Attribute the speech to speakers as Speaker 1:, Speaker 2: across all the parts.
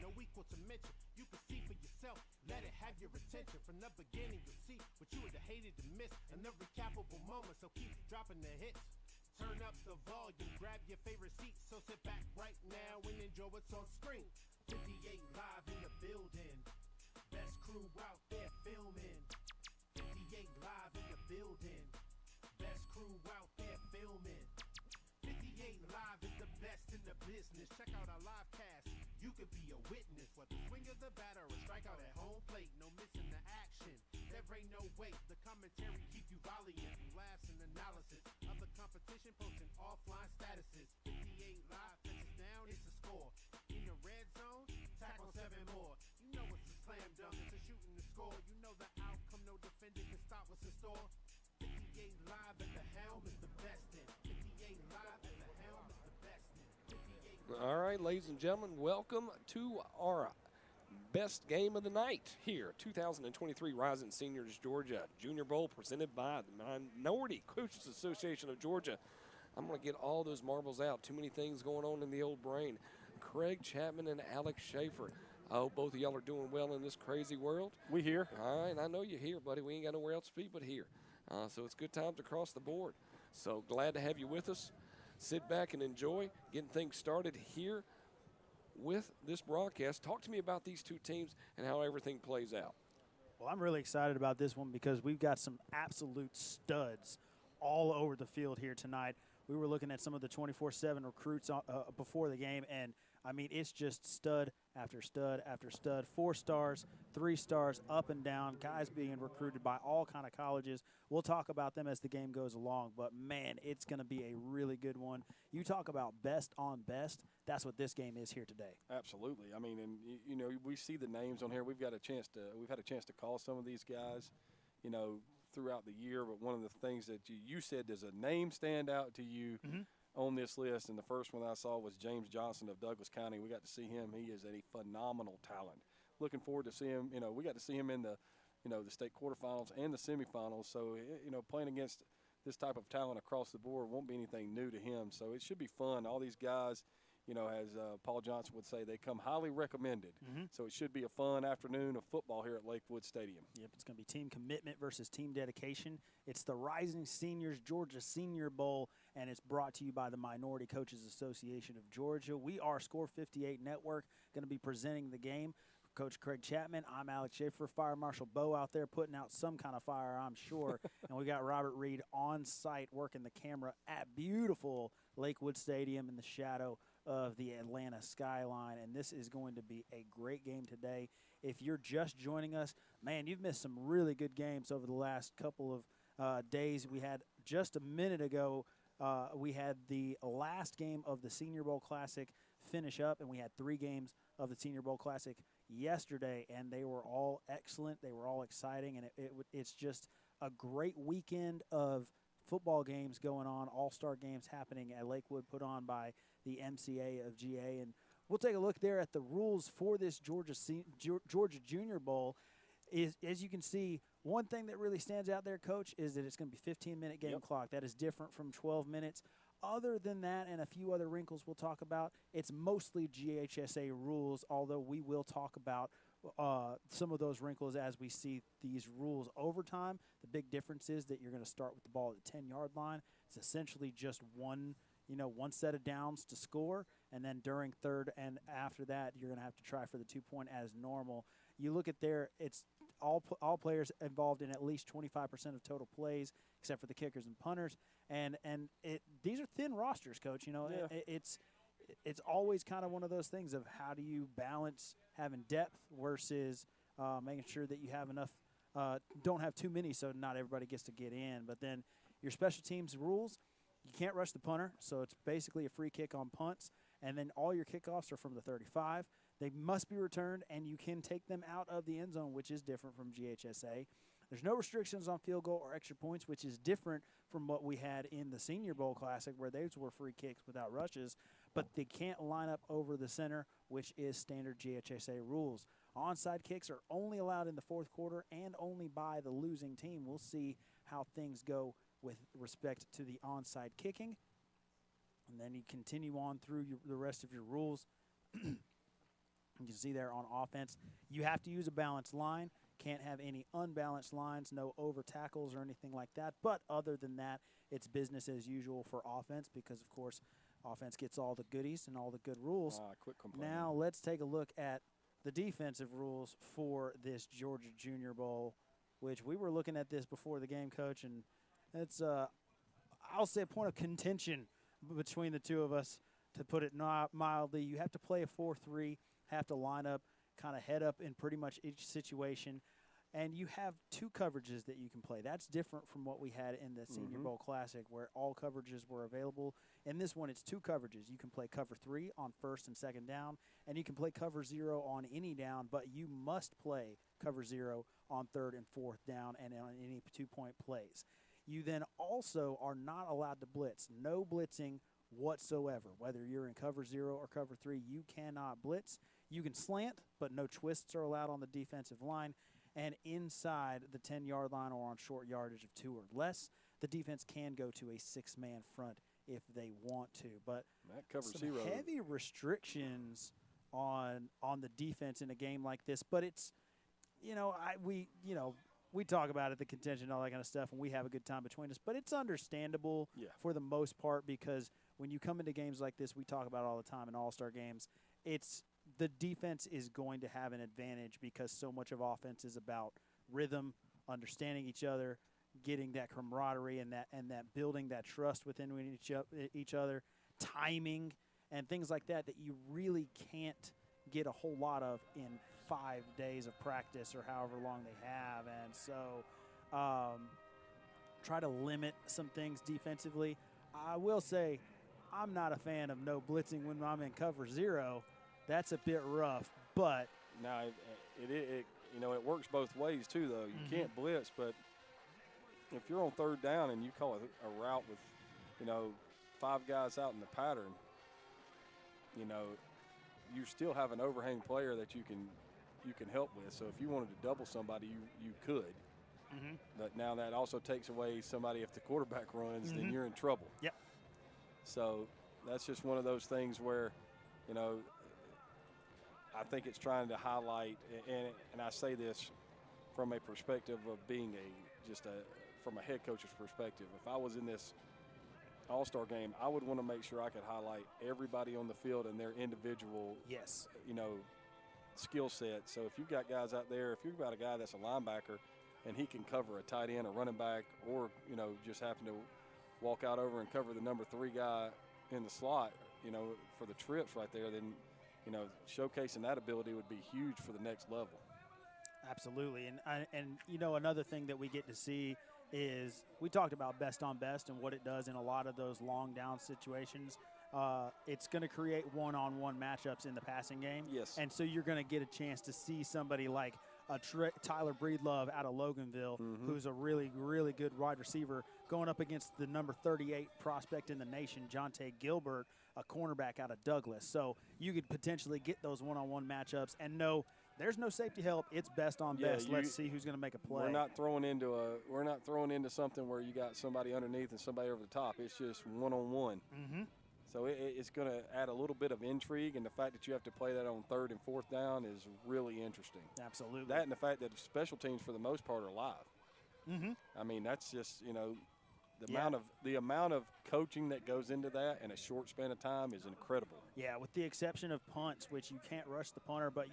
Speaker 1: no equal to mention. You can see for yourself, let it have your attention. From the beginning, you'll see what you would have hated to miss. And the recapable moment, so keep dropping the hits. Turn up the volume, grab your favorite seat. So sit back right now and enjoy what's on screen. 58 live in the building. Best crew out there filming. 58 live in the building. Best crew out there filming. 58 live is the best in the business. Check out our live cast. You could be a witness. Whether swing of the bat or a strikeout at home plate. No missing the action. There ain't no wait. The commentary keep you valiant. Laughs and analysis of the competition. Posting offline statuses. 58 live pitches down. It's a score. In the red zone, tackle 7 more. You know it's a slam dunk. It's a shooting the score. You know the outcome. No defender can stop what's in store. 58 live at the helm is the best in. 58 live at the helm is the best in. 58
Speaker 2: All right, ladies and gentlemen, welcome to our best game of the night here. 2023 Rising Seniors Georgia Junior Bowl presented by the Minority Coaches Association of Georgia. I'm going to get all those marbles out. Too many things going on in the old brain. Craig Chapman and Alex Schaefer. I hope both of y'all are doing well in this crazy world.
Speaker 3: We here.
Speaker 2: All right, I know you're here, buddy. We ain't got nowhere else to be but here. So it's good times across the board. So glad to have you with us. Sit back and enjoy getting things started here with this broadcast. Talk to me about these two teams and how everything plays out.
Speaker 4: Well, I'm really excited about this one because we've got some absolute studs all over the field here tonight. We were looking at some of the 24/7 recruits before the game, and, I mean, it's just stud after stud after stud. 4 stars, 3 stars, up and down, guys being recruited by all kind of colleges. We'll talk about them as the game goes along, but, man, it's going to be a really good one. You talk about best on best. That's what this game is here today.
Speaker 3: Absolutely. I mean, and, you know, we see the names on here. We've had a chance to call some of these guys, you know, throughout the year, but one of the things that you said, does a name stand out to you on this list? And the first one I saw was James Johnson of Douglas County. We got to see him. He is a phenomenal talent. Looking forward to see him. You know, we got to see him in the, you know, the state quarterfinals and the semifinals. So, you know, playing against this type of talent across the board won't be anything new to him. So it should be fun. All these guys, you know, as Paul Johnson would say, they come highly recommended. So it should be a fun afternoon of football here at Lakewood Stadium.
Speaker 4: Yep, it's going to be team commitment versus team dedication. It's the Rising Seniors Georgia Senior Bowl, and it's brought to you by the Minority Coaches Association of Georgia. We are Score 58 Network, going to be presenting the game. Coach Craig Chapman, I'm Alex Schaefer, Fire Marshal Bo out there putting out some kind of fire, I'm sure. And we got Robert Reed on site working the camera at beautiful Lakewood Stadium in the shadow of the Atlanta skyline, and this is going to be a great game today. If you're just joining us, man, you've missed some really good games over the last couple of days. We had just a minute ago, we had the last game of the Senior Bowl Classic finish up, and we had 3 games of the Senior Bowl Classic yesterday, and they were all excellent. They were all exciting, and it's just a great weekend of football games going on, all-star games happening at Lakewood, put on by the MCAof GA. And we'll take a look there at the rules for this Georgia Junior Bowl. As you can see, one thing that really stands out there, Coach, is that it's going to be 15-minute game clock. That is different from 12 minutes. Other than that and a few other wrinkles we'll talk about, it's mostly GHSA rules, although we will talk about some of those wrinkles as we see these rules over time. The big difference is that you're going to start with the ball at the 10-yard line. It's essentially just one set of downs to score, and then during third and after that, you're going to have to try for the 2-point as normal. You look at there, it's all players involved in at least 25% of total plays, except for the kickers and punters. And these are thin rosters, Coach. You know, it's always kind of one of those things of how do you balance having depth versus making sure that you have enough, don't have too many so not everybody gets to get in. But then your special teams rules, you can't rush the punter, so it's basically a free kick on punts. And then all your kickoffs are from the 35. They must be returned, and you can take them out of the end zone, which is different from GHSA. There's no restrictions on field goal or extra points, which is different from what we had in the Senior Bowl Classic, where those were free kicks without rushes. But they can't line up over the center, which is standard GHSA rules. Onside kicks are only allowed in the fourth quarter and only by the losing team. We'll see how things go with respect to the onside kicking. And then you continue on through the rest of your rules. You can see there on offense, you have to use a balanced line. Can't have any unbalanced lines, no over tackles or anything like that. But other than that, it's business as usual for offense because, of course, offense gets all the goodies and all the good rules.
Speaker 3: Quit complaining.
Speaker 4: Now let's take a look at the defensive rules for this Georgia Junior Bowl, which we were looking at this before the game, Coach, and it's, I'll say, a point of contention between the two of us, to put it mildly. You have to play a 4-3, have to line up, kind of head up in pretty much each situation, and you have two coverages that you can play. That's different from what we had in the Senior Bowl Classic, where all coverages were available. In this one, it's two coverages. You can play cover 3 on first and second down, and you can play cover 0 on any down, but you must play cover 0 on third and fourth down and on any 2-point plays. You then also are not allowed to blitz. No blitzing whatsoever. Whether you're in cover 0 or cover 3, you cannot blitz. You can slant, but no twists are allowed on the defensive line. And inside the 10-yard line or on short yardage of 2 or less, the defense can go to a 6-man front if they want to. But
Speaker 3: that covers
Speaker 4: some
Speaker 3: 0.
Speaker 4: heavy restrictions on the defense in a game like this. But it's, we talk about it, the contention, all that kind of stuff, and we have a good time between us. But it's understandable for the most part, because when you come into games like this, we talk about it all the time in all-star games, the defense is going to have an advantage because so much of offense is about rhythm, understanding each other, getting that camaraderie and that building that trust within each other, timing, and things like that you really can't get a whole lot of in 5 days of practice or however long they have. And so try to limit some things defensively. I will say I'm not a fan of no blitzing when I'm in cover 0. That's a bit rough, but
Speaker 3: now it works both ways too, though. You can't blitz, but if you're on third down and you call a route with 5 guys out in the pattern, you still have an overhang player that you can help with. So if you wanted to double somebody, you could. But now that also takes away somebody. If the quarterback runs, then you're in trouble.
Speaker 4: Yep.
Speaker 3: So that's just one of those things where, I think it's trying to highlight, and I say this from a perspective of being from a head coach's perspective. If I was in this all-star game, I would want to make sure I could highlight everybody on the field and their individual, skill set. So if you've got guys out there, if you've got a guy that's a linebacker and he can cover a tight end, a running back, or, just happen to walk out over and cover the number 3 guy in the slot, for the trips right there, then, showcasing that ability would be huge for the next level.
Speaker 4: Absolutely. And another thing that we get to see is we talked about best on best and what it does in a lot of those long down situations. It's going to create one-on-one matchups in the passing game.
Speaker 3: Yes.
Speaker 4: And so you're going to get a chance to see somebody like Tyler Breedlove out of Loganville, who's a really, really good wide receiver, going up against the number 38 prospect in the nation, Jonte Gilbert, a cornerback out of Douglas. So you could potentially get those one-on-one matchups and know there's no safety help. It's best on best. Let's see who's going to make a play.
Speaker 3: We're not throwing into something where you got somebody underneath and somebody over the top. It's just one-on-one. So it's going to add a little bit of intrigue, and the fact that you have to play that on third and fourth down is really interesting.
Speaker 4: Absolutely.
Speaker 3: That and the fact that special teams for the most part are live. I mean, that's just, the amount of coaching that goes into that in a short span of time is incredible.
Speaker 4: Yeah, with the exception of punts, which you can't rush the punter, but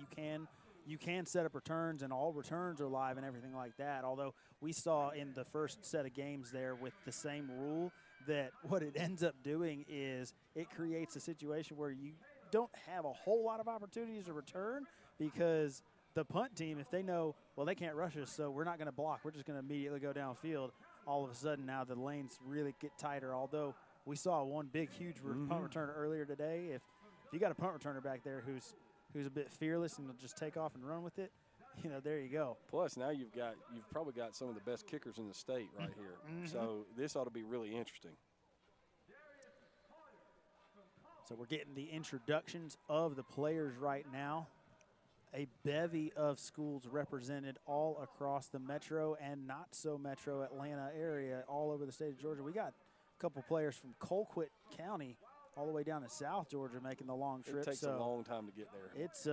Speaker 4: you can set up returns, and all returns are live and everything like that. Although we saw in the first set of games there with the same rule that what it ends up doing is it creates a situation where you don't have a whole lot of opportunities to return, because the punt team, if they know, well, they can't rush us, so we're not going to block. We're just going to immediately go downfield. All of a sudden now the lanes really get tighter, although we saw one big, huge punt returner earlier today. If you got a punt returner back there who's a bit fearless and will just take off and run with it, there you go.
Speaker 3: Plus, now you've probably got some of the best kickers in the state right here. So this ought to be really interesting.
Speaker 4: So we're getting the introductions of the players right now. A bevy of schools represented all across the metro and not so metro Atlanta area, all over the state of Georgia. We got a couple players from Colquitt County all the way down to South Georgia making the long trip.
Speaker 3: It takes
Speaker 4: so
Speaker 3: a long time to get there.
Speaker 4: it's,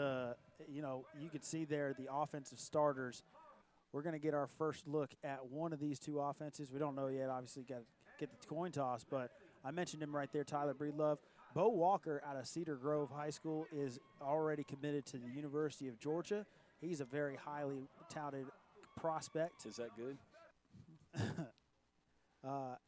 Speaker 4: you know, you can see there the offensive starters. We're going to get our first look at one of these two offenses. We don't know yet. Obviously, got to get the coin toss, but I mentioned him right there, Tyler Breedlove. Bo Walker out of Cedar Grove High School is already committed to the University of Georgia. He's a very highly touted prospect.
Speaker 3: Is that good?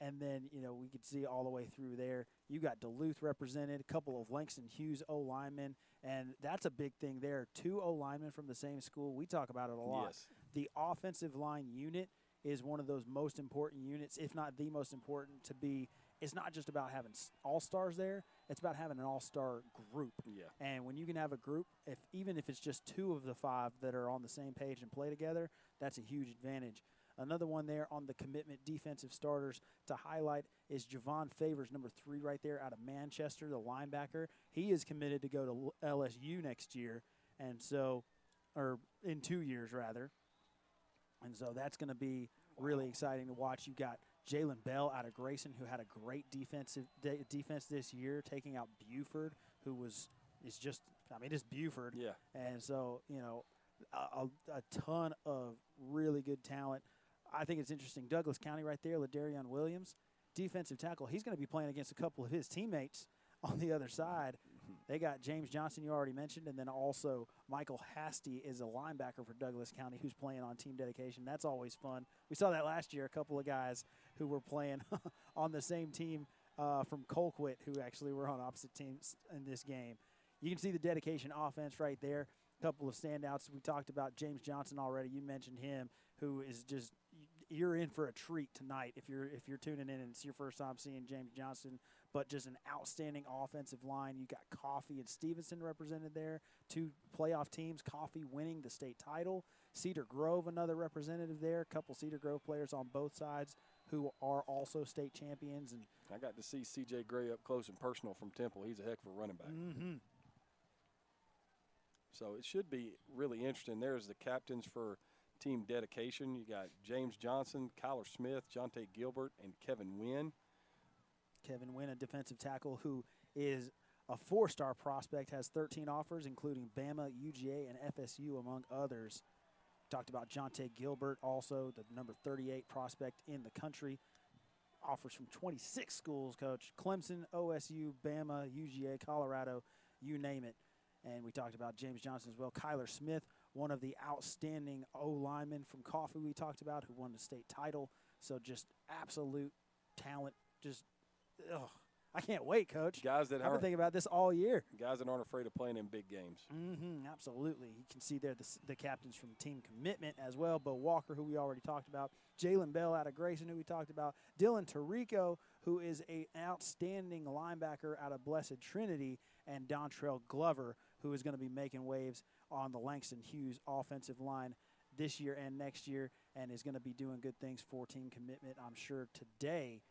Speaker 4: And then, you know, we could see all the way through there. You got Duluth represented, a couple of Langston Hughes O-linemen, and that's a big thing there. 2 O-linemen from the same school. We talk about it a lot.
Speaker 3: Yes.
Speaker 4: The offensive line unit is one of those most important units, if not the most important to be. It's not just about having all-stars there. It's about having an all-star group.
Speaker 3: Yeah.
Speaker 4: And when you can have a group, even if it's just 2 of the 5 that are on the same page and play together, that's a huge advantage. Another one there on the commitment defensive starters to highlight is Javon Favors, number 3 right there out of Manchester, the linebacker. He is committed to go to LSU next year, and so, or in 2 years rather. And so that's going to be really exciting to watch. You got Jalen Bell out of Grayson, who had a great defense this year, taking out Buford, who is just, I mean, it's Buford.
Speaker 3: Yeah.
Speaker 4: And so, you know, a ton of really good talent. I think it's interesting. Douglas County right there, Ladarion Williams, defensive tackle. He's going to be playing against a couple of his teammates on the other side. They got James Johnson, you already mentioned, and then also Michael Hasty is a linebacker for Douglas County who's playing on team dedication. That's always fun. We saw that last year, a couple of guys who were playing on the same team from Colquitt who actually were on opposite teams in this game. You can see the dedication offense right there. A couple of standouts. We talked about James Johnson already. You mentioned him, who is just, you're in for a treat tonight if you're tuning in and it's your first time seeing James Johnson. But just an outstanding offensive line. You got Coffey and Stevenson represented there. 2 playoff teams, Coffey winning the state title. Cedar Grove, another representative there. A couple Cedar Grove players on both sides who are also state champions. And
Speaker 3: I got to see C.J. Gray up close and personal from Temple. He's a heck of a running back.
Speaker 4: mm-hmm.
Speaker 3: So it should be really interesting. There's the captains for team dedication. You got James Johnson, Kyler Smith, Jonte Gilbert, and Kevin Wynn.
Speaker 4: Kevin Wynn, a defensive tackle who is a 4-star prospect, has 13 offers, including Bama, UGA, and FSU, among others. Talked about Jonte Gilbert, also the number 38 prospect in the country. Offers from 26 schools, Coach. Clemson, OSU, Bama, UGA, Colorado, you name it. And we talked about James Johnson as well. Kyler Smith, one of the outstanding O-linemen from Coffey we talked about, who won the state title. So just absolute talent. Just, I can't wait, Coach.
Speaker 3: Guys that
Speaker 4: I've been
Speaker 3: aren't
Speaker 4: thinking about this all year.
Speaker 3: guys that aren't afraid of playing in big games.
Speaker 4: Absolutely. You can see there the captains from Team Commitment as well. Bo Walker, who we already talked about. Jalen Bell out of Grayson, who we talked about. Dylan Tarico, who is an outstanding linebacker out of Blessed Trinity. And Dontrell Glover, who is going to be making waves on the Langston Hughes offensive line this year and next year, and is going to be doing good things for Team Commitment, I'm sure, today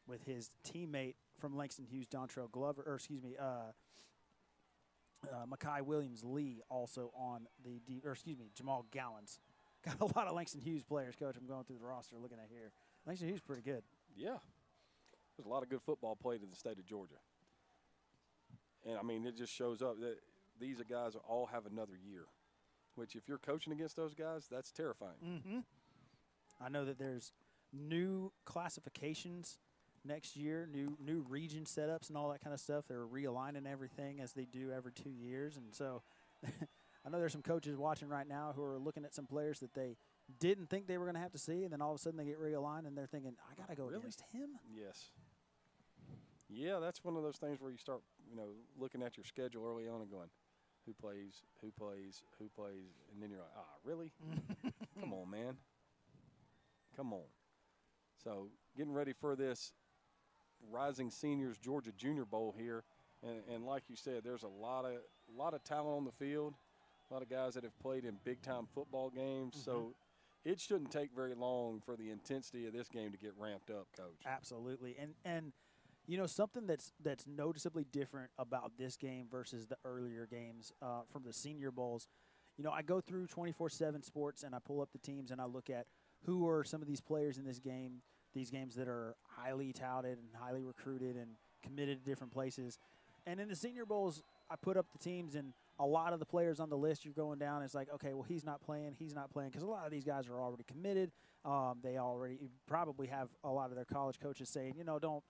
Speaker 4: with his teammate from Langston Hughes, Dontrell Glover, or excuse me, Makai Williams-Lee also on Jamal Gallons. Got a lot of Langston Hughes players, Coach. I'm going through the roster looking at here. Langston Hughes pretty good.
Speaker 3: Yeah. There's a lot of good football played in the state of Georgia. And, I mean, it just shows up that these guys all have another year, which if you're coaching against those guys, that's terrifying.
Speaker 4: I know that there's new classifications next year, new region setups and all that kind of stuff. They're realigning everything as they do every 2 years. And so I know there's some coaches watching right now who are looking at some players that they didn't think they were going to have to see, and then all of a sudden they get realigned and they're thinking, I got to go against him?
Speaker 3: Yes. Yeah, that's one of those things where you start, looking at your schedule early on and going, who plays, and then you're like, really? Come on, man. Come on. So getting ready for this Rising Seniors Georgia Junior Bowl here, and like you said, there's a lot of talent on the field, a lot of guys that have played in big-time football games. So it shouldn't take very long for the intensity of this game to get ramped up, Coach.
Speaker 4: Absolutely. And something that's noticeably different about this game versus the earlier games from the Senior Bowls, I go through 24/7 Sports and I pull up the teams and I look at who are some of these players in this game, these games that are highly touted and highly recruited and committed to different places. And in the Senior Bowls, I put up the teams, and a lot of the players on the list you're going down, it's like, okay, well, he's not playing, because a lot of these guys are already committed. They already probably have a lot of their college coaches saying, don't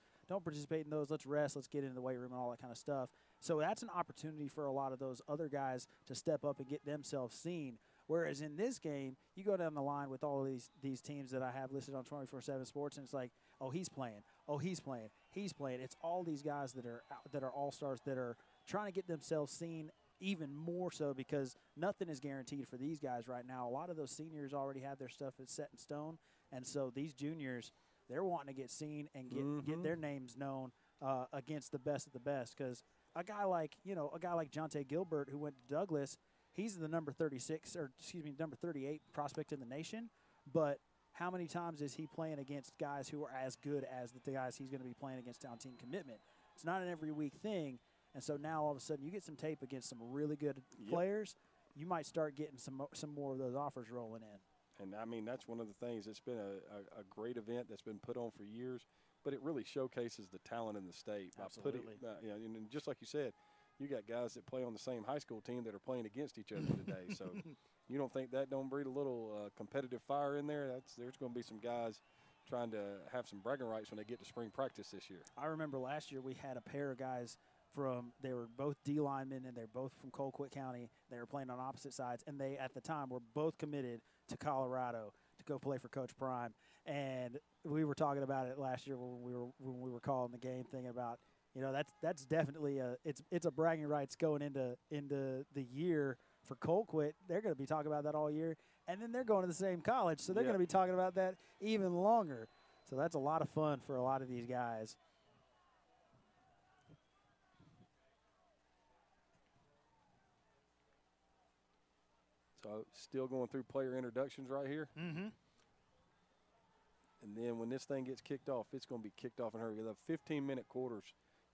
Speaker 4: participate in those. Let's rest. Let's get into the weight room and all that kind of stuff. So that's an opportunity for a lot of those other guys to step up and get themselves seen. Whereas in this game, you go down the line with all of these teams that I have listed on 24/7 Sports, and it's like, oh, he's playing. Oh, he's playing. He's playing. It's all these guys that are all-stars that are trying to get themselves seen even more so, because nothing is guaranteed for these guys right now. A lot of those seniors already have their stuff set in stone, and so these juniors, they're wanting to get seen and get their names known against the best of the best. Because a guy like Jonte Gilbert, who went to Douglas, he's the number 38 prospect in the nation. But how many times is he playing against guys who are as good as the guys he's going to be playing against on Team Commitment? It's not an every week thing. And so now all of a sudden you get some tape against some really good players, you might start getting some more of those offers rolling in.
Speaker 3: And, I mean, that's one of the things. It's been a great event that's been put on for years, but it really showcases the talent in the state.
Speaker 4: Absolutely.
Speaker 3: And just like you said, you got guys that play on the same high school team that are playing against each other today. So you don't think that don't breed a little competitive fire in there? There's going to be some guys trying to have some bragging rights when they get to spring practice this year.
Speaker 4: I remember last year we had a pair of guys they were both D linemen, and they're both from Colquitt County. They were playing on opposite sides, and they, at the time, were both committed to Colorado to go play for Coach Prime. And we were talking about it last year when we were calling the game, thinking about, that's definitely it's a bragging rights going into the year for Colquitt. They're going to be talking about that all year, and then they're going to the same college, so they're going to be talking about that even longer. So that's a lot of fun for a lot of these guys.
Speaker 3: So still going through player introductions right here.
Speaker 4: Mm-hmm.
Speaker 3: And then when this thing gets kicked off, it's going to be kicked off in a hurry. The 15-minute quarters,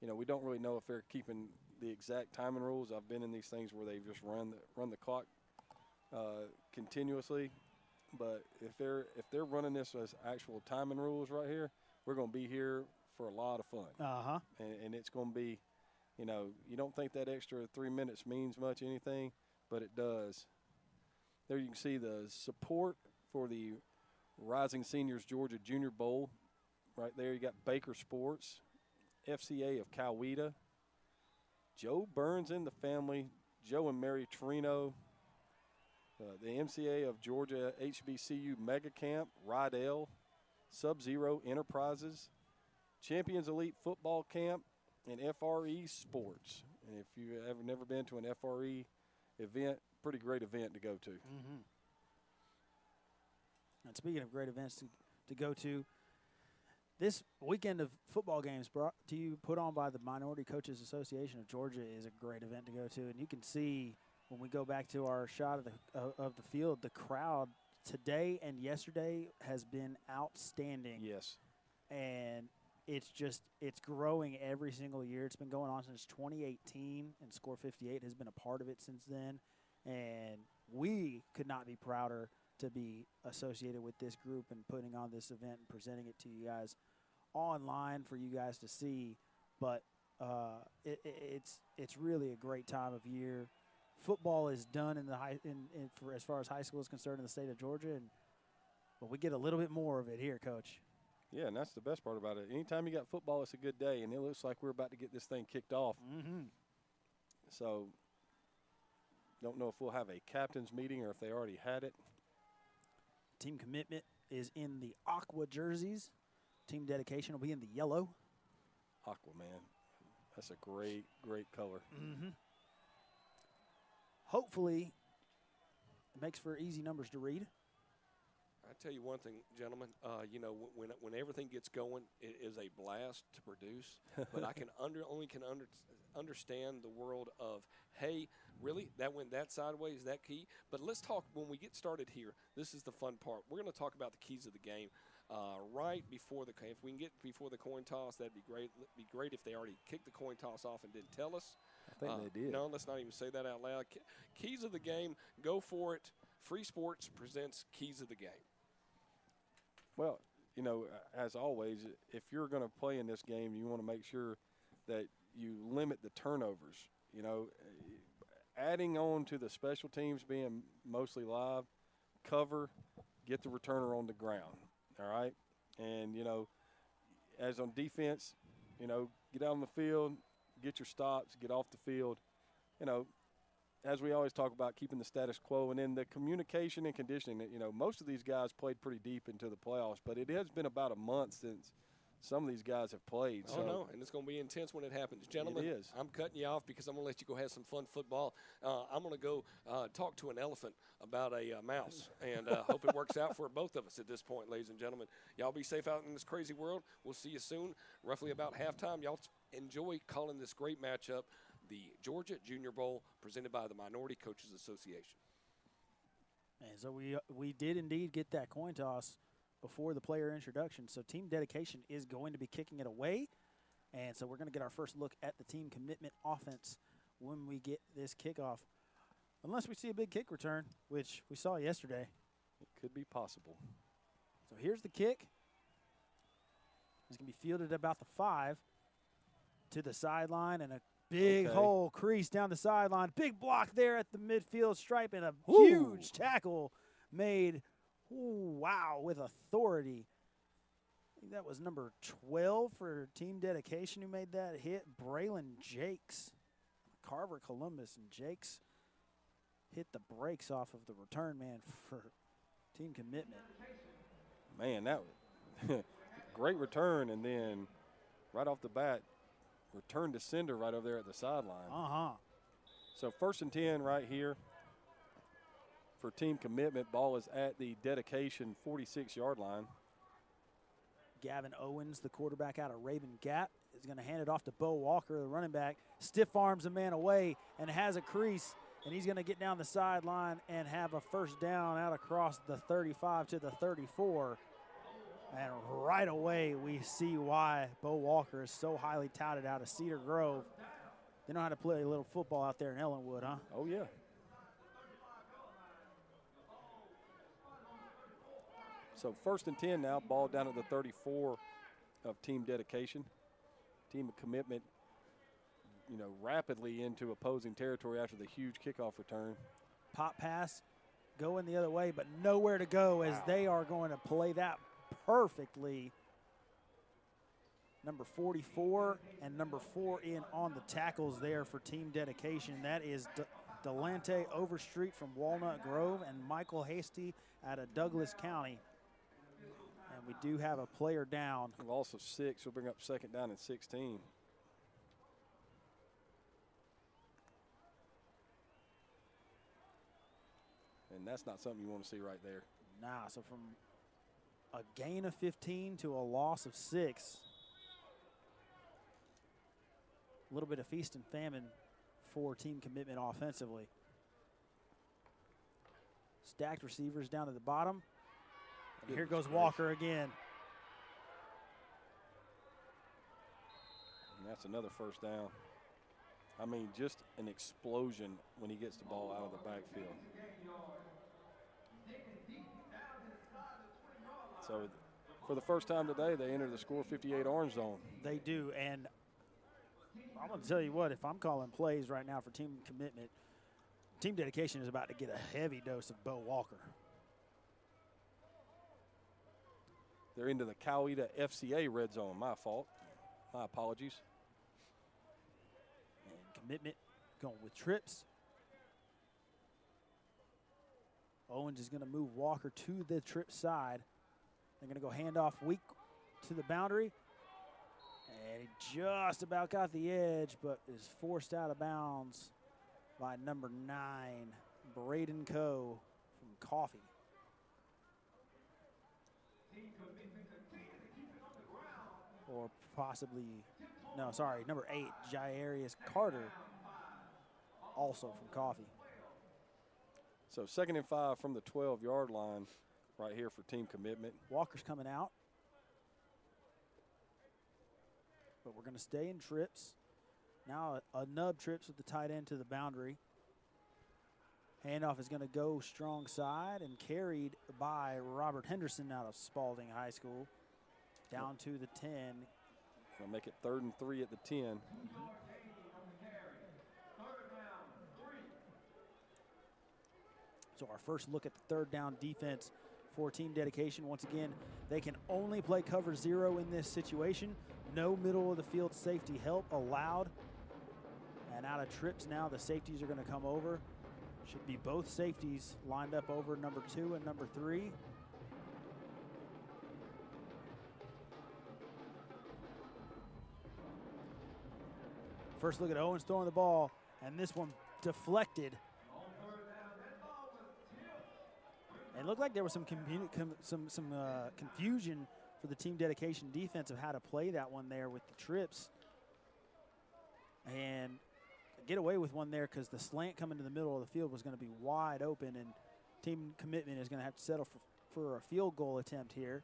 Speaker 3: we don't really know if they're keeping the exact timing rules. I've been in these things where they've just run the clock continuously. But if they're running this as actual timing rules right here, we're going to be here for a lot of fun.
Speaker 4: Uh-huh.
Speaker 3: And it's going to be, you don't think that extra 3 minutes means much anything, but it does. There you can see the support for the Rising Seniors Georgia Junior Bowl. Right there you got Baker Sports, FCA of Coweta, Joe Burns and the family, Joe and Mary Trino, the MCA of Georgia HBCU Mega Camp, Rydell, Sub-Zero Enterprises, Champions Elite Football Camp, and FRE Sports. And if you have never been to an FRE event, pretty great event to go to.
Speaker 4: Mm-hmm. And speaking of great events to go to, this weekend of football games brought to you, put on by the Minority Coaches Association of Georgia, is a great event to go to. And you can see when we go back to our shot of the field, the crowd today and yesterday has been outstanding.
Speaker 3: Yes.
Speaker 4: And it's growing every single year. It's been going on since 2018, and Score 58 has been a part of it since then. And we could not be prouder to be associated with this group and putting on this event and presenting it to you guys online for you guys to see. But it's really a great time of year. Football is done for as far as high school is concerned in the state of Georgia, but we get a little bit more of it here, Coach.
Speaker 3: Yeah, and that's the best part about it. Anytime you got football, it's a good day, and it looks like we're about to get this thing kicked off.
Speaker 4: Mm-hmm.
Speaker 3: So don't know if we'll have a captain's meeting or if they already had it.
Speaker 4: Team commitment is in the aqua jerseys. Team dedication will be in the yellow.
Speaker 3: Aqua, man. That's a great, great color.
Speaker 4: Mm-hmm. Hopefully, it makes for easy numbers to read.
Speaker 2: I tell you one thing, gentlemen. When everything gets going, it is a blast to produce. But I can understand the world of, hey, really, that went that sideways, that key. But let's talk when we get started here. This is the fun part. We're going to talk about the keys of the game right before if we can get before the coin toss, that'd be great. It'd be great if they already kicked the coin toss off and didn't tell us.
Speaker 3: I think they did.
Speaker 2: No, let's not even say that out loud. Keys of the game, go for it. Free Sports presents Keys of the Game.
Speaker 3: Well, as always, if you're going to play in this game, you want to make sure that you limit the turnovers. You know, adding on to the special teams being mostly live, cover, get the returner on the ground, all right? And, you know, as on defense, you know, get out on the field, get your stops, get off the field. You know, as we always talk about, keeping the status quo. And then the communication and conditioning, you know, most of these guys played pretty deep into the playoffs, but it has been about a month since some of these guys have played.
Speaker 2: Oh, no, and it's going to be intense when it happens. Gentlemen,
Speaker 3: it is.
Speaker 2: I'm cutting you off because I'm going to let you go have some fun football. I'm going to go talk to an elephant about a mouse, and hope it works out for both of us at this point, ladies and gentlemen. Y'all be safe out in this crazy world. We'll see you soon, roughly about halftime. Y'all enjoy calling this great matchup, the Georgia Junior Bowl, presented by the Minority Coaches Association.
Speaker 4: And so we did indeed get that coin toss before the player introduction. So team dedication is going to be kicking it away. And so we're going to get our first look at the team commitment offense when we get this kickoff. Unless we see a big kick return, which we saw yesterday.
Speaker 3: It could be possible.
Speaker 4: So here's the kick. It's going to be fielded about the 5 to the sideline, and a big hole crease down the sideline. Big block there at the midfield stripe, and a huge tackle made. Ooh, wow, with authority. I think that was number 12 for team dedication who made that hit, Braylon Jakes. Carver Columbus, and Jakes hit the brakes off of the return man for team commitment.
Speaker 3: Man, that was great return, and then right off the bat, return to sender right over there at the sideline. So 1st and 10 right here for team commitment. Ball is at the dedication 46-yard line.
Speaker 4: Gavin Owens, the quarterback out of Raven Gap, is going to hand it off to Bo Walker, the running back. Stiff arms a man away and has a crease, and he's going to get down the sideline and have a first down out across the 35 to the 34. And right away, we see why Bo Walker is so highly touted out of Cedar Grove. They know how to play a little football out there in Ellenwood, huh?
Speaker 3: Oh, yeah. So 1st and 10 now, ball down at the 34 of team dedication. Team commitment, you know, rapidly into opposing territory after the huge kickoff return.
Speaker 4: Pop pass going the other way, but nowhere to go as they are going to play that perfectly. Number 44 and number 4 in on the tackles there for team dedication. That is Delante Overstreet from Walnut Grove and Michael Hasty out of Douglas County. And we do have a player down.
Speaker 3: Loss of 6 will bring up 2nd down and 16. And that's not something you want to see right there.
Speaker 4: Nah, so from a gain of 15 to a loss of 6. A little bit of feast and famine for team commitment offensively. Stacked receivers down to the bottom. And here goes Walker again.
Speaker 3: And that's another first down. I mean, just an explosion when he gets the ball out of the backfield. So for the first time today, they enter the score 58 orange zone.
Speaker 4: They do, and I'm going to tell you what, if I'm calling plays right now for team commitment, team dedication is about to get a heavy dose of Bo Walker.
Speaker 3: They're into the Coweta FCA red zone. My fault. My apologies.
Speaker 4: And commitment going with trips. Owens is going to move Walker to the trip side. They're going to go handoff weak to the boundary. And he just about got the edge, but is forced out of bounds by number 9, Braden Coe from Coffee. Or possibly, no, sorry, number 8, Jairius Carter, also from Coffee.
Speaker 3: So 2nd and 5 from the 12-yard line right here for team commitment.
Speaker 4: Walker's coming out. But we're going to stay in trips. Now a nub trips with the tight end to the boundary. Handoff is going to go strong side and carried by Robert Henderson out of Spalding High School. Down to the 10.
Speaker 3: Gonna make it 3rd and 3 at the 10.
Speaker 4: So our first look at the 3rd down defense for Team Dedication. Once again, they can only play cover 0 in this situation. No middle of the field safety help allowed. And out of trips now, the safeties are going to come over. Should be both safeties lined up over number 2 and number 3. First look at Owens throwing the ball, and this one deflected. It looked like there was some confusion for the Team Dedication defense of how to play that one there with the trips. And get away with one there because the slant coming to the middle of the field was going to be wide open, and Team Commitment is going to have to settle for a field goal attempt here.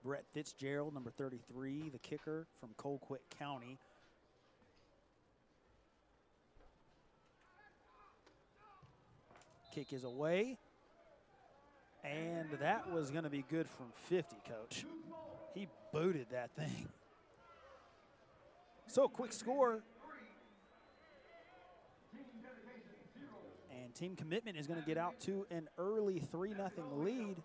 Speaker 4: Brett Fitzgerald, number 33, the kicker from Colquitt County. Kick is away. And that was going to be good from 50, Coach. He booted that thing. So, quick score. And Team Commitment is going to get out to an early 3-0 lead.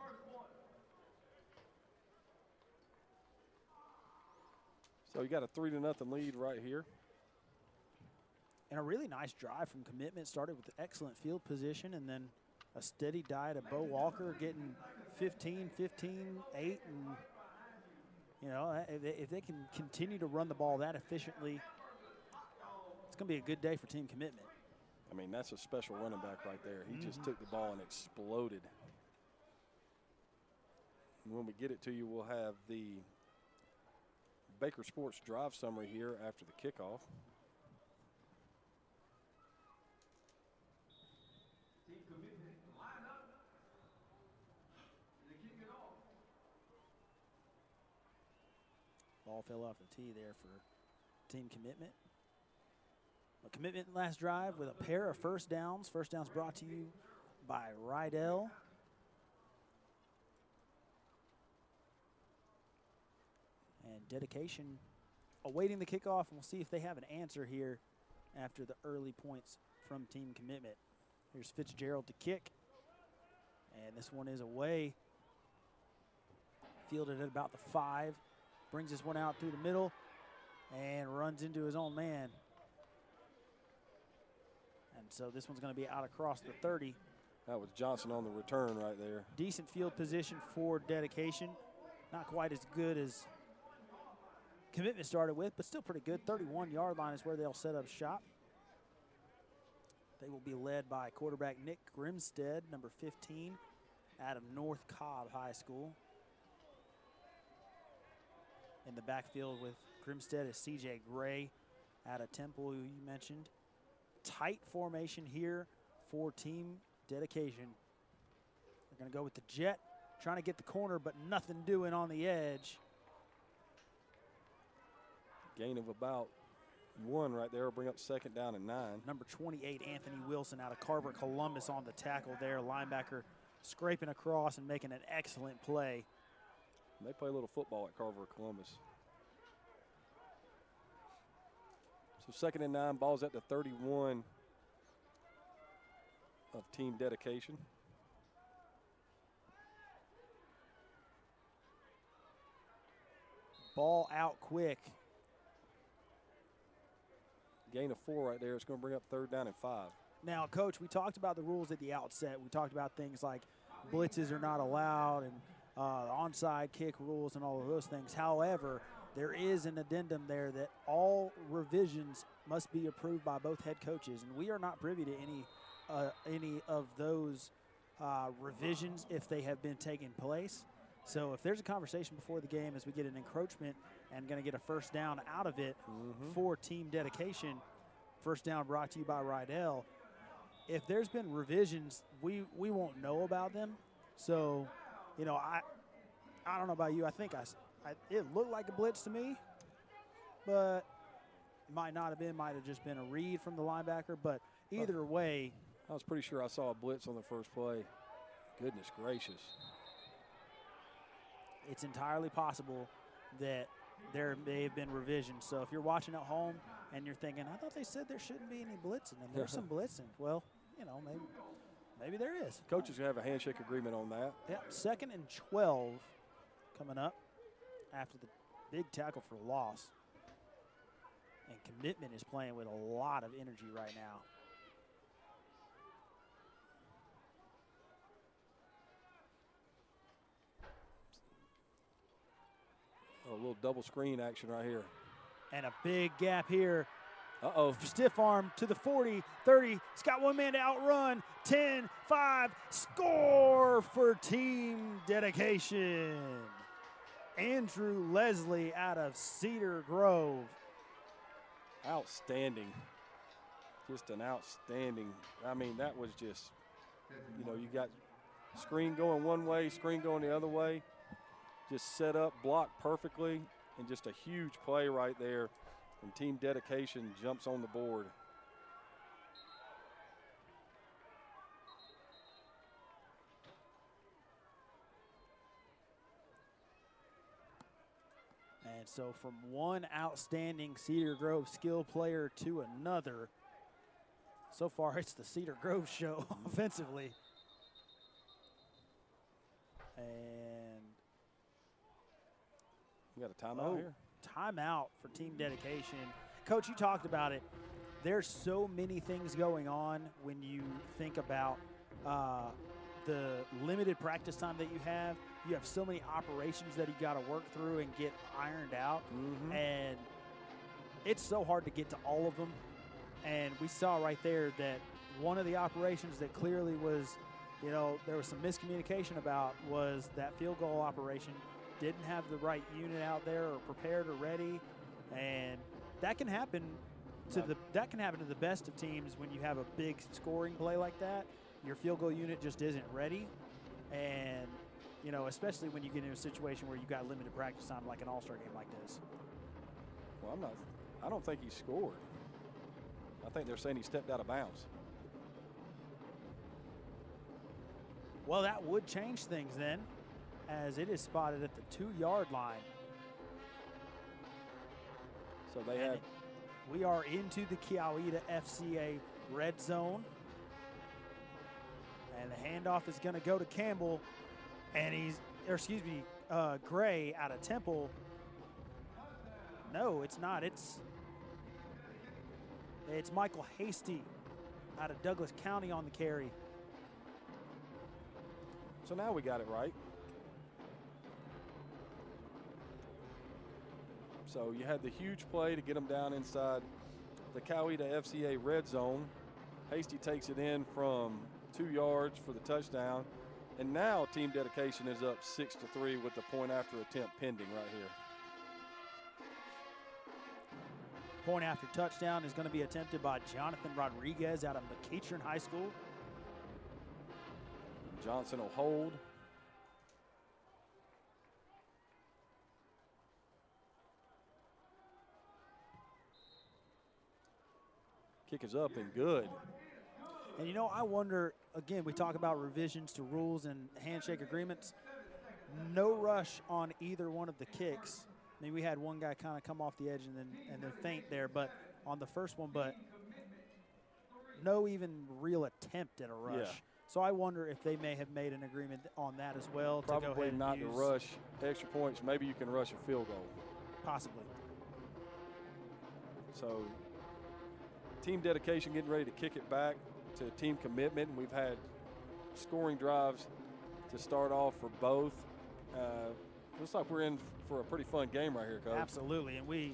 Speaker 3: So you got a 3-0 lead right here.
Speaker 4: And a really nice drive from Commitment. Started with excellent field position, and then a steady diet of Bo Walker getting 15, 8, and you know, if they can continue to run the ball that efficiently, it's going to be a good day for Team Commitment.
Speaker 3: I mean, that's a special running back right there. He just took the ball and exploded. And when we get it to you, we'll have the Baker Sports drive summary here after the kickoff.
Speaker 4: Ball fell off the tee there for Team Commitment. A Commitment last drive with a pair of first downs. First downs brought to you by Rydell. And Dedication awaiting the kickoff, and we'll see if they have an answer here after the early points from Team Commitment. Here's Fitzgerald to kick. And this one is away. Fielded at about the 5. Brings this one out through the middle and runs into his own man. And so this one's going to be out across the 30.
Speaker 3: That was Johnson on the return right there.
Speaker 4: Decent field position for Dedication. Not quite as good as Commitment started with, but still pretty good. 31-yard line is where they'll set up shop. They will be led by quarterback Nick Grimstead, number 15, out of North Cobb High School. In the backfield with Grimstead is C.J. Gray out of Temple, who you mentioned. Tight formation here for Team Dedication. They're going to go with the jet, trying to get the corner, but nothing doing on the edge.
Speaker 3: Gain of about 1 right there will bring up 2nd down and 9.
Speaker 4: Number 28, Anthony Wilson out of Carver Columbus on the tackle there. Linebacker scraping across and making an excellent play.
Speaker 3: They play a little football at Carver Columbus. So 2nd and 9, ball's at the 31 of Team Dedication.
Speaker 4: Ball out quick.
Speaker 3: Gain of 4 right there. It's going to bring up 3rd down and 5.
Speaker 4: Now, Coach, we talked about the rules at the outset. We talked about things like blitzes are not allowed and onside kick rules and all of those things. However, there is an addendum there that all revisions must be approved by both head coaches, and we are not privy to any of those revisions if they have been taking place. So if there's a conversation before the game as we get an encroachment and going to get a first down out of it for Team Dedication, first down brought to you by Rydell, if there's been revisions, we won't know about them. So, you know, I don't know about you. I think it looked like a blitz to me, but it might not have been. Might have just been a read from the linebacker. But either way,
Speaker 3: I was pretty sure I saw a blitz on the first play. Goodness gracious.
Speaker 4: It's entirely possible that there may have been revisions. So if you're watching at home and you're thinking, I thought they said there shouldn't be any blitzing, and there's some blitzing. Well, you know, maybe there is.
Speaker 3: Coaches have a handshake agreement on that.
Speaker 4: Yep, 2nd and 12 coming up after the big tackle for loss. And Commitment is playing with a lot of energy right now.
Speaker 3: A little double screen action right here.
Speaker 4: And a big gap here.
Speaker 3: Uh-oh.
Speaker 4: Stiff arm to the 40, 30. He's got one man to outrun. 10, 5, score for Team Dedication. Andrew Leslie out of Cedar Grove.
Speaker 3: Outstanding. Just an outstanding. I mean, that was just, you know, you got screen going one way, screen going the other way. Just set up, blocked perfectly, and just a huge play right there. And Team Dedication jumps on the board.
Speaker 4: And so from one outstanding Cedar Grove skill player to another, so far it's the Cedar Grove show offensively. And
Speaker 3: we got a timeout here.
Speaker 4: Timeout for Team Dedication. Coach, you talked about it. There's so many things going on when you think about the limited practice time that you have. You have so many operations that you got to work through and get ironed out. And it's so hard to get to all of them. And we saw right there that one of the operations that clearly was, you know, there was some miscommunication about was that field goal operation. Didn't have the right unit out there or prepared or ready. And that can happen to the best of teams when you have a big scoring play like that. Your field goal unit just isn't ready. And, you know, especially when you get into a situation where you got limited practice time like an all-star game like this.
Speaker 3: Well, I don't think he scored. I think they're saying he stepped out of bounds.
Speaker 4: Well, that would change things then, as it is spotted at the 2-yard line.
Speaker 3: So they have.
Speaker 4: We are into the Kiawita FCA red zone. And the handoff is going to go to Campbell. And Gray out of Temple. No, it's not. It's Michael Hasty out of Douglas County on the carry.
Speaker 3: So now we got it right. So you had the huge play to get them down inside the Coweta FCA red zone. Hasty takes it in from 2 yards for the touchdown. And now Team Dedication is up 6-3 with the point after attempt pending right here.
Speaker 4: Point after touchdown is going to be attempted by Jonathan Rodriguez out of McEachern High School.
Speaker 3: Johnson will hold. Kick is up and good.
Speaker 4: And, you know, I wonder, again, we talk about revisions to rules and handshake agreements. No rush on either one of the kicks. I mean, we had one guy kind of come off the edge and then feint there, but on the first one, but no even real attempt at a rush.
Speaker 3: Yeah.
Speaker 4: So I wonder if they may have made an agreement on that as well.
Speaker 3: Probably
Speaker 4: to go ahead
Speaker 3: not
Speaker 4: and
Speaker 3: to
Speaker 4: use
Speaker 3: rush extra points. Maybe you can rush a field goal.
Speaker 4: Possibly.
Speaker 3: So Team Dedication getting ready to kick it back to Team Commitment. We've had scoring drives to start off for both. Looks like we're in for a pretty fun game right here, Coach.
Speaker 4: Absolutely, and we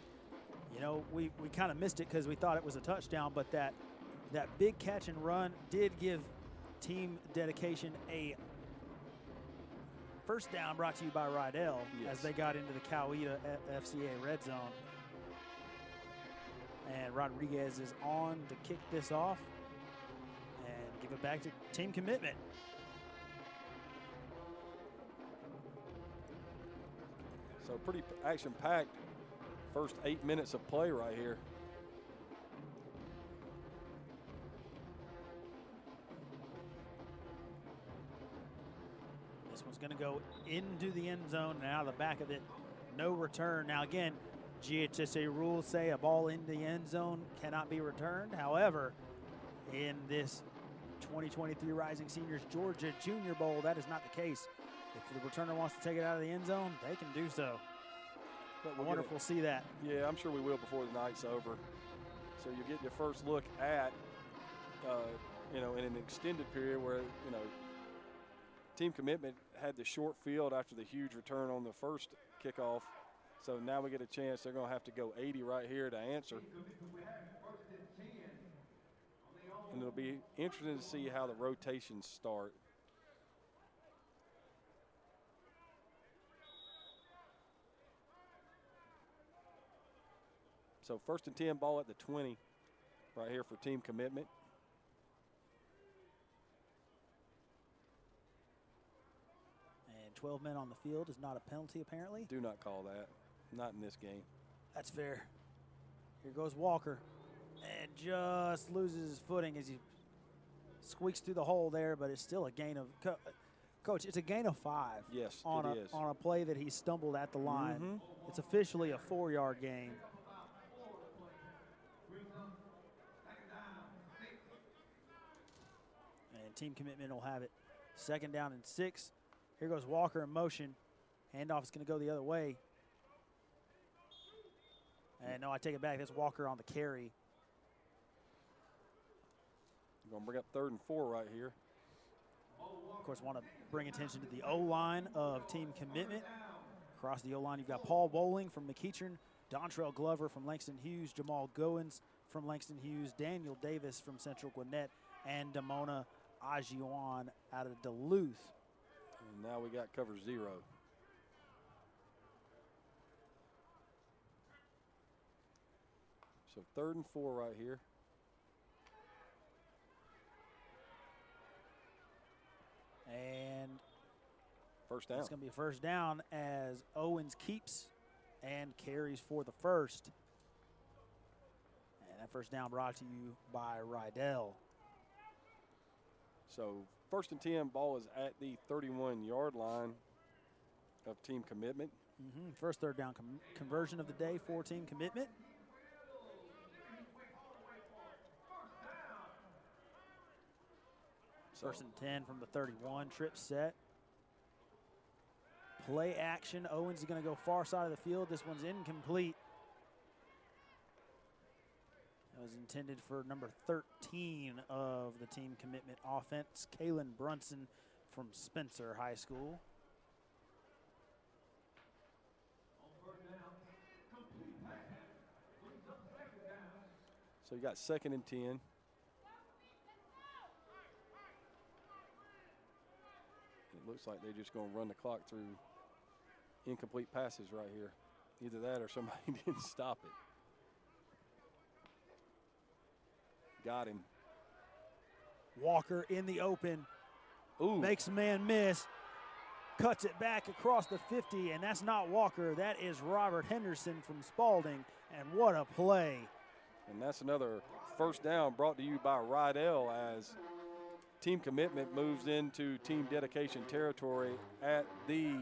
Speaker 4: kind of missed it because we thought it was a touchdown, but that big catch and run did give Team Dedication a first down, brought to you by Rydell, as they got into the Coweta FCA red zone. And Rodriguez is on to kick this off and give it back to Team Commitment.
Speaker 3: So pretty action-packed first 8 minutes of play right here.
Speaker 4: going to go into the end zone and out of the back of it. No return. Now, again, GHSA rules say a ball in the end zone cannot be returned. However, in this 2023 Rising Seniors Georgia Junior Bowl, that is not the case. If the returner wants to take it out of the end zone, they can do so.
Speaker 3: But
Speaker 4: I wonder if we'll see that.
Speaker 3: Yeah, I'm sure we will before the night's over. So you get your first look at, in an extended period where, team commitment had the short field after the huge return on the first kickoff. So now we get a chance. They're going to have to go 80 right here to answer. And it'll be interesting to see how the rotations start. So 1st and 10, ball at the 20 right here for team commitment.
Speaker 4: And 12 men on the field is not a penalty, apparently.
Speaker 3: Do not call that. Not in this game.
Speaker 4: That's fair. Here goes Walker. And just loses his footing as he squeaks through the hole there, but it's still a gain of Coach, it's a gain of 5.
Speaker 3: Yes,
Speaker 4: on
Speaker 3: it is.
Speaker 4: On a play that he stumbled at the line. It's officially a 4-yard gain. And team commitment will have it. 2nd down and 6. Here goes Walker in motion. Handoff is going to go the other way. And no, I take it back. That's Walker on the carry.
Speaker 3: We're going to bring up 3rd and 4 right here.
Speaker 4: Of course, want to bring attention to the O-line of team commitment. Across the O-line, you've got Paul Bowling from McEachern, Dontrell Glover from Langston Hughes, Jamal Goins from Langston Hughes, Daniel Davis from Central Gwinnett, and Damona Ajiwan out of Duluth.
Speaker 3: And now we got cover 0. So 3rd and 4 right here.
Speaker 4: And
Speaker 3: first down.
Speaker 4: It's going to be a 1st down as Owens keeps and carries for the 1st. And that 1st down brought to you by Rydell.
Speaker 3: So 1st and 10, ball is at the 31-yard line of team commitment.
Speaker 4: First 3rd down conversion of the day for team commitment.
Speaker 3: So
Speaker 4: 1st and 10 from the 31, trip set. Play action, Owens is going to go far side of the field. This one's incomplete. That was intended for number 13 of the team commitment offense, Kalen Brunson from Spencer High School.
Speaker 3: So you got 2nd and 10. It looks like they're just going to run the clock through incomplete passes right here. Either that or somebody didn't stop it. Got him.
Speaker 4: Walker in the open.
Speaker 3: Ooh.
Speaker 4: Makes a man miss. Cuts it back across the 50, and that's not Walker. That is Robert Henderson from Spalding, and what a play.
Speaker 3: And that's another 1st down brought to you by Rydell as team commitment moves into team dedication territory at the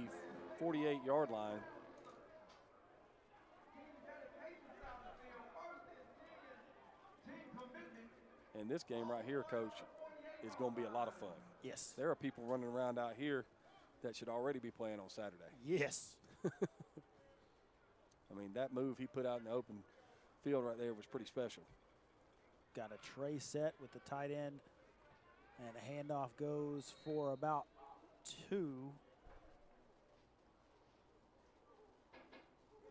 Speaker 3: 48-yard line. And this game right here, Coach, is going to be a lot of fun.
Speaker 4: Yes.
Speaker 3: There are people running around out here that should already be playing on Saturday.
Speaker 4: Yes.
Speaker 3: I mean, that move he put out in the open field right there was pretty special.
Speaker 4: Got a tray set with the tight end, and a handoff goes for about 2.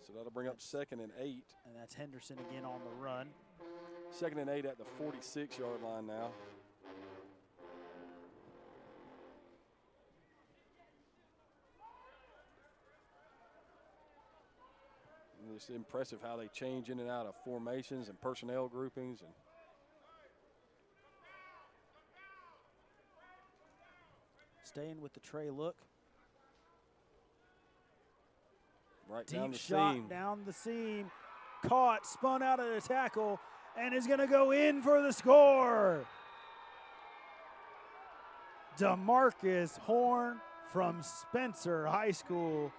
Speaker 3: So that'll bring up 2nd and 8.
Speaker 4: And that's Henderson again on the run.
Speaker 3: 2nd and 8 at the 46-yard line now. And it's impressive how they change in and out of formations and personnel groupings. And
Speaker 4: staying with the tray look.
Speaker 3: right down
Speaker 4: Deep
Speaker 3: the
Speaker 4: shot
Speaker 3: seam.
Speaker 4: down the seam. Caught, spun out of the tackle, and is going to go in for the score. DeMarcus Horn from Spencer High School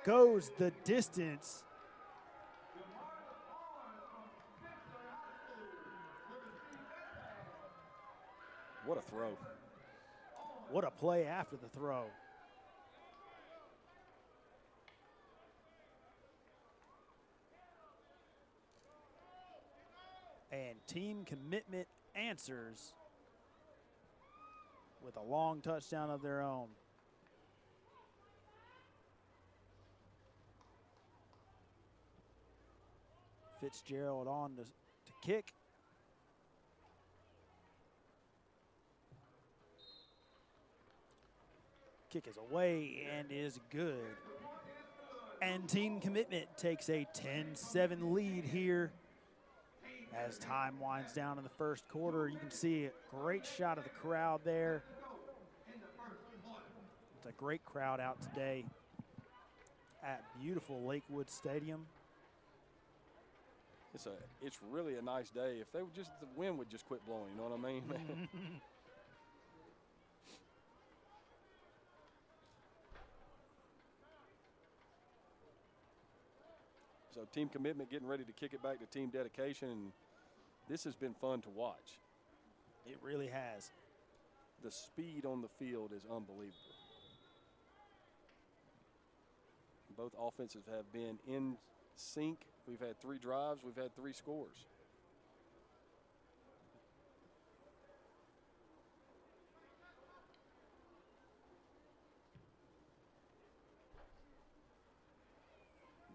Speaker 4: goes the distance.
Speaker 3: What a throw.
Speaker 4: What a play after the throw. And Team Commitment answers with a long touchdown of their own. Fitzgerald on to kick. Kick is away and is good. And Team Commitment takes a 10-7 lead here. As time winds down in the first quarter, you can see a great shot of the crowd there. It's a great crowd out today at beautiful Lakewood Stadium.
Speaker 3: It's really a nice day. If they would just, the wind would just quit blowing, you know what I mean? So Team Commitment getting ready to kick it back to Team Dedication, and this has been fun to watch.
Speaker 4: It really has.
Speaker 3: The speed on the field is unbelievable. Both offenses have been in sync. We've had 3 drives. We've had 3 scores.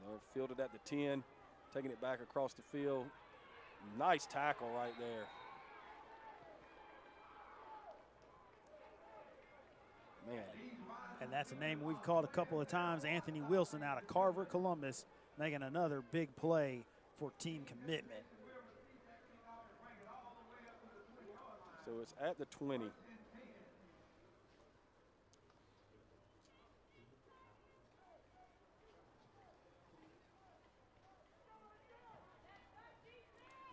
Speaker 3: They're fielded at the 10, taking it back across the field. Nice tackle right there. Man.
Speaker 4: And that's a name we've called a couple of times, Anthony Wilson out of Carver, Columbus, making another big play for Team Commitment.
Speaker 3: So it's at the 20.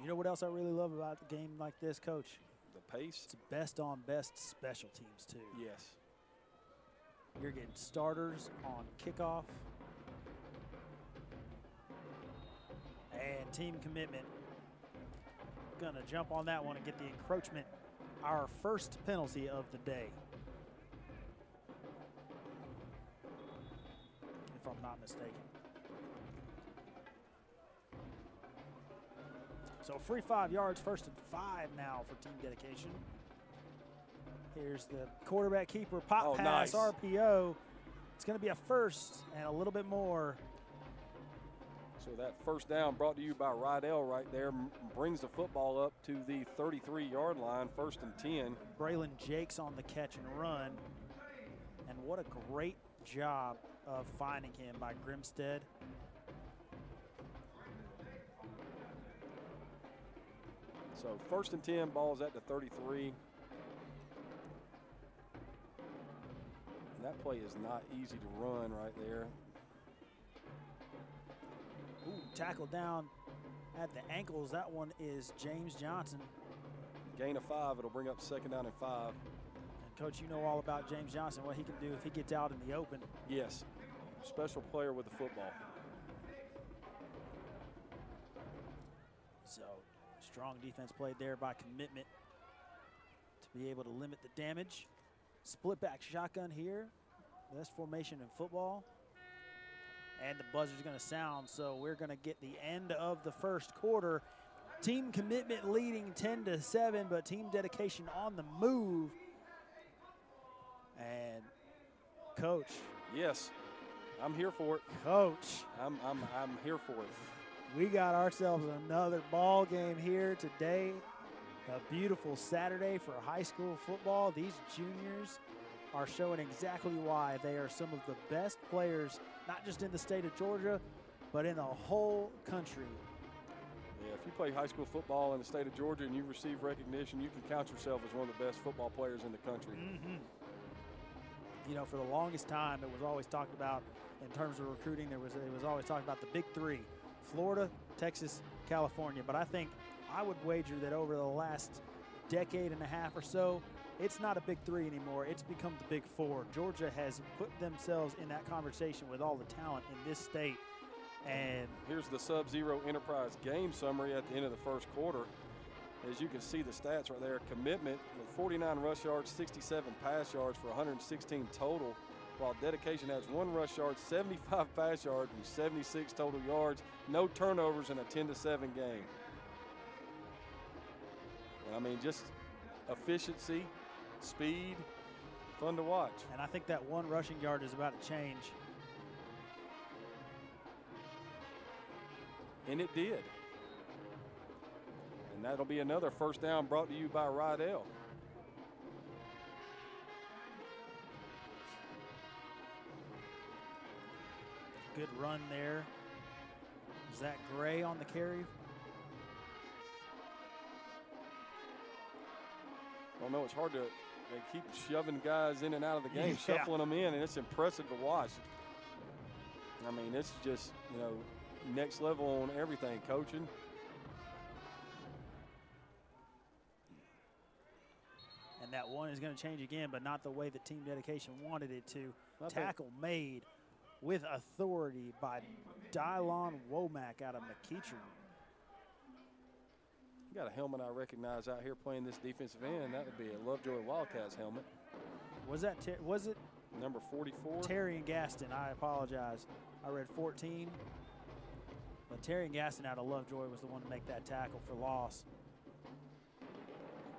Speaker 4: You know what else I really love about the game like this, Coach?
Speaker 3: The pace.
Speaker 4: It's best on best special teams, too.
Speaker 3: Yes.
Speaker 4: You're getting starters on kickoff. And Team Commitment going to jump on that one and get the encroachment, our first penalty of the day, if I'm not mistaken. So free 5 yards, 1st and 5 now for Team Dedication. Here's the quarterback keeper pop pass,
Speaker 3: nice.
Speaker 4: RPO. It's going to be a first and a little bit more.
Speaker 3: So that first down brought to you by Rydell right there brings the football up to the 33-yard line, 1st and 10.
Speaker 4: Braylon Jakes on the catch and run. And what a great job of finding him by Grimstead.
Speaker 3: So 1st and 10, ball's at the 33. And that play is not easy to run right there.
Speaker 4: Ooh, tackle down at the ankles. That one is James Johnson.
Speaker 3: Gain of 5, it'll bring up 2nd down and 5.
Speaker 4: And Coach, you know all about James Johnson, what he can do if he gets out in the open.
Speaker 3: Yes, special player with the football.
Speaker 4: So strong defense played there by Commitment to be able to limit the damage. Split back shotgun here. Best formation in football. And the buzzer's going to sound, so we're going to get the end of the first quarter. Team Commitment leading 10-7, but Team Dedication on the move. And Coach.
Speaker 3: Yes, I'm here for it.
Speaker 4: Coach.
Speaker 3: I'm here for it.
Speaker 4: We got ourselves another ball game here today. A beautiful Saturday for high school football. These juniors are showing exactly why they are some of the best players, not just in the state of Georgia, but in the whole country.
Speaker 3: Yeah, if you play high school football in the state of Georgia and you receive recognition, you can count yourself as one of the best football players in the country.
Speaker 4: Mm-hmm. You know, for the longest time, it was always talked about in terms of recruiting. It was always talked about the big 3: Florida, Texas, California. But I think I would wager that over the last decade and a half or so, it's not a big three anymore. It's become the big four. Georgia has put themselves in that conversation with all the talent in this state. And
Speaker 3: here's the Sub-Zero Enterprise game summary at the end of the first quarter. As you can see the stats right there, Commitment with 49 rush yards, 67 pass yards for 116 total, while Dedication has 1 rush yard, 75 pass yards, and 76 total yards. No turnovers in a 10-7 game. And I mean, just efficiency, speed, fun to watch.
Speaker 4: And I think that 1 rushing yard is about to change.
Speaker 3: And it did. And that'll be another first down brought to you by Rydell.
Speaker 4: Good run there. Zach Gray on the carry.
Speaker 3: Well, no, it's hard to they keep shoving guys in and out of the game,
Speaker 4: Yeah.
Speaker 3: shuffling them in, and it's impressive to watch. I mean, it's just, you know, next level on everything, coaching.
Speaker 4: And that 1 is going to change again, but not the way the Team Dedication wanted it to.
Speaker 3: Not that-
Speaker 4: Tackle made with authority by Dylon Womack out of McEachern.
Speaker 3: You got a helmet I recognize out here playing this defensive end. That would be a Lovejoy Wildcats helmet.
Speaker 4: Was that was it
Speaker 3: Number 44.
Speaker 4: Terry and Gaston? I apologize. I read 14. But Terry and Gaston out of Lovejoy was the one to make that tackle for loss.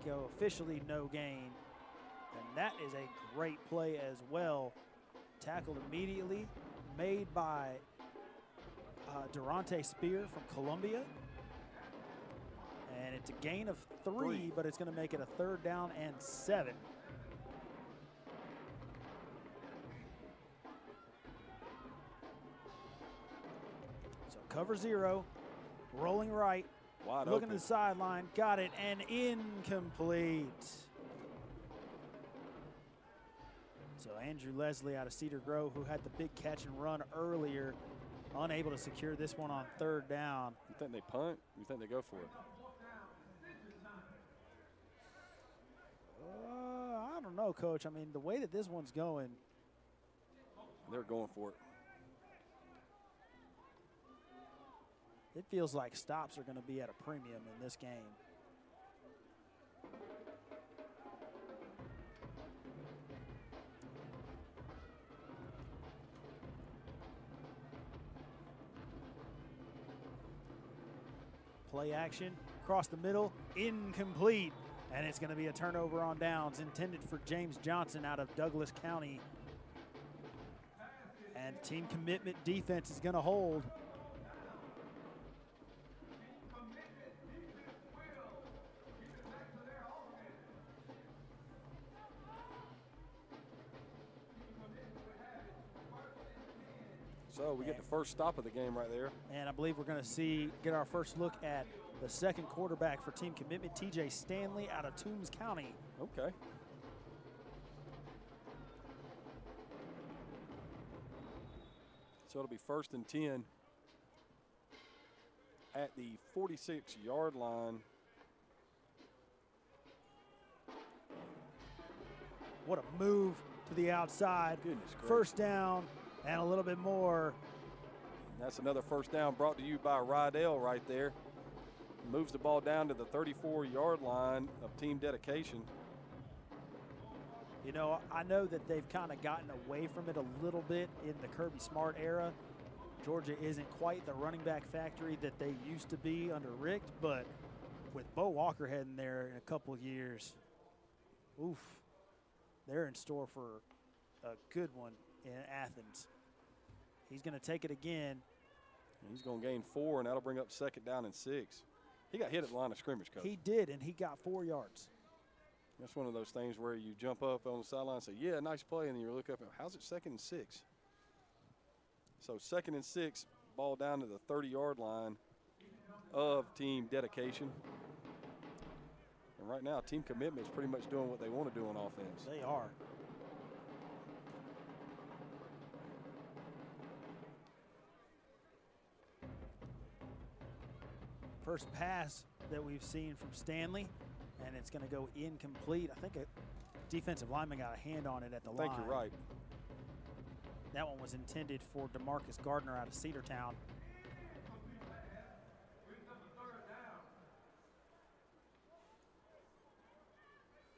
Speaker 4: Go officially no gain. And that is a great play as well. Tackled immediately, made by Durante Spear from Columbia. And it's a gain of 3, but it's going to make it a 3rd down and 7. So cover 0, rolling right,
Speaker 3: Wide
Speaker 4: looking
Speaker 3: open.
Speaker 4: to the sideline, got it, and incomplete. So Andrew Leslie out of Cedar Grove, who had the big catch and run earlier, unable to secure this one on 3rd down.
Speaker 3: You think they punt? You think they go for it?
Speaker 4: I don't know, Coach. I mean, the way that this one's going,
Speaker 3: They're going for it.
Speaker 4: it feels like stops are going to be at a premium in this game. Play action, across the middle, incomplete. And it's going to be a turnover on downs intended for James Johnson out of Douglas County. And Team Commitment defense is going to hold.
Speaker 3: So we get the first stop of the game right there.
Speaker 4: And I believe we're going to get our first look at the second quarterback for Team Commitment, TJ Stanley out of Toombs County.
Speaker 3: Okay. So it'll be 1st and 10 at the 46-yard line.
Speaker 4: What a move to the outside.
Speaker 3: Goodness gracious.
Speaker 4: First down and a little bit more.
Speaker 3: That's another first down brought to you by Rydell right there. Moves the ball down to the 34-yard line of Team Dedication.
Speaker 4: You know, I know that they've kind of gotten away from it a little bit in the Kirby Smart era. Georgia isn't quite the running back factory that they used to be under Richt, but with Bo Walker heading there in a couple of years, oof, they're in store for a good one in Athens. He's going to take it again.
Speaker 3: He's going to gain 4, and that'll bring up 2nd down and 6. He got hit at the line of scrimmage, Coach.
Speaker 4: He did, and he got 4 yards.
Speaker 3: That's one of those things where you jump up on the sideline and say, yeah, nice play, and then you look up and, how's it 2nd and 6? So 2nd and 6, ball down to the 30-yard line of Team Dedication. And right now, Team Commitment is pretty much doing what they want to do on offense.
Speaker 4: They are. First pass that we've seen from Stanley, and it's going to go incomplete. I think Defensive lineman got a hand on it at the
Speaker 3: I
Speaker 4: line.
Speaker 3: think you're right.
Speaker 4: That one was intended for DeMarcus Gardner out of Cedartown.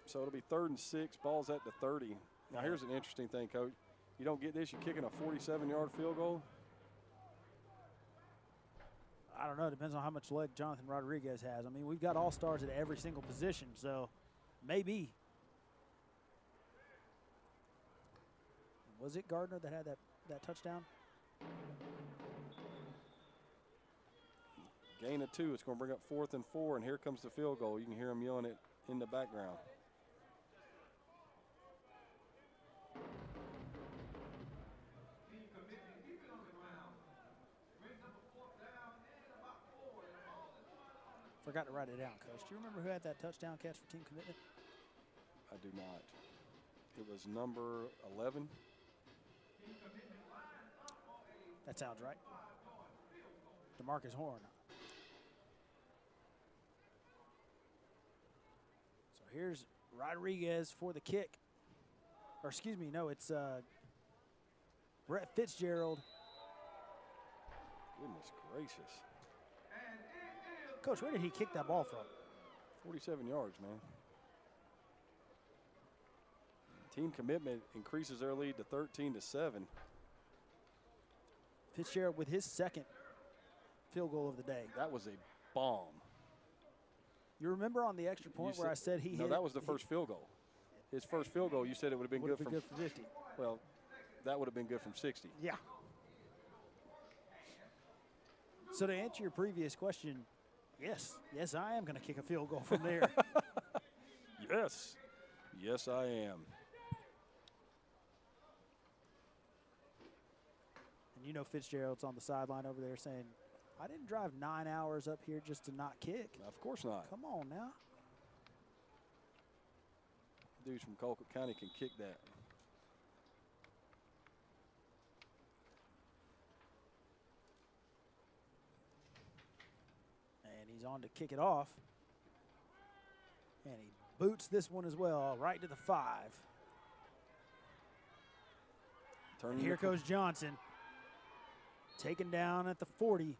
Speaker 3: So it'll be 3rd and 6. Ball's at the 30. Now here's an interesting thing, Coach. You don't get this, you're kicking a 47-yard field goal.
Speaker 4: I don't know. Depends on how much leg Jonathan Rodriguez has. I mean, we've got all-stars at every single position, so maybe. Was it Gardner that had that touchdown?
Speaker 3: Gain of 2. It's going to bring up 4th and 4, and here comes the field goal. You can hear them yelling it in the background.
Speaker 4: Forgot to write it down, Coach. Do you remember who had that touchdown catch for team commitment?
Speaker 3: I do not. It was number 11.
Speaker 4: That sounds right. DeMarcus Horn. So here's Rodriguez for the kick. Or excuse me, no, it's Brett Fitzgerald.
Speaker 3: Goodness gracious.
Speaker 4: Coach, where did he kick that ball from?
Speaker 3: 47 yards, man. Team commitment increases their lead to 13-7.
Speaker 4: Fitzgerald with his second field goal of the day.
Speaker 3: That was a bomb.
Speaker 4: You remember on the extra point where I said he hit?
Speaker 3: No, that was the first field goal. His first field goal, you said it would have been good from
Speaker 4: 50.
Speaker 3: Well, that would have been good from 60.
Speaker 4: Yeah. So to answer your previous question, yes, I am going to kick a field goal from there.
Speaker 3: Yes, I am.
Speaker 4: And you know Fitzgerald's on the sideline over there saying, I didn't drive 9 hours up here just to not kick.
Speaker 3: Of course not.
Speaker 4: Come on now.
Speaker 3: Dudes from Colquitt County can kick that.
Speaker 4: And he's on to kick it off. And he boots this one as well, right to the 5. And here goes Johnson. Taken down at the 40.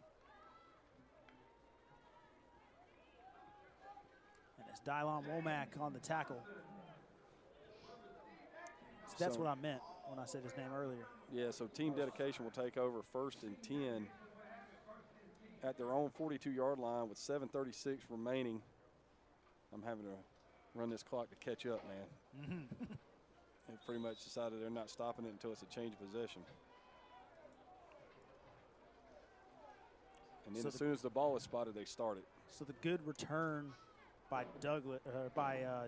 Speaker 4: And it's Dylon Womack on the tackle. So that's what I meant when I said his name earlier.
Speaker 3: Yeah, so team dedication will take over 1st and 10 at their own 42-yard line with 7:36 remaining. I'm having to run this clock to catch up, man. They pretty much decided they're not stopping it until it's a change of possession. And then
Speaker 4: So
Speaker 3: as soon as the ball is spotted, they start it.
Speaker 4: So the good return by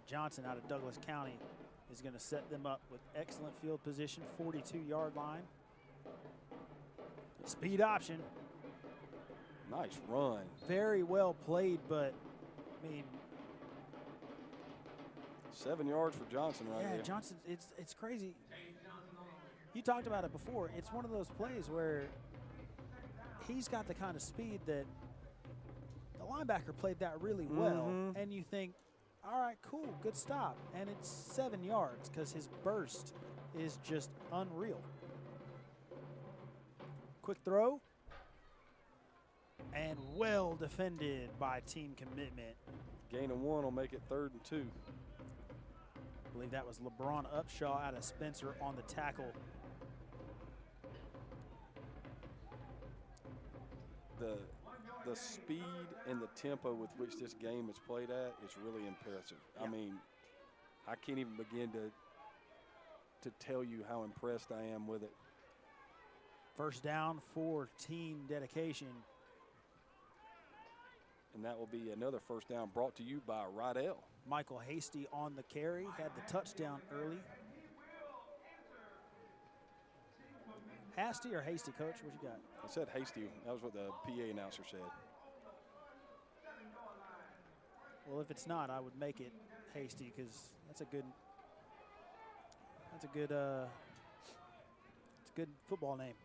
Speaker 4: Johnson out of Douglas County is going to set them up with excellent field position, 42-yard line. Speed option.
Speaker 3: Nice run.
Speaker 4: Very well played, but, I mean,
Speaker 3: 7 yards for Johnson right
Speaker 4: yeah,
Speaker 3: there.
Speaker 4: Johnson, it's crazy. You talked about it before. It's one of those plays where he's got the kind of speed that the linebacker played that really well, and you think, all right, cool, good stop. And it's 7 yards because his burst is just unreal. Quick throw. And well defended by team commitment.
Speaker 3: Gain of 1 will make it 3rd and 2.
Speaker 4: I believe that was LeBron Upshaw out of Spencer on the tackle.
Speaker 3: The speed and the tempo with which this game is played at is really impressive.
Speaker 4: Yeah.
Speaker 3: I mean, I can't even begin to tell you how impressed I am with it.
Speaker 4: First down for team dedication.
Speaker 3: And that will be another first down brought to you by Rydell.
Speaker 4: Michael Hasty on the carry, had the touchdown early. Hasty or Hasty, Coach? What you got?
Speaker 3: I said hasty. That was what the PA announcer said.
Speaker 4: Well, if it's not, I would make it Hasty because it's a good football name.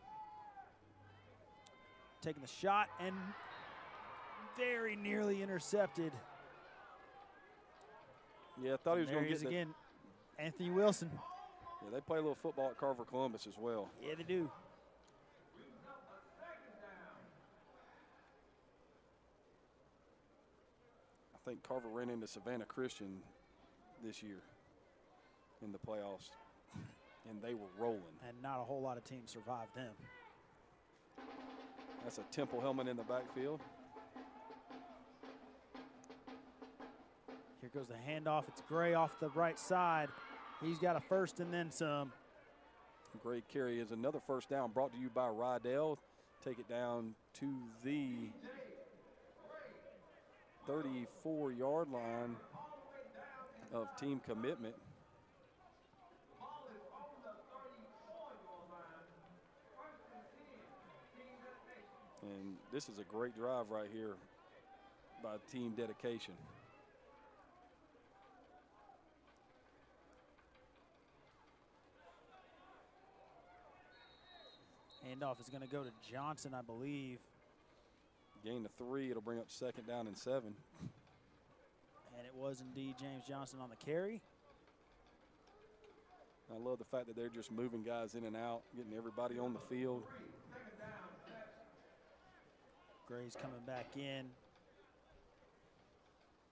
Speaker 4: Taking the shot and very nearly intercepted.
Speaker 3: Yeah, I thought he was going to
Speaker 4: get
Speaker 3: get
Speaker 4: again. Anthony Wilson.
Speaker 3: Yeah, they play a little football at Carver Columbus as well.
Speaker 4: Yeah, they do.
Speaker 3: I think Carver ran into Savannah Christian this year in the playoffs, and they were rolling.
Speaker 4: And not a whole lot of teams survived them.
Speaker 3: That's a Temple helmet in the backfield.
Speaker 4: Here goes the handoff. It's Gray off the right side. He's got a first and then some.
Speaker 3: Great carry is another first down brought to you by Rydell. Take it down to the 34-yard line of team commitment. And this is a great drive right here by team dedication.
Speaker 4: Handoff is going to go to Johnson, I believe.
Speaker 3: Gain of 3, it'll bring up 2nd down and 7.
Speaker 4: And it was indeed James Johnson on the carry.
Speaker 3: I love the fact that they're just moving guys in and out, getting everybody on the field.
Speaker 4: Gray's coming back in.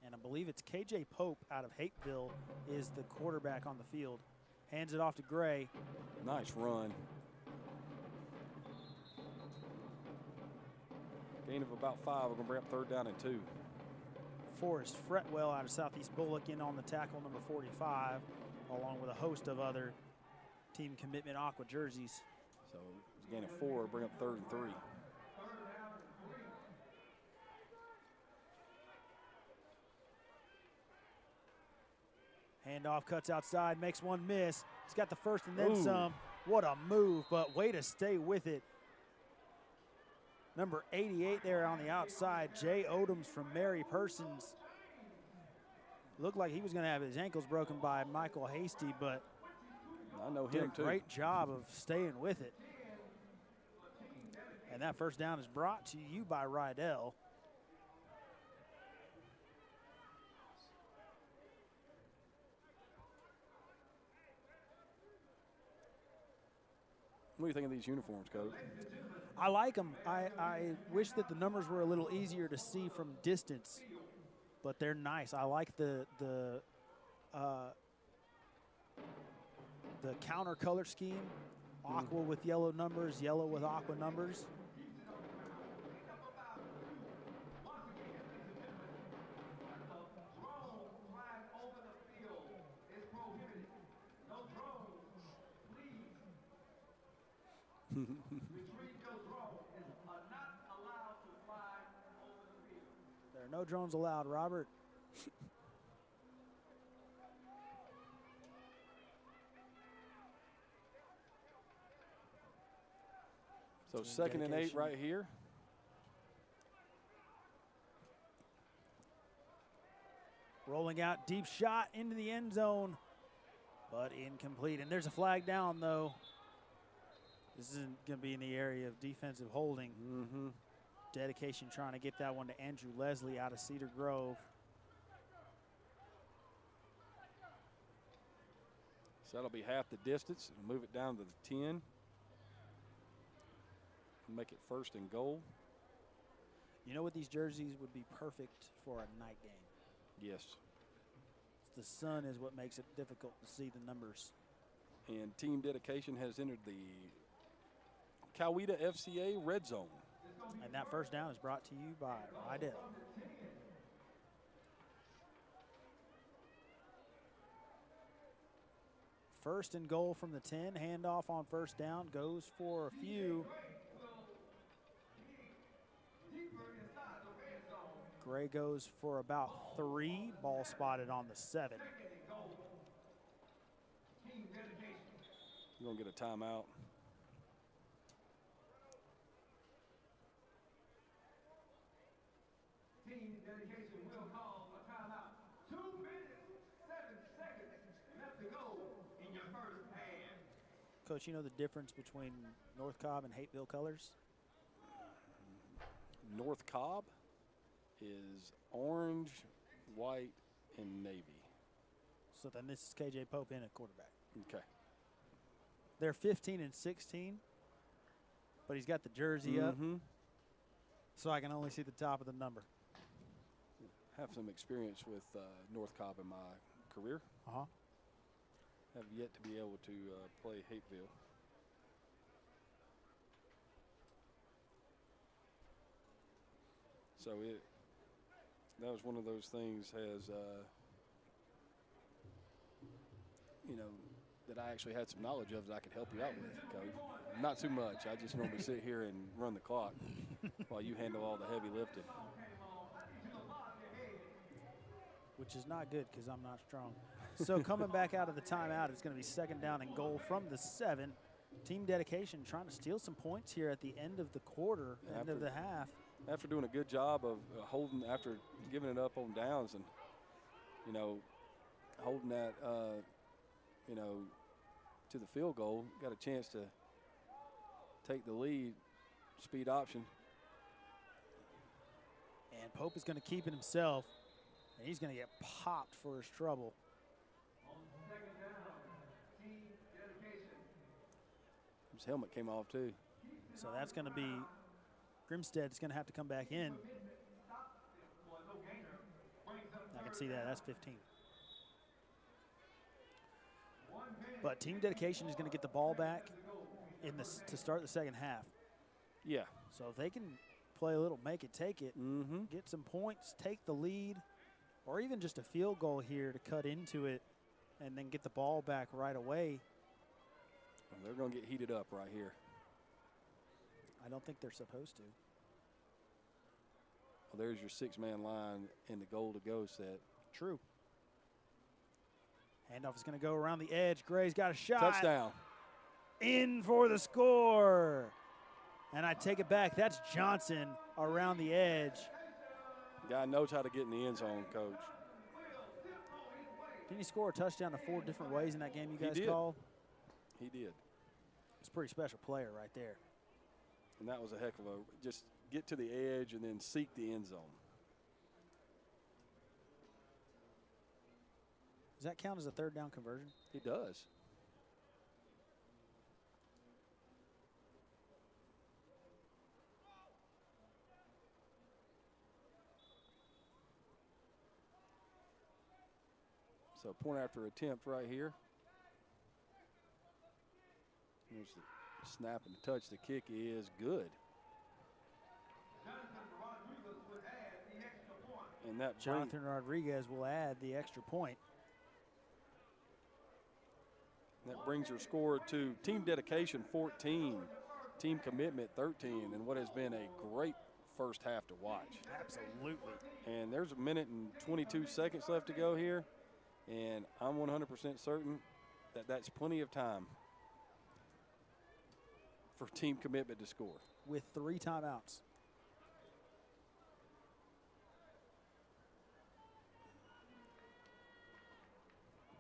Speaker 4: And I believe it's KJ Pope out of Hapeville is the quarterback on the field. Hands it off to Gray.
Speaker 3: Nice run. Gain of about 5. We're going to bring up 3rd down and 2.
Speaker 4: Forrest Fretwell out of Southeast Bullock in on the tackle, number 45, along with a host of other team commitment aqua jerseys.
Speaker 3: So it's a gain of 4. Bring up 3rd and 3.
Speaker 4: Handoff cuts outside, makes one miss. He's got the first and then
Speaker 3: Ooh.
Speaker 4: some. What a move, but way to stay with it. Number 88 there on the outside, Jay Odoms from Mary Persons. Looked like he was going to have his ankles broken by Michael Hasty, but
Speaker 3: I know
Speaker 4: did
Speaker 3: him
Speaker 4: a
Speaker 3: too.
Speaker 4: great job of staying with it. And that first down is brought to you by Rydell.
Speaker 3: What do you think of these uniforms, Coach?
Speaker 4: I like them. I wish that the numbers were a little easier to see from distance, but they're nice. I like the counter color scheme, aqua with yellow numbers, yellow with aqua numbers. There are no drones allowed, Robert.
Speaker 3: So 2nd and 8 right here.
Speaker 4: Rolling out, deep shot into the end zone, but incomplete. And there's a flag down, though. This isn't going to be in the area of defensive holding. Dedication trying to get that one to Andrew Leslie out of Cedar Grove.
Speaker 3: So that'll be half the distance. It'll move it down to the 10. Make it 1st and goal.
Speaker 4: You know what, these jerseys would be perfect for a night game.
Speaker 3: Yes.
Speaker 4: The sun is what makes it difficult to see the numbers.
Speaker 3: And team dedication has entered the Coweta FCA red zone.
Speaker 4: And that first down is brought to you by Rydell. First and goal from the 10. Handoff on first down. Goes for a few. Gray goes for about 3. Ball spotted on the 7.
Speaker 3: You're going to get a timeout.
Speaker 1: Team dedication will call a timeout. 2 minutes, 7 seconds left to go in your first half.
Speaker 4: Coach, you know the difference between North Cobb and Hapeville colors?
Speaker 3: North Cobb is orange, white, and navy.
Speaker 4: So then this is KJ Pope in at quarterback.
Speaker 3: Okay.
Speaker 4: They're 15 and 16, but he's got the jersey up, so I can only see the top of the number.
Speaker 3: Have some experience with North Cobb in my career. Have yet to be able to play Hapeville. So that was one of those things that I actually had some knowledge of that I could help you out with, Coach. Not too much. I just normally sit here and run the clock while you handle all the heavy lifting.
Speaker 4: Which is not good because I'm not strong. So coming back out of the timeout, it's going to be 2nd down and goal from the 7. Team dedication trying to steal some points here at the end of the quarter, end of the half.
Speaker 3: After doing a good job of holding, after giving it up on downs and, holding that, to the field goal, got a chance to take the lead, speed option.
Speaker 4: And Pope is going to keep it himself, and he's going to get popped for his trouble.
Speaker 3: His helmet came off too.
Speaker 4: So that's going to be Grimstead's going to have to come back in. I can see that. That's 15. But team dedication is going to get the ball back to start the second half.
Speaker 3: Yeah.
Speaker 4: So if they can play a little make it, take it, get some points, take the lead, or even just a field goal here to cut into it and then get the ball back right away.
Speaker 3: Well, they're going to get heated up right here.
Speaker 4: I don't think they're supposed to.
Speaker 3: Well, there's your 6-man line in the goal-to-go set.
Speaker 4: True. Handoff is going to go around the edge. Gray's got a shot.
Speaker 3: Touchdown.
Speaker 4: In for the score. And I take it back. That's Johnson around the edge.
Speaker 3: The guy knows how to get in the end zone, Coach.
Speaker 4: Didn't he score a touchdown 4 different ways in that game you guys called?
Speaker 3: He did.
Speaker 4: It's a pretty special player right there.
Speaker 3: And that was a heck of a, just get to the edge and then seek the end zone.
Speaker 4: Does that count as a 3rd down conversion?
Speaker 3: He does. So point after attempt right here. There's the snap and the touch. The kick is good. And that
Speaker 4: Jonathan Rodriguez will add the extra point.
Speaker 3: That brings your score to team dedication 14, team commitment 13, and what has been a great first half to watch.
Speaker 4: Absolutely.
Speaker 3: And there's 1 minute and 22 seconds left to go here, and I'm 100% certain that that's plenty of time for team commitment to score.
Speaker 4: With 3 timeouts.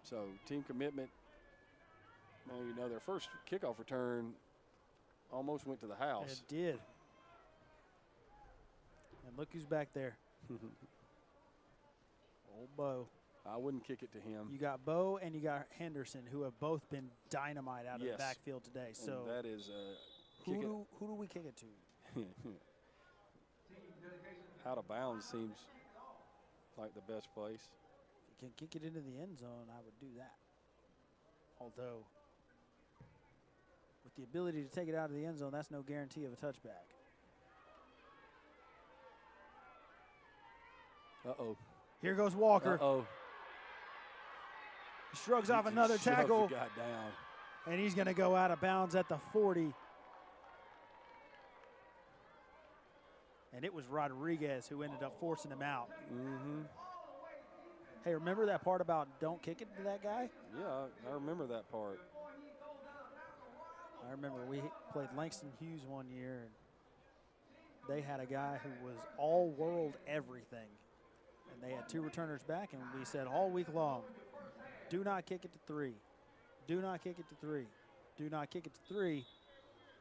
Speaker 3: So team commitment, their first kickoff return almost went to the house.
Speaker 4: It did. And look who's back there. Old Bo.
Speaker 3: I wouldn't kick it to him.
Speaker 4: You got Bo and you got Henderson, who have both been dynamite out of the backfield today. So
Speaker 3: and that is
Speaker 4: who do we kick it to?
Speaker 3: Out of bounds seems like the best place.
Speaker 4: If you can kick it into the end zone, I would do that. Although, with the ability to take it out of the end zone, that's no guarantee of a touchback.
Speaker 3: Uh-oh.
Speaker 4: Here goes Walker.
Speaker 3: Uh-oh.
Speaker 4: He shrugs off another tackle.
Speaker 3: The guy down.
Speaker 4: And he's going to go out of bounds at the 40. And it was Rodriguez who ended up forcing him out. Hey, remember that part about don't kick it to that guy?
Speaker 3: Yeah, I remember that part.
Speaker 4: I remember we played Langston Hughes one year, and they had a guy who was all-world everything. And they had 2 returners back, and we said all week long, do not kick it to 3. Do not kick it to 3. Do not kick it to 3.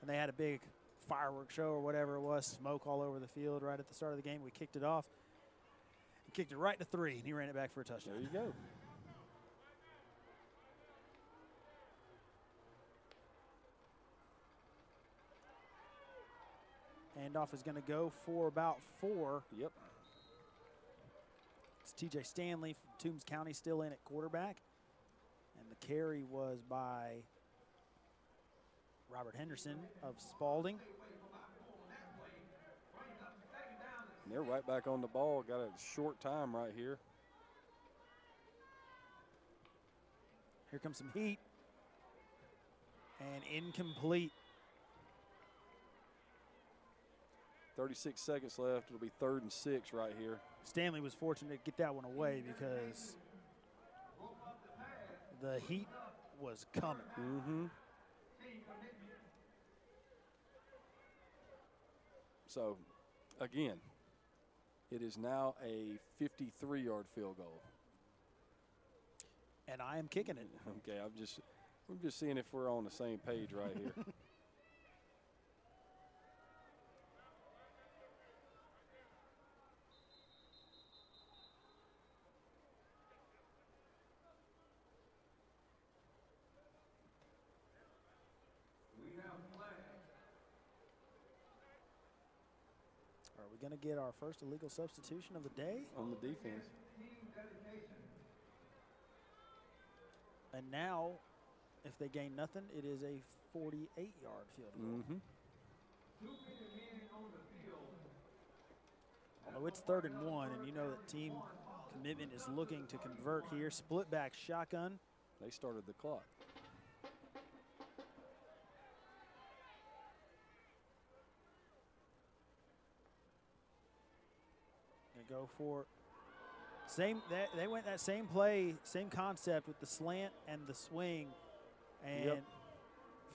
Speaker 4: And they had a big fireworks show or whatever it was, smoke all over the field right at the start of the game. We kicked it off. He kicked it right to 3, and he ran it back for a touchdown.
Speaker 3: There you go.
Speaker 4: Handoff is going to go for about 4.
Speaker 3: Yep.
Speaker 4: It's TJ Stanley from Toombs County still in at quarterback. And the carry was by Robert Henderson of Spalding.
Speaker 3: And they're right back on the ball. Got a short time right here.
Speaker 4: Here comes some heat. And incomplete.
Speaker 3: 36 seconds left. It'll be 3rd and 6 right here.
Speaker 4: Stanley was fortunate to get that one away because the heat was coming.
Speaker 3: Mm-hmm. So, again, it is now a 53-yard field goal.
Speaker 4: And I am kicking it.
Speaker 3: Okay, I'm just seeing if we're on the same page right here.
Speaker 4: Are we going to get our first illegal substitution of the day?
Speaker 3: On the defense.
Speaker 4: And now, if they gain nothing, it is a 48-yard field goal.
Speaker 3: Mm-hmm.
Speaker 4: Although it's 3rd and 1, and you know that team commitment is looking to convert here. Split back shotgun.
Speaker 3: They started the clock.
Speaker 4: Gonna go for they went that same play, same concept with the slant and the swing, and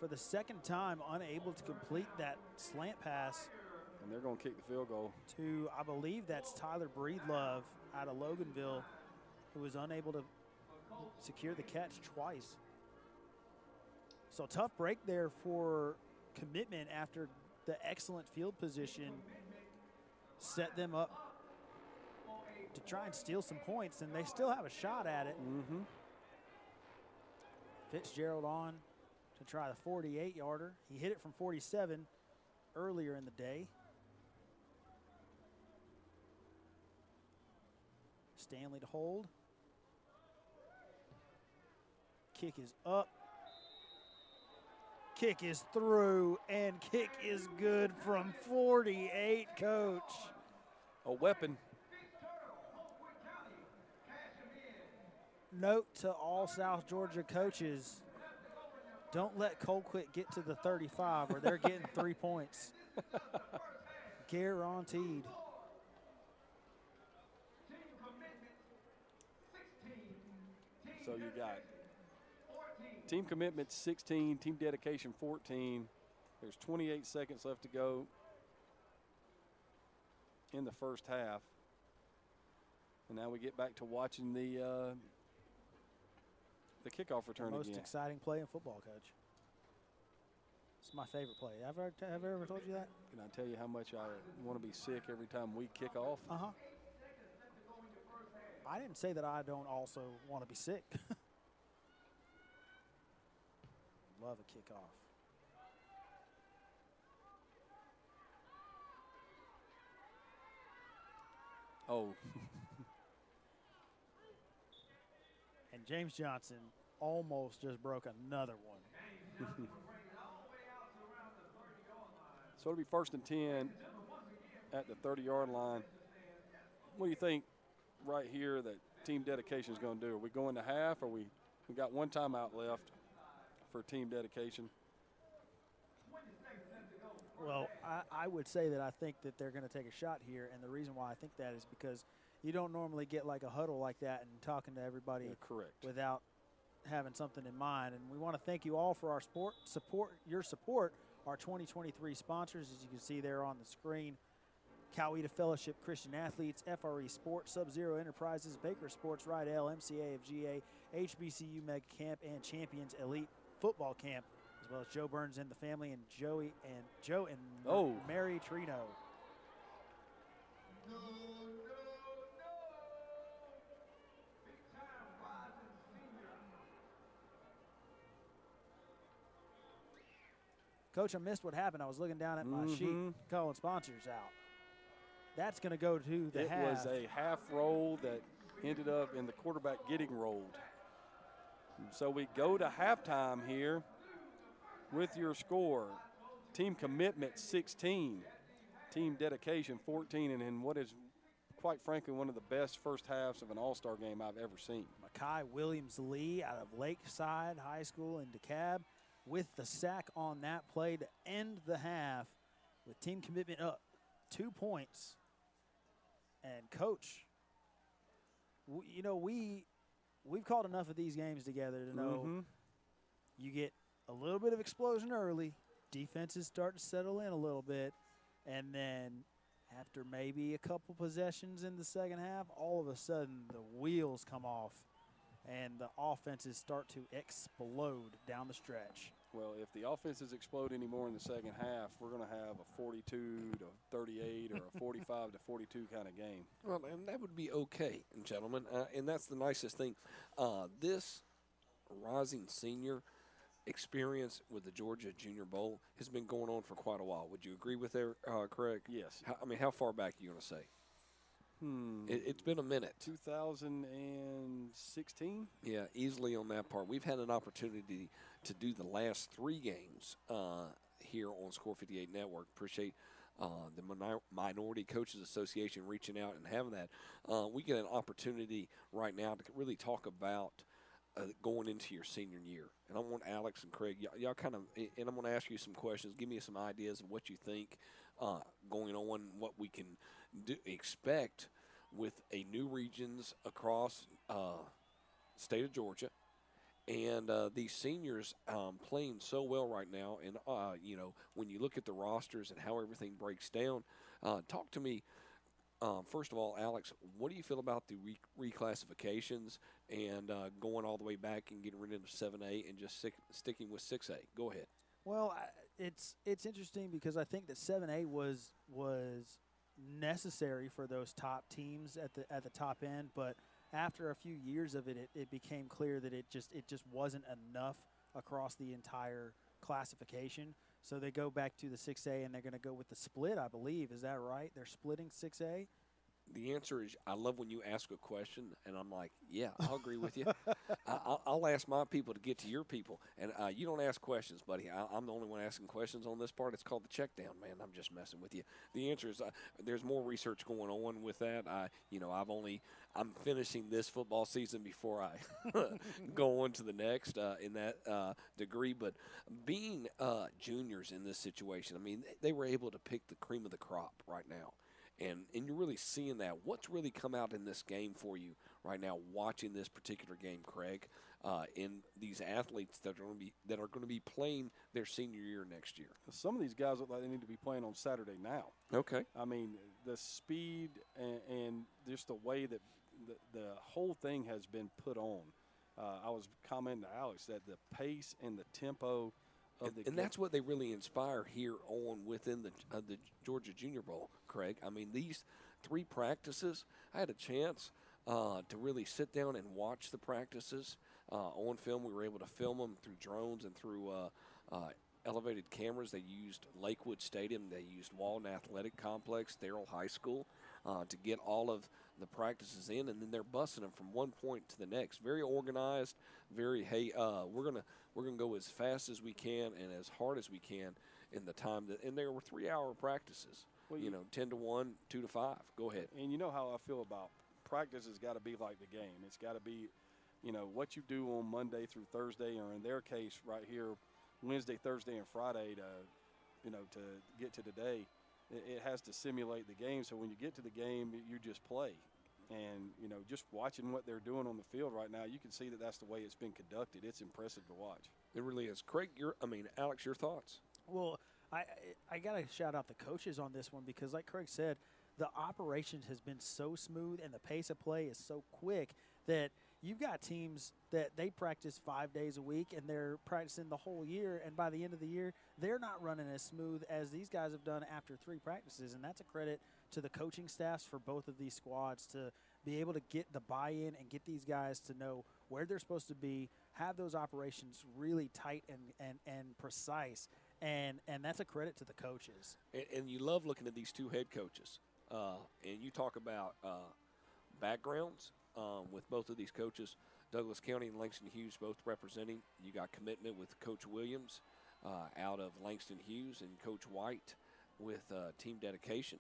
Speaker 4: for the second time unable to complete that slant pass.
Speaker 3: And they're going to kick the field goal.
Speaker 4: To, I believe that's Tyler Breedlove out of Loganville, who was unable to secure the catch twice. So tough break there for commitment after the excellent field position set them up to try and steal some points, and they still have a shot at it.
Speaker 3: Mm-hmm.
Speaker 4: Fitzgerald on to try the 48-yarder. He hit it from 47 earlier in the day. Stanley to hold. Kick is up. Kick is through, and kick is good from 48, Coach.
Speaker 3: A weapon.
Speaker 4: Note to all South Georgia coaches, don't let Colquitt get to the 35 or they're getting 3 points. Guaranteed.
Speaker 3: So you got team commitment 16, team dedication 14. There's 28 seconds left to go in the first half. And now we get back to watching the kickoff return again.
Speaker 4: Most exciting play in football, Coach. It's my favorite play. Have I ever told you that?
Speaker 3: Can I tell you how much I want to be sick every time we kick off?
Speaker 4: Uh-huh. I didn't say that I don't also want to be sick. Love a kickoff.
Speaker 3: Oh.
Speaker 4: And James Johnson almost just broke another one.
Speaker 3: So it'll be 1st and 10 at the 30-yard line. What do you think right here that team dedication is going to do? Are we going to half, or we got one timeout left for team dedication?
Speaker 4: Well, I would say that I think that they're going to take a shot here, and the reason why I think that is because you don't normally get like a huddle like that and talking to everybody without having something in mind. And we want to thank you all for our support, our 2023 sponsors, as you can see there on the screen. Coweta Fellowship Christian Athletes, FRE Sports, Sub-Zero Enterprises, Baker Sports, Rydell, MCAof GA, HBCU Mega Camp, and Champions Elite Football Camp, as well as Joe Burns and the family, and Joe and Mary Trino. Coach, I missed what happened. I was looking down at my sheet, calling sponsors out. That's going to go to the half.
Speaker 3: It was a half roll that ended up in the quarterback getting rolled. So we go to halftime here with your score. Team commitment 16, team dedication 14, and in what is quite frankly one of the best first halves of an all-star game I've ever seen.
Speaker 4: Makai Williams-Lee out of Lakeside High School in DeKalb with the sack on that play to end the half with team commitment up 2 points. And Coach, you know, we've called enough of these games together to know you get a little bit of explosion early, defenses start to settle in a little bit, and then after maybe a couple possessions in the second half, all of a sudden the wheels come off and the offenses start to explode down the stretch.
Speaker 3: Well, if the offenses explode anymore in the second half, we're going to have a 42-38 or a 45-42 kind of game.
Speaker 2: Well, and that would be okay, gentlemen. And that's the nicest thing. This rising senior experience with the Georgia Junior Bowl has been going on for quite a while. Would you agree with that, Craig?
Speaker 3: Yes.
Speaker 2: How far back are you going to say? It's been a minute.
Speaker 3: 2016?
Speaker 2: Yeah, easily on that part. We've had an opportunity to do the last 3 games here on Score 58 Network. Appreciate the Minority Coaches Association reaching out and having that. We get an opportunity right now to really talk about going into your senior year. And I want Alex and Craig, y'all kind of, and I'm going to ask you some questions. Give me some ideas of what you think going on, what we can expect with a new regions across state of Georgia. And these seniors playing so well right now. And, you know, when you look at the rosters and how everything breaks down, talk to me. First of all, Alex, what do you feel about the reclassifications and going all the way back and getting rid of 7A and just sticking with 6A? Go ahead.
Speaker 4: Well, it's interesting because I think that 7A was necessary for those top teams at the top end, but after a few years of it, it became clear that it just wasn't enough across the entire classification. So they go back to the 6A, and they're going to go with the split, I believe. Is that right? They're splitting 6A?
Speaker 2: The answer is I love when you ask a question, and I'm like, yeah, I'll agree with you. I'll ask my people to get to your people. And you don't ask questions, buddy. I'm the only one asking questions on this part. It's called the check down, man. I'm just messing with you. The answer is there's more research going on with that. I'm finishing this football season before I go on to the next in that degree. But being juniors in this situation, I mean, they were able to pick the cream of the crop right now. And you're really seeing that. What's really come out in this game for you right now, watching this particular game, Craig, in these athletes that are going to be playing their senior year next year?
Speaker 3: Some of these guys look like they need to be playing on Saturday now.
Speaker 2: Okay.
Speaker 3: I mean, the speed and just the way that the whole thing has been put on. I was commenting to Alex that the pace and the tempo of the
Speaker 2: and that's what they really inspire here on within the Georgia Junior Bowl, Craig. I mean, these 3 practices, I had a chance to really sit down and watch the practices on film. We were able to film them through drones and through elevated cameras. They used Lakewood Stadium. They used Walton Athletic Complex, Darrell High School to get all of the practices in, and then they're busting them from one point to the next. Very organized, very, hey, we're gonna go as fast as we can and as hard as we can in the time that, and there were 3-hour practices. Well, 10 to 1, 2 to 5. Go ahead.
Speaker 3: And you know how I feel about practice has got to be like the game. It's got to be, what you do on Monday through Thursday, or in their case right here, Wednesday, Thursday, and Friday to get to today. It has to simulate the game. So when you get to the game, you just play. And, just watching what they're doing on the field right now, you can see that that's the way it's been conducted. It's impressive to watch.
Speaker 2: It really is. Craig, Alex, your thoughts?
Speaker 4: Well, I got to shout out the coaches on this one because, like Craig said, the operation has been so smooth and the pace of play is so quick that you've got teams that they practice 5 days a week and they're practicing the whole year, and by the end of the year, they're not running as smooth as these guys have done after 3 practices, and that's a credit to the coaching staffs for both of these squads to be able to get the buy-in and get these guys to know where they're supposed to be, have those operations really tight and precise, and that's a credit to the coaches.
Speaker 2: And you love looking at these two head coaches. And you talk about backgrounds with both of these coaches. Douglas County and Langston Hughes both representing. You got commitment with Coach Williams out of Langston Hughes and Coach White with team dedication.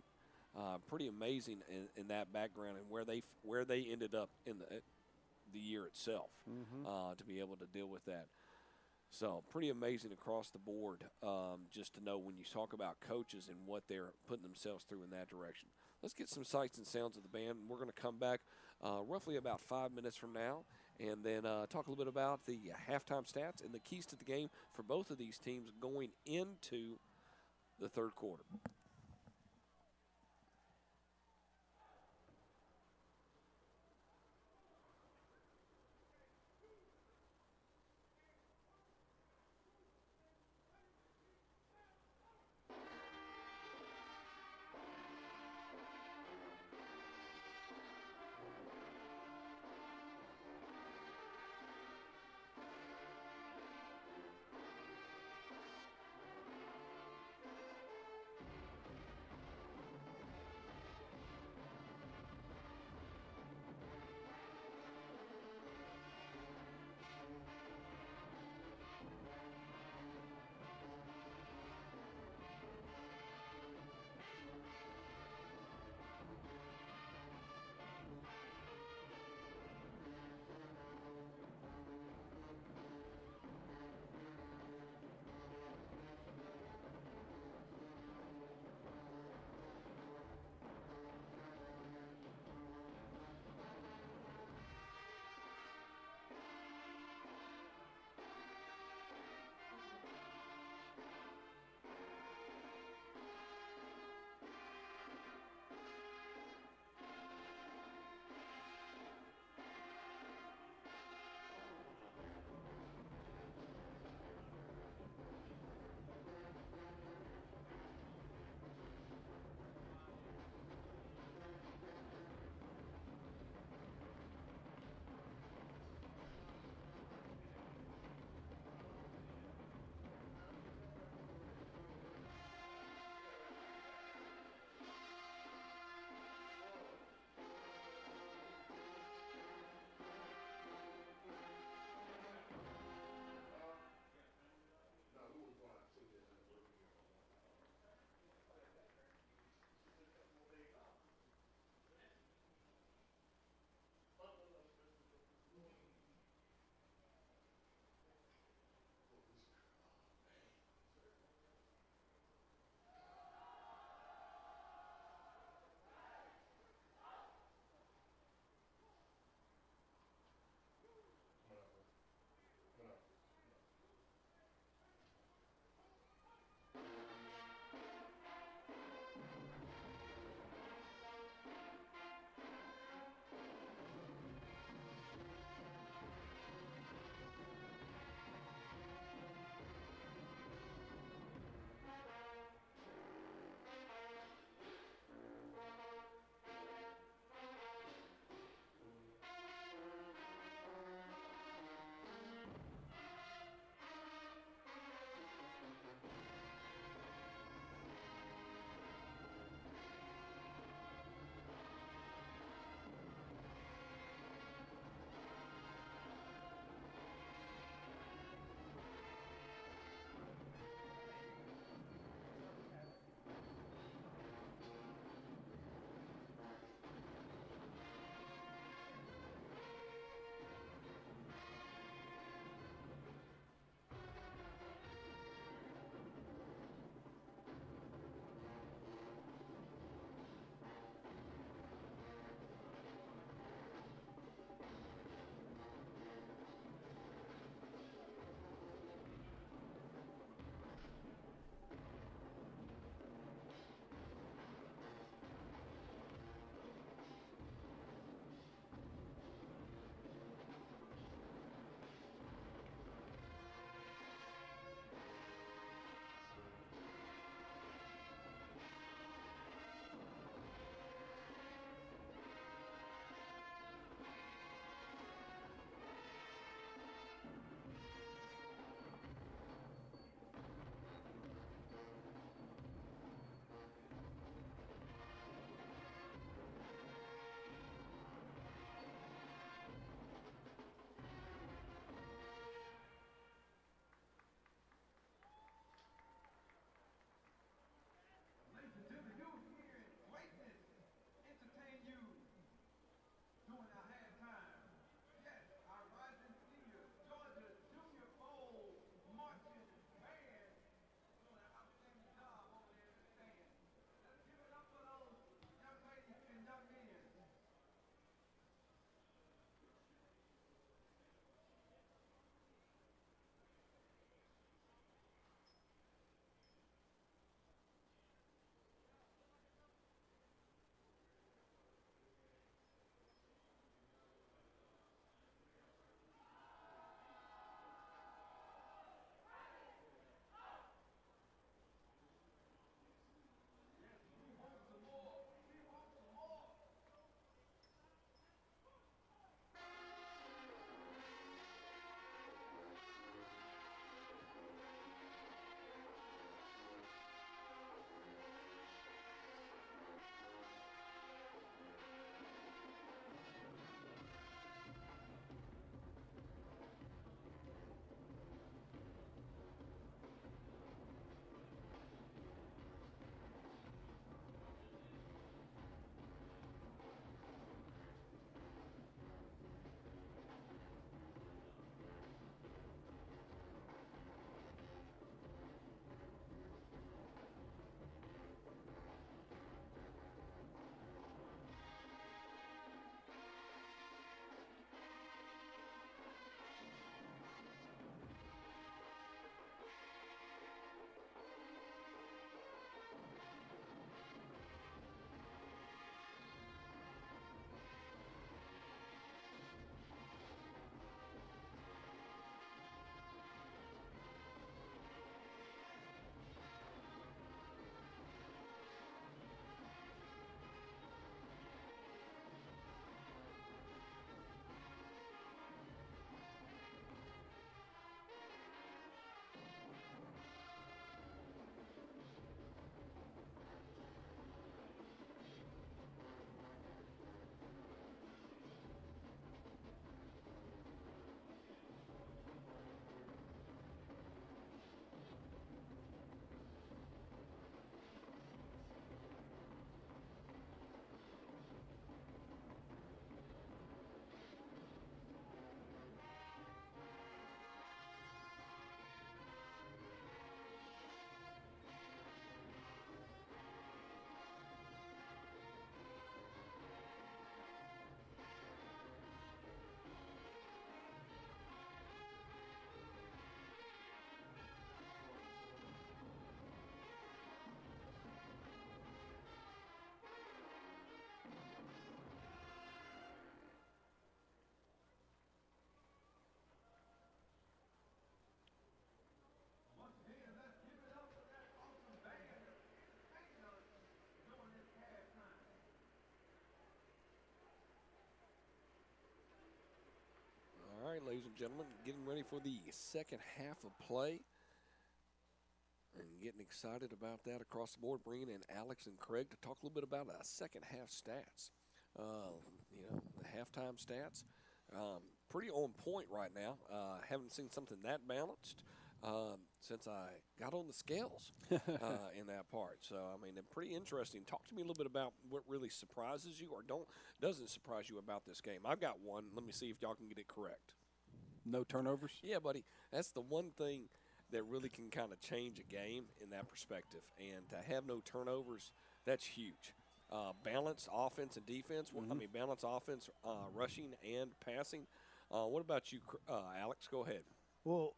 Speaker 2: Pretty amazing in that background and where they ended up in the year itself to be able to deal with that. So pretty amazing across the board just to know when you talk about coaches and what they're putting themselves through in that direction. Let's get some sights and sounds of the band. We're going to come back roughly about 5 minutes from now and then talk a little bit about the halftime stats and the keys to the game for both of these teams going into the third quarter. ladies and gentlemen, getting ready for the second half of play. And getting excited about that across the board, bringing in Alex and Craig to talk a little bit about second half stats. The halftime stats, pretty on point right now. Haven't seen something that balanced since I got on the scales in that part. So, I mean, pretty interesting. Talk to me a little bit about what really surprises you or doesn't surprise you about this game. I've got one. Let me see if y'all can get it correct.
Speaker 3: No turnovers?
Speaker 2: Yeah, buddy. That's the one thing that really can kind of change a game in that perspective. And to have no turnovers, that's huge. Balanced offense and defense.
Speaker 3: Mm-hmm.
Speaker 2: I mean, balanced offense, rushing and passing. What about you, Alex? Go ahead.
Speaker 4: Well,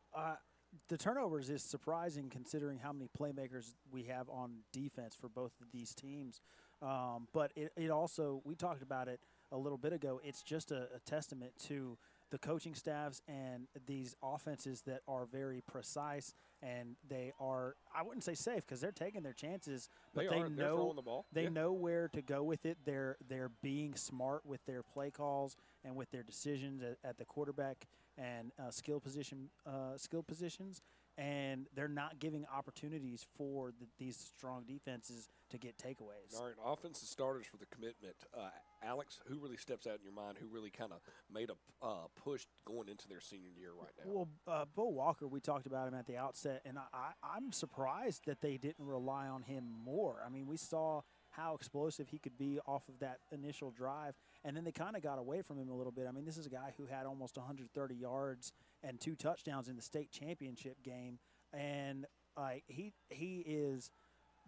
Speaker 4: the turnovers is surprising considering how many playmakers we have on defense for both of these teams. But it also, we talked about it a little bit ago, it's just a testament to the coaching staffs and these offenses that are very precise, and they are, I wouldn't say safe because they're taking their chances, but
Speaker 2: they're throwing the ball.
Speaker 4: They know where to go with it. They're being smart with their play calls and with their decisions at the quarterback and skill positions, and they're not giving opportunities for these strong defenses to get takeaways.
Speaker 2: All right, offensive starters for the commitment. Alex, who really steps out in your mind, who really kind of made a push going into their senior year right now?
Speaker 4: Well, Bo Walker, we talked about him at the outset, and I'm surprised that they didn't rely on him more. I mean, we saw how explosive he could be off of that initial drive, and then they kind of got away from him a little bit. I mean, this is a guy who had almost 130 yards and 2 touchdowns in the state championship game, and he is –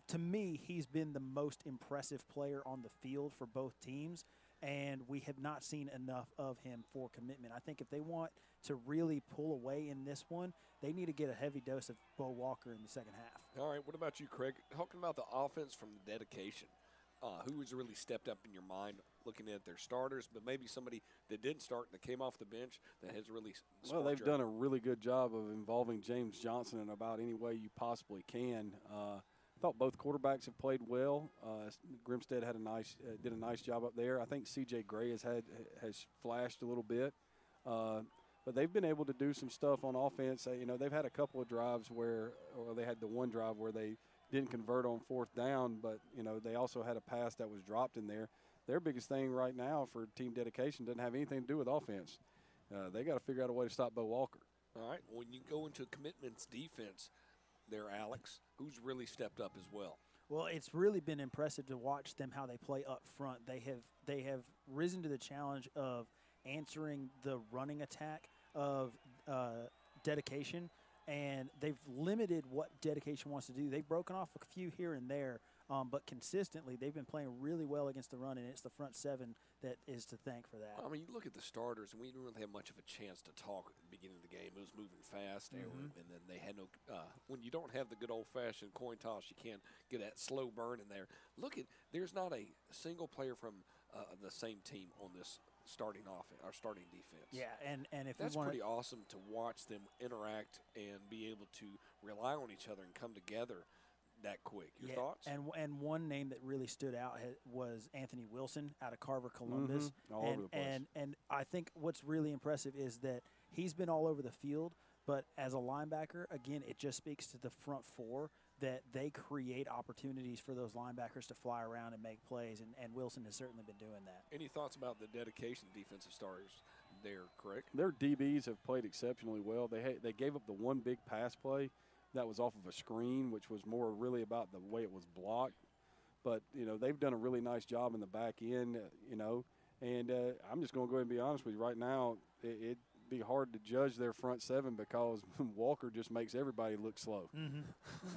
Speaker 4: to me, he's been the most impressive player on the field for both teams, and we have not seen enough of him for commitment. I think if they want to really pull away in this one, they need to get a heavy dose of Bo Walker in the second half.
Speaker 2: All right, what about you, Craig? Talking about the offense from the dedication, who has really stepped up in your mind looking at their starters, but maybe somebody that didn't start that came off the bench that has really
Speaker 3: Well, they've done a really good job of involving James Johnson in about any way you possibly can. I thought both quarterbacks have played well. Grimstead did a nice job up there. I think C.J. Gray has flashed a little bit, but they've been able to do some stuff on offense. They've had a couple of drives or they had the one drive where they didn't convert on 4th down, but they also had a pass that was dropped in there. Their biggest thing right now for team dedication doesn't have anything to do with offense. They got to figure out a way to stop Bo Walker.
Speaker 2: All right. When you go into commitments defense, there, Alex, who's really stepped up as well?
Speaker 4: Well, it's really been impressive to watch them how they play up front. They have risen to the challenge of answering the running attack of dedication, and they've limited what dedication wants to do. They've broken off a few here and there, but consistently they've been playing really well against the run, and it's the front seven that is to thank for that.
Speaker 2: I mean, you look at the starters, and we didn't really have much of a chance to talk at the beginning of the game. It was moving fast, and then they had no when you don't have the good old-fashioned coin toss, you can't get that slow burn in there. There's not a single player from the same team on this starting offense, our starting defense.
Speaker 4: Yeah, and if
Speaker 2: that's pretty awesome to watch them interact and be able to rely on each other and come together that quick. Your thoughts?
Speaker 4: And one name that really stood out was Anthony Wilson out of Carver, Columbus.
Speaker 3: All over the place.
Speaker 4: And I think what's really impressive is that he's been all over the field, but as a linebacker, again, it just speaks to the front four that they create opportunities for those linebackers to fly around and make plays, and Wilson has certainly been doing that.
Speaker 2: Any thoughts about the dedication defensive starters there, Craig?
Speaker 3: Their DBs have played exceptionally well. They gave up the one big pass play that was off of a screen, which was more really about the way it was blocked. But, they've done a really nice job in the back end, and I'm just going to go ahead and be honest with you. Right now, it'd be hard to judge their front seven because Walker just makes everybody look slow.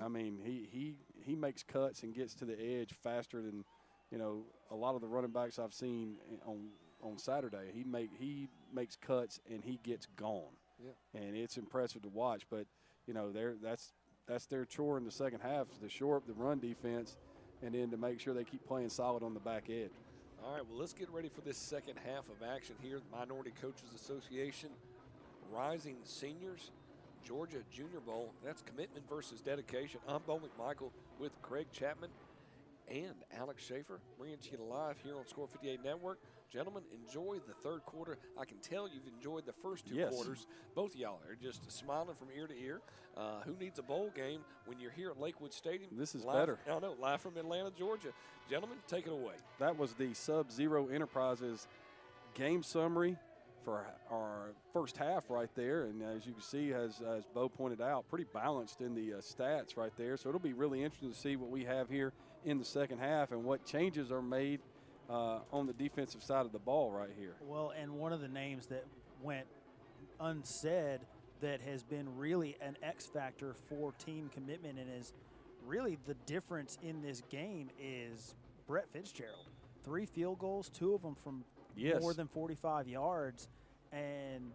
Speaker 3: I mean, he makes cuts and gets to the edge faster than, a lot of the running backs I've seen on Saturday. He makes cuts and he gets gone.
Speaker 2: Yeah.
Speaker 3: And it's impressive to watch, but that's their chore in the second half, to shore up the run defense and then to make sure they keep playing solid on the back edge.
Speaker 2: All right, well, let's get ready for this second half of action here. The Minority Coaches Association, Rising Seniors, Georgia Junior Bowl. That's commitment versus dedication. I'm Bo McMichael with Craig Chapman. and Alex Schaefer, bringing it to you live here on Score 58 Network. Gentlemen, enjoy the third quarter. I can tell you've enjoyed the first two quarters. Both of y'all are just smiling from ear to ear. Who needs a bowl game when you're here at Lakewood Stadium?
Speaker 3: This is
Speaker 2: live,
Speaker 3: better.
Speaker 2: I know, live from Atlanta, Georgia. Gentlemen, take it away.
Speaker 3: That was the Sub-Zero Enterprises game summary for our first half right there. And as you can see, as Bo pointed out, pretty balanced in the stats right there. So it'll be really interesting to see what we have here in the second half and what changes are made on the defensive side of the ball right here.
Speaker 4: Well, and one of the names that went unsaid that has been really an X factor for team commitment and is really the difference in this game is Brett Fitzgerald. 3 field goals, 2 of them from more than 45 yards, and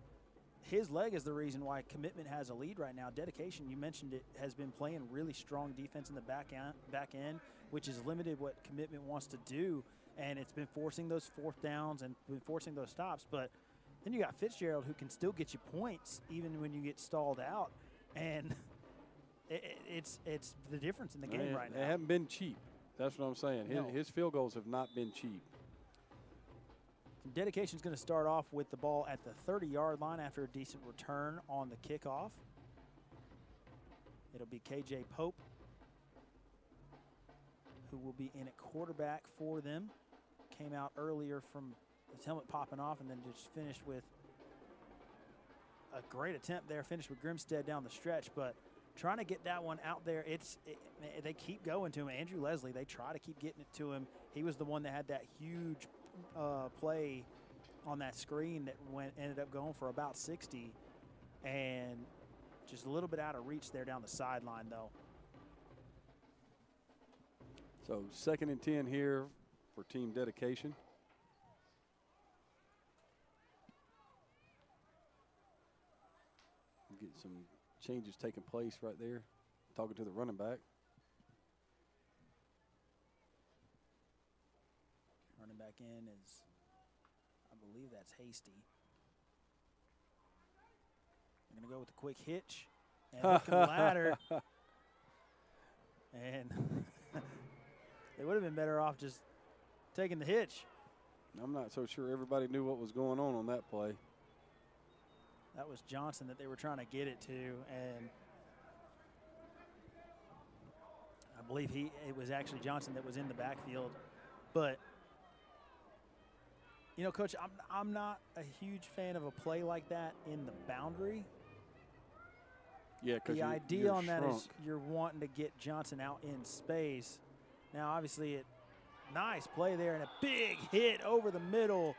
Speaker 4: his leg is the reason why commitment has a lead right now. Dedication, you mentioned it, has been playing really strong defense in the back end, which has limited what commitment wants to do, and it's been forcing those fourth downs and been forcing those stops. But then you got Fitzgerald, who can still get you points even when you get stalled out, and it's the difference in the game right now.
Speaker 3: They haven't been cheap. That's what I'm saying.
Speaker 4: No.
Speaker 3: His field goals have not been cheap.
Speaker 4: Dedication's going to start off with the ball at the 30-yard line after a decent return on the kickoff. It'll be KJ Pope who will be in at quarterback for them. Came out earlier from his helmet popping off and then just finished with a great attempt there. Finished with Grimstead down the stretch, but trying to get that one out there, they keep going to him. Andrew Leslie, they try to keep getting it to him. He was the one that had that huge play on that screen that ended up going for about 60, and just a little bit out of reach there down the sideline, though.
Speaker 3: So 2nd and 10 here for team Dedication. Get some changes taking place right there. Talking to the running back.
Speaker 4: Running back in is, I believe that's Hasty. I'm going to go with the quick hitch and hook and ladder. And they would have been better off just taking the hitch.
Speaker 3: I'm not so sure everybody knew what was going on that play.
Speaker 4: That was Johnson that they were trying to get it to, and I believe it was actually Johnson that was in the backfield. But, you know, Coach, I'm not a huge fan of a play like that in the boundary.
Speaker 3: Yeah, because
Speaker 4: the idea on that is you're wanting to get Johnson out in space. Now, obviously, nice play there and a big hit over the middle.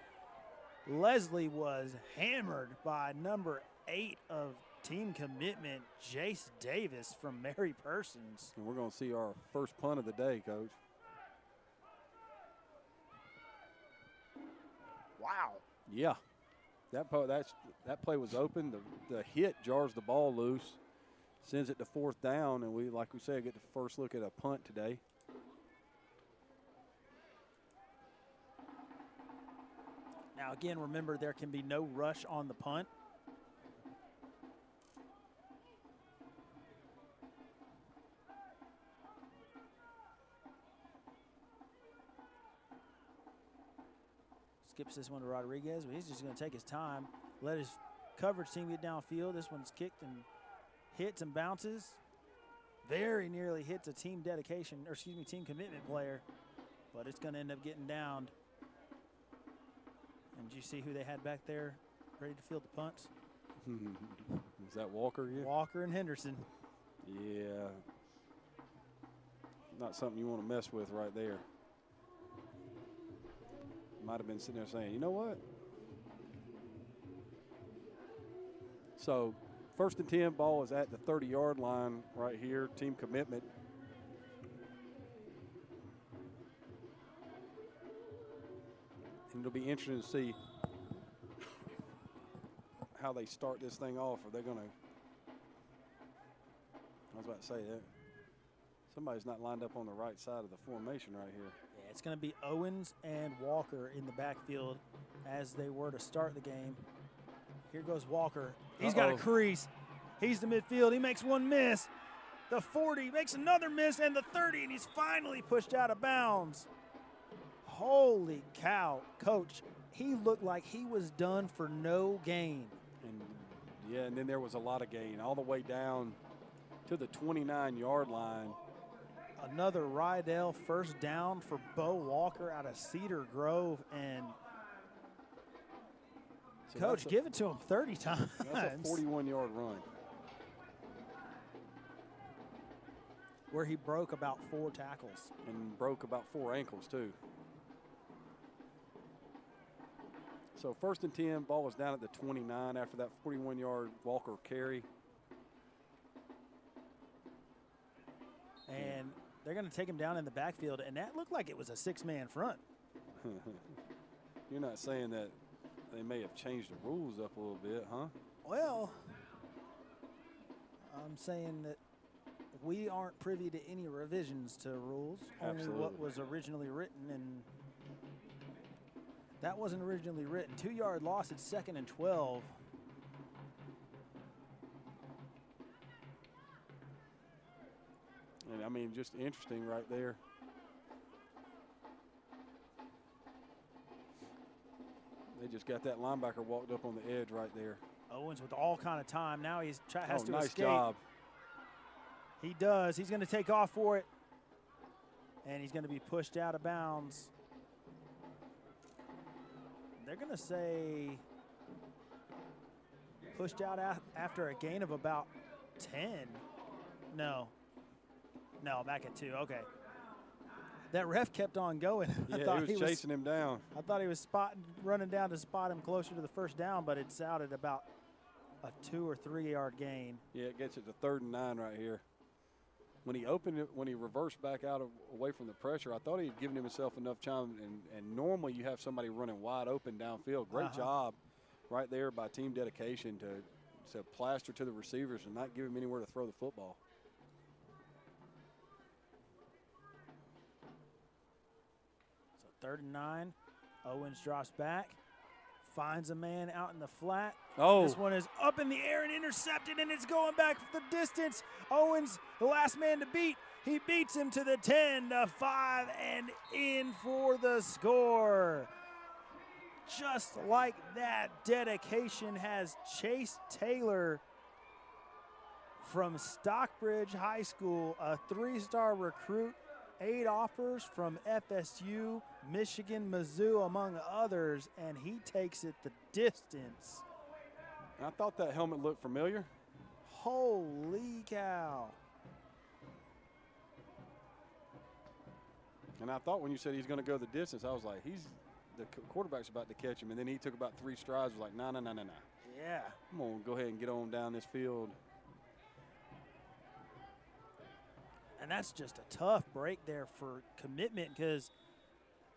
Speaker 4: Leslie was hammered by number 8 of team commitment, Jace Davis from Mary Persons.
Speaker 3: And we're going to see our first punt of the day, Coach.
Speaker 4: Wow.
Speaker 3: Yeah. That play was open. The hit jars the ball loose, sends it to 4th down, and we, like we said, get the first look at a punt today.
Speaker 4: Now, again, remember there can be no rush on the punt. Skips this one to Rodriguez, but he's just going to take his time, let his coverage team get downfield. This one's kicked and hits and bounces. Very nearly hits a team dedication, or excuse me, team commitment player, but it's going to end up getting downed. And did you see who they had back there ready to field the punts?
Speaker 3: Is that Walker again?
Speaker 4: Walker and Henderson.
Speaker 3: Yeah. Not something you want to mess with right there. Might have been sitting there saying, you know what? So 1st and 10, ball is at the 30-yard line right here, team commitment. And it'll be interesting to see how they start this thing off. Are they going to – I was about to say that. Somebody's not lined up on the right side of the formation right here.
Speaker 4: Yeah, it's going to be Owens and Walker in the backfield as they were to start the game. Here goes Walker. He's got a crease. He's the midfield. He makes one miss. The 40 makes another miss, and the 30, and he's finally pushed out of bounds. Holy cow, Coach. He looked like he was done for no gain.
Speaker 3: And then there was a lot of gain all the way down to the 29-yard line.
Speaker 4: Another Rydell first down for Bo Walker out of Cedar Grove. And, so Coach, give it to him 30 times.
Speaker 3: That's a 41-yard run.
Speaker 4: Where he broke about 4 tackles.
Speaker 3: And broke about 4 ankles, too. So 1st and 10, ball was down at the 29 after that 41-yard Walker carry.
Speaker 4: And they're going to take him down in the backfield, and that looked like it was a 6-man front.
Speaker 3: You're not saying that they may have changed the rules up a little bit, huh?
Speaker 4: Well, I'm saying that we aren't privy to any revisions to rules.
Speaker 3: Absolutely.
Speaker 4: Only what was originally written, and that wasn't originally written. 2-yard loss at 2nd and 12.
Speaker 3: And I mean, just interesting right there. They just got that linebacker walked up on the edge right there.
Speaker 4: Owens with all kind of time. Now he has to
Speaker 3: nice
Speaker 4: escape.
Speaker 3: Job.
Speaker 4: He does. He's going to take off for it. And he's going to be pushed out of bounds. They're going to say pushed out after a gain of about 10. No, back at 2. Okay. That ref kept on going.
Speaker 3: Yeah, he was chasing him down.
Speaker 4: I thought he was running down to spot him closer to the first down, but it's out at about a 2 or 3 yard gain.
Speaker 3: Yeah, it gets it to 3rd and 9 right here. When he opened it, when he reversed back out away from the pressure, I thought he had given himself enough time. And normally you have somebody running wide open downfield. Great job right there by team dedication to plaster to the receivers and not give him anywhere to throw the football.
Speaker 4: So 3rd and 9. Owens drops back. Finds a man out in the flat.
Speaker 3: Oh.
Speaker 4: This one is up in the air and intercepted, and it's going back the distance. Owens, the last man to beat. He beats him to the 10, the 5, and in for the score. Just like that, dedication has Chase Taylor from Stockbridge High School, a 3-star recruit. 8 offers from FSU, Michigan, Mizzou, among others, and he takes it the distance.
Speaker 3: I thought that helmet looked familiar.
Speaker 4: Holy cow.
Speaker 3: And I thought when you said he's going to go the distance, I was like, the quarterback's about to catch him. And then he took about 3 strides, was like, no.
Speaker 4: Yeah.
Speaker 3: I'm going to go ahead and get on down this field.
Speaker 4: And that's just a tough break there for commitment, because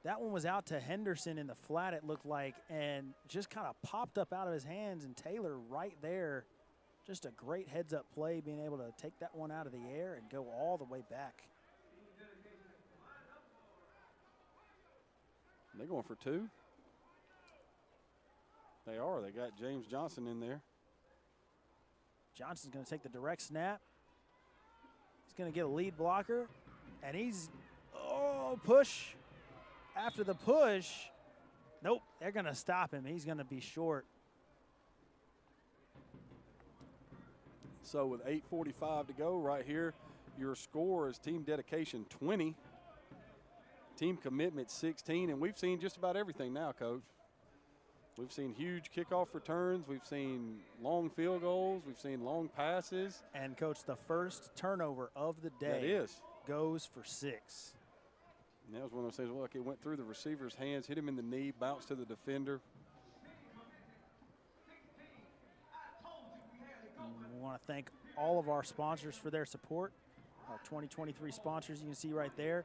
Speaker 4: that one was out to Henderson in the flat, it looked like, and just kind of popped up out of his hands, and Taylor right there. Just a great heads-up play, being able to take that one out of the air and go all the way back.
Speaker 3: They're going for 2. They are. They got James Johnson in there.
Speaker 4: Johnson's going to take the direct snap. He's going to get a lead blocker, and he's, push. After the push, nope, they're going to stop him. He's going to be short.
Speaker 3: So with 8:45 to go right here, your score is team dedication 20, team commitment 16, and we've seen just about everything now, Coach. We've seen huge kickoff returns. We've seen long field goals. We've seen long passes.
Speaker 4: And, Coach, the first turnover of the day
Speaker 3: That is.
Speaker 4: goes for 6.
Speaker 3: And that was one of those things, look, it went through the receiver's hands, hit him in the knee, bounced to the defender.
Speaker 4: We want to thank all of our sponsors for their support. Our 2023 sponsors you can see right there.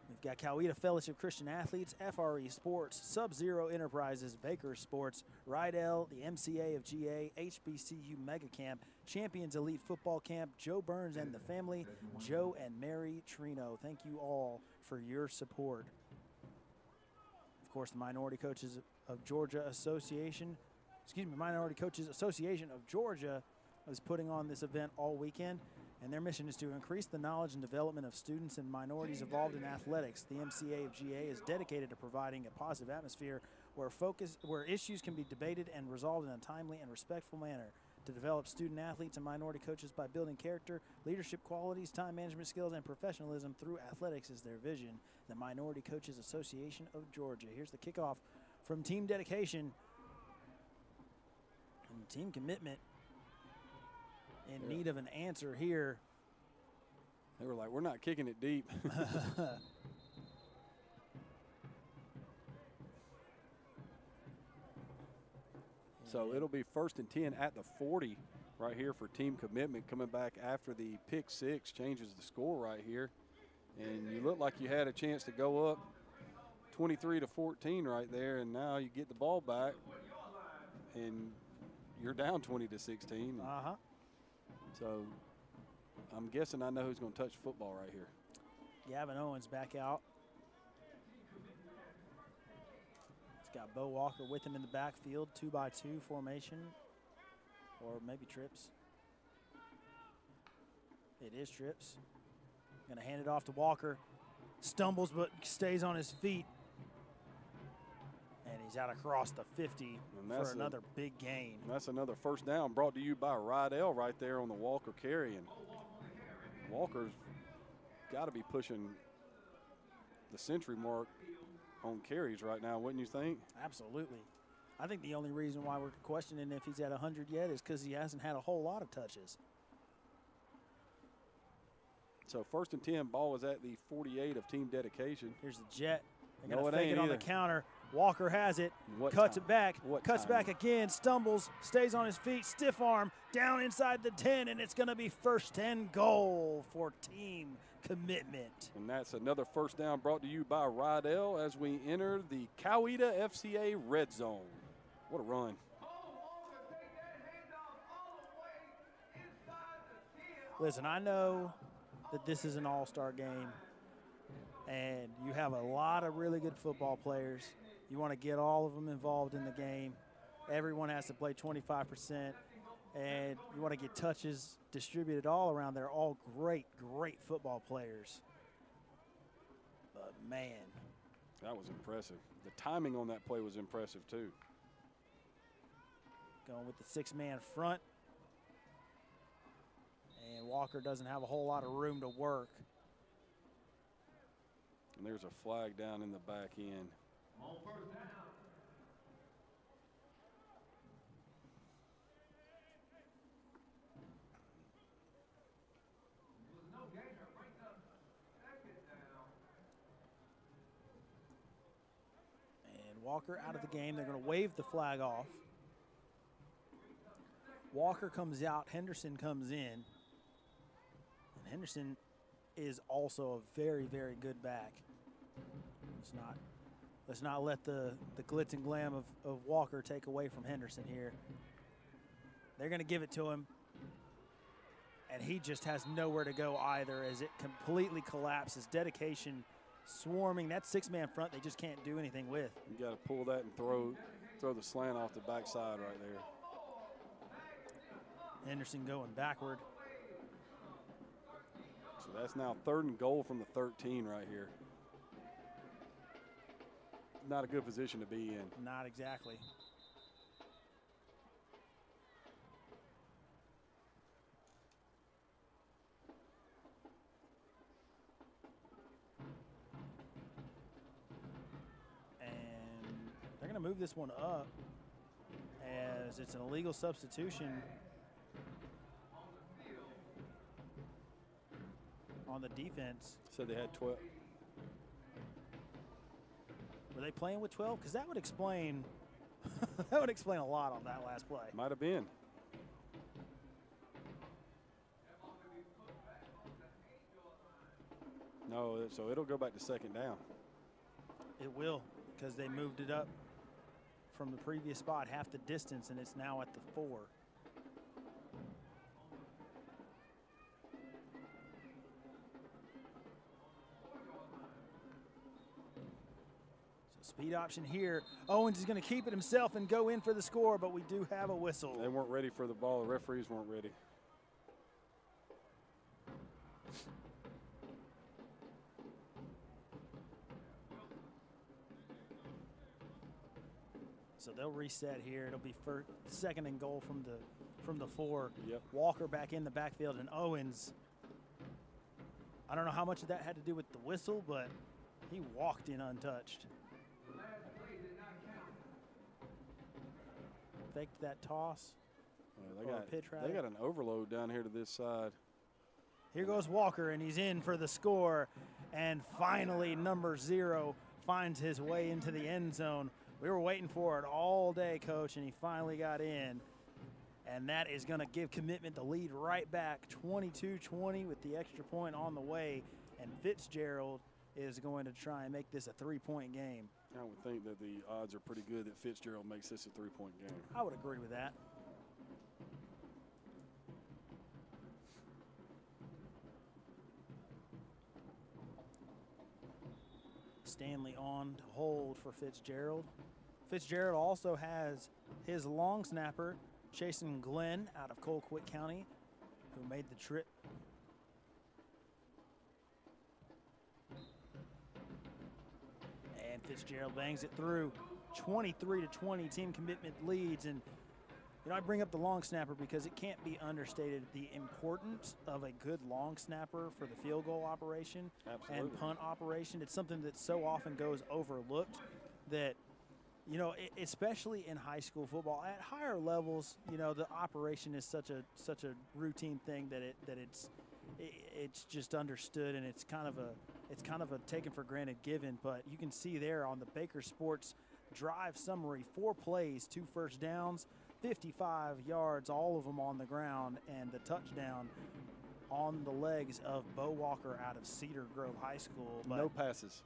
Speaker 4: We've got Coweta Fellowship Christian Athletes, FRE Sports, Sub-Zero Enterprises, Baker Sports, Rydell, the MCA of GA, HBCU Mega Camp, Champions Elite Football Camp, Joe Burns and the family, Joe and Mary Trino. Thank you all for your support. Of course, the Minority Coaches of Georgia Association, Minority Coaches Association of Georgia is putting on this event all weekend. And their mission is to increase the knowledge and development of students and minorities involved in athletics. The MCAof is dedicated to providing a positive atmosphere where issues can be debated and resolved in a timely and respectful manner, to develop student athletes and minority coaches by building character, leadership qualities, time management skills, and professionalism through athletics is their vision. The Minority Coaches Association of Georgia. Here's the kickoff from Team Dedication and Team Commitment in need of an answer here.
Speaker 3: They were like, we're not kicking it deep. So it'll be 1st and 10 at the 40 right here for Team Commitment, coming back after the pick 6 changes the score right here. And you look like you had a chance to go up 23-14 right there, and now you get the ball back and you're down 20-16. So I'm guessing I know who's going to touch football right here.
Speaker 4: Gavin Owens back out. He's got Bo Walker with him in the backfield, 2-by-2 formation, or maybe trips. It is trips. Going to hand it off to Walker. Stumbles but stays on his feet. And he's out across the 50 for another big gain.
Speaker 3: That's another first down brought to you by Rydell right there on the Walker carry. And Walker's got to be pushing the century mark on carries right now, wouldn't you think?
Speaker 4: Absolutely. I think the only reason why we're questioning if he's at 100 yet is because he hasn't had a whole lot of touches.
Speaker 3: So 1st and 10, ball is at the 48 of Team Dedication.
Speaker 4: Here's the jet. They're going to fake it on the counter. Walker has it, cuts it back, cuts back again, stumbles, stays on his feet, stiff arm, down inside the 10, and it's going to be 1st and goal for Team Commitment.
Speaker 3: And that's another first down brought to you by Rydell as we enter the Coweta FCA red zone. What a run.
Speaker 4: Listen, I know that this is an all-star game, and you have a lot of really good football players. You want to get all of them involved in the game. Everyone has to play 25%, and you want to get touches distributed all around. They're all great, great football players. But, man.
Speaker 3: That was impressive. The timing on that play was impressive, too.
Speaker 4: Going with the 6-man front. And Walker doesn't have a whole lot of room to work.
Speaker 3: And there's a flag down in the back end.
Speaker 4: And Walker out of the game. They're going to wave the flag off. Walker comes out. Henderson comes in. And Henderson is also a very, very good back. Let's not let the glitz and glam of Walker take away from Henderson here. They're going to give it to him. And he just has nowhere to go either as it completely collapses. Dedication swarming. That 6-man front they just can't do anything with.
Speaker 3: You got to pull that and throw the slant off the backside right there.
Speaker 4: Henderson going backward.
Speaker 3: So that's now 3rd and goal from the 13 right here. Not a good position to be in.
Speaker 4: Not exactly. And they're going to move this one up as it's an illegal substitution on the defense.
Speaker 3: Said they had 12.
Speaker 4: Were they playing with 12? Because that would explain that would explain a lot on that last play.
Speaker 3: Might have been. No, so it'll go back to 2nd down.
Speaker 4: It will, because they moved it up from the previous spot half the distance, and it's now at the 4. Speed option here. Owens is going to keep it himself and go in for the score, but we do have a whistle.
Speaker 3: They weren't ready for the ball. The referees weren't ready.
Speaker 4: So they'll reset here. It'll be second and goal from the 4.
Speaker 3: Yep.
Speaker 4: Walker back in the backfield, and Owens. I don't know how much of that had to do with the whistle, but he walked in untouched. Faked that toss.
Speaker 3: They got an overload down here to this side.
Speaker 4: Here goes Walker, and he's in for the score. And finally, number 0 finds his way into the end zone. We were waiting for it all day, Coach, and he finally got in. And that is going to give Commitment the lead right back, 22-20 with the extra point on the way. And Fitzgerald is going to try and make this a 3-point game.
Speaker 3: I would think that the odds are pretty good that Fitzgerald makes this a 3-point game.
Speaker 4: I would agree with that. Stanley on to hold for Fitzgerald. Fitzgerald also has his long snapper, Chasen Glenn, out of Colquitt County, who made the trip. And Fitzgerald bangs it through. 23-20, Team Commitment leads. And you know, I bring up the long snapper because it can't be understated the importance of a good long snapper for the field goal operation.
Speaker 3: Absolutely.
Speaker 4: And punt operation. It's something that so often goes overlooked that, you know, especially in high school football, at higher levels, you know, the operation is such a routine thing that it's just understood, and it's kind of a taken for granted given. But you can see there on the Baker Sports drive summary, 4 plays, 2 first downs, 55 yards, all of them on the ground, and the touchdown on the legs of Bo Walker out of Cedar Grove High School. But
Speaker 3: no passes.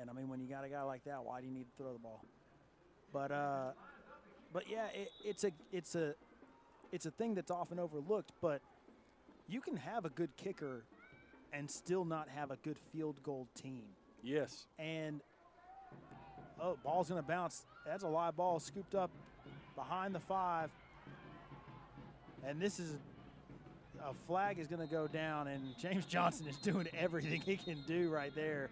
Speaker 4: And I mean, when you got a guy like that, why do you need to throw the ball? But yeah, it's a thing that's often overlooked. But you can have a good kicker and still not have a good field goal team.
Speaker 3: Yes.
Speaker 4: And ball's gonna bounce. That's a live ball scooped up behind the 5. And this is a flag is gonna go down, and James Johnson is doing everything he can do right there.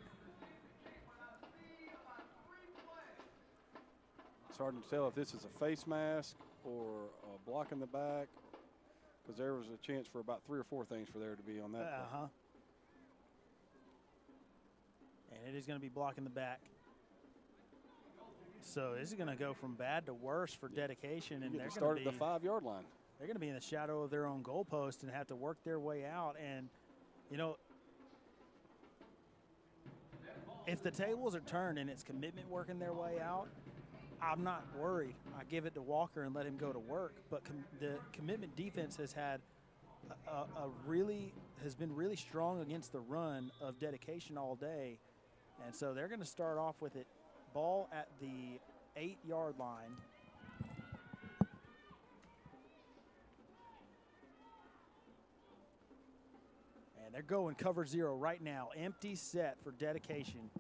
Speaker 3: It's hard to tell if this is a face mask or a block in the back, because there was a chance for about 3 or 4 things for there to be on that.
Speaker 4: And it is going to be blocking the back. So this is going to go from bad to worse for dedication. And they're
Speaker 3: start at the 5-yard line.
Speaker 4: They're going to be in the shadow of their own goalpost and have to work their way out. And, you know, if the tables are turned and it's Commitment working their way out, I'm not worried. I give it to Walker and let him go to work. But the Commitment defense has had has been really strong against the run of dedication all day. And so they're going to start off with it. Ball at the 8-yard line. And they're going cover 0 right now. Empty set for dedication.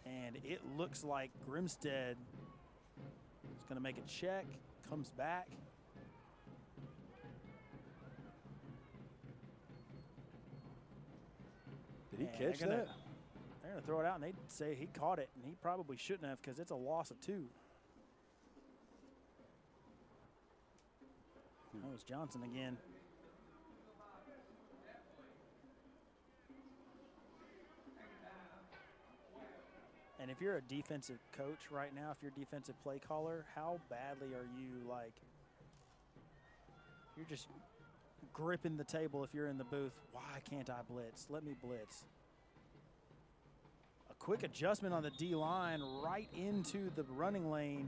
Speaker 4: And it looks like Grimstead is going to make a check, comes back.
Speaker 3: Did he catch that?
Speaker 4: They're going to throw it out, and they'd say he caught it, and he probably shouldn't have because it's a loss of 2. That was Johnson again. And if you're a defensive coach right now, if you're a defensive play caller, how badly are you, like, you're just gripping the table if you're in the booth. Why can't I blitz? Let me blitz. A quick adjustment on the D-line right into the running lane.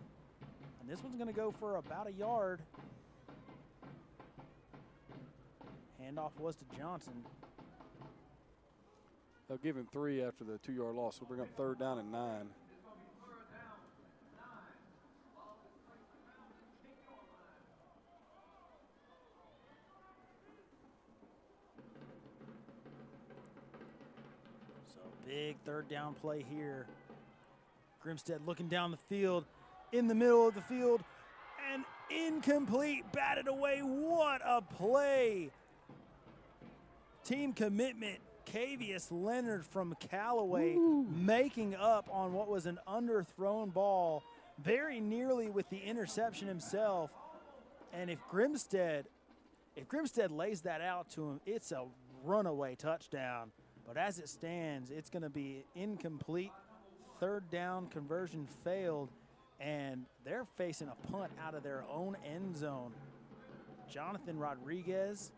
Speaker 4: And this one's going to go for about a yard. Handoff was to Johnson.
Speaker 3: They'll give him 3 after the 2-yard loss. We'll bring up 3rd down and 9.
Speaker 4: So big 3rd down play here. Grimstead looking down the field, in the middle of the field, and incomplete, batted away. What a play. Team Commitment Cavius Leonard from Callaway making up on what was an underthrown ball very nearly with the interception himself. And if Grimstead lays that out to him, it's a runaway touchdown. But as it stands, it's going to be incomplete. Third down conversion failed, and they're facing a punt out of their own end zone. Jonathan Rodriguez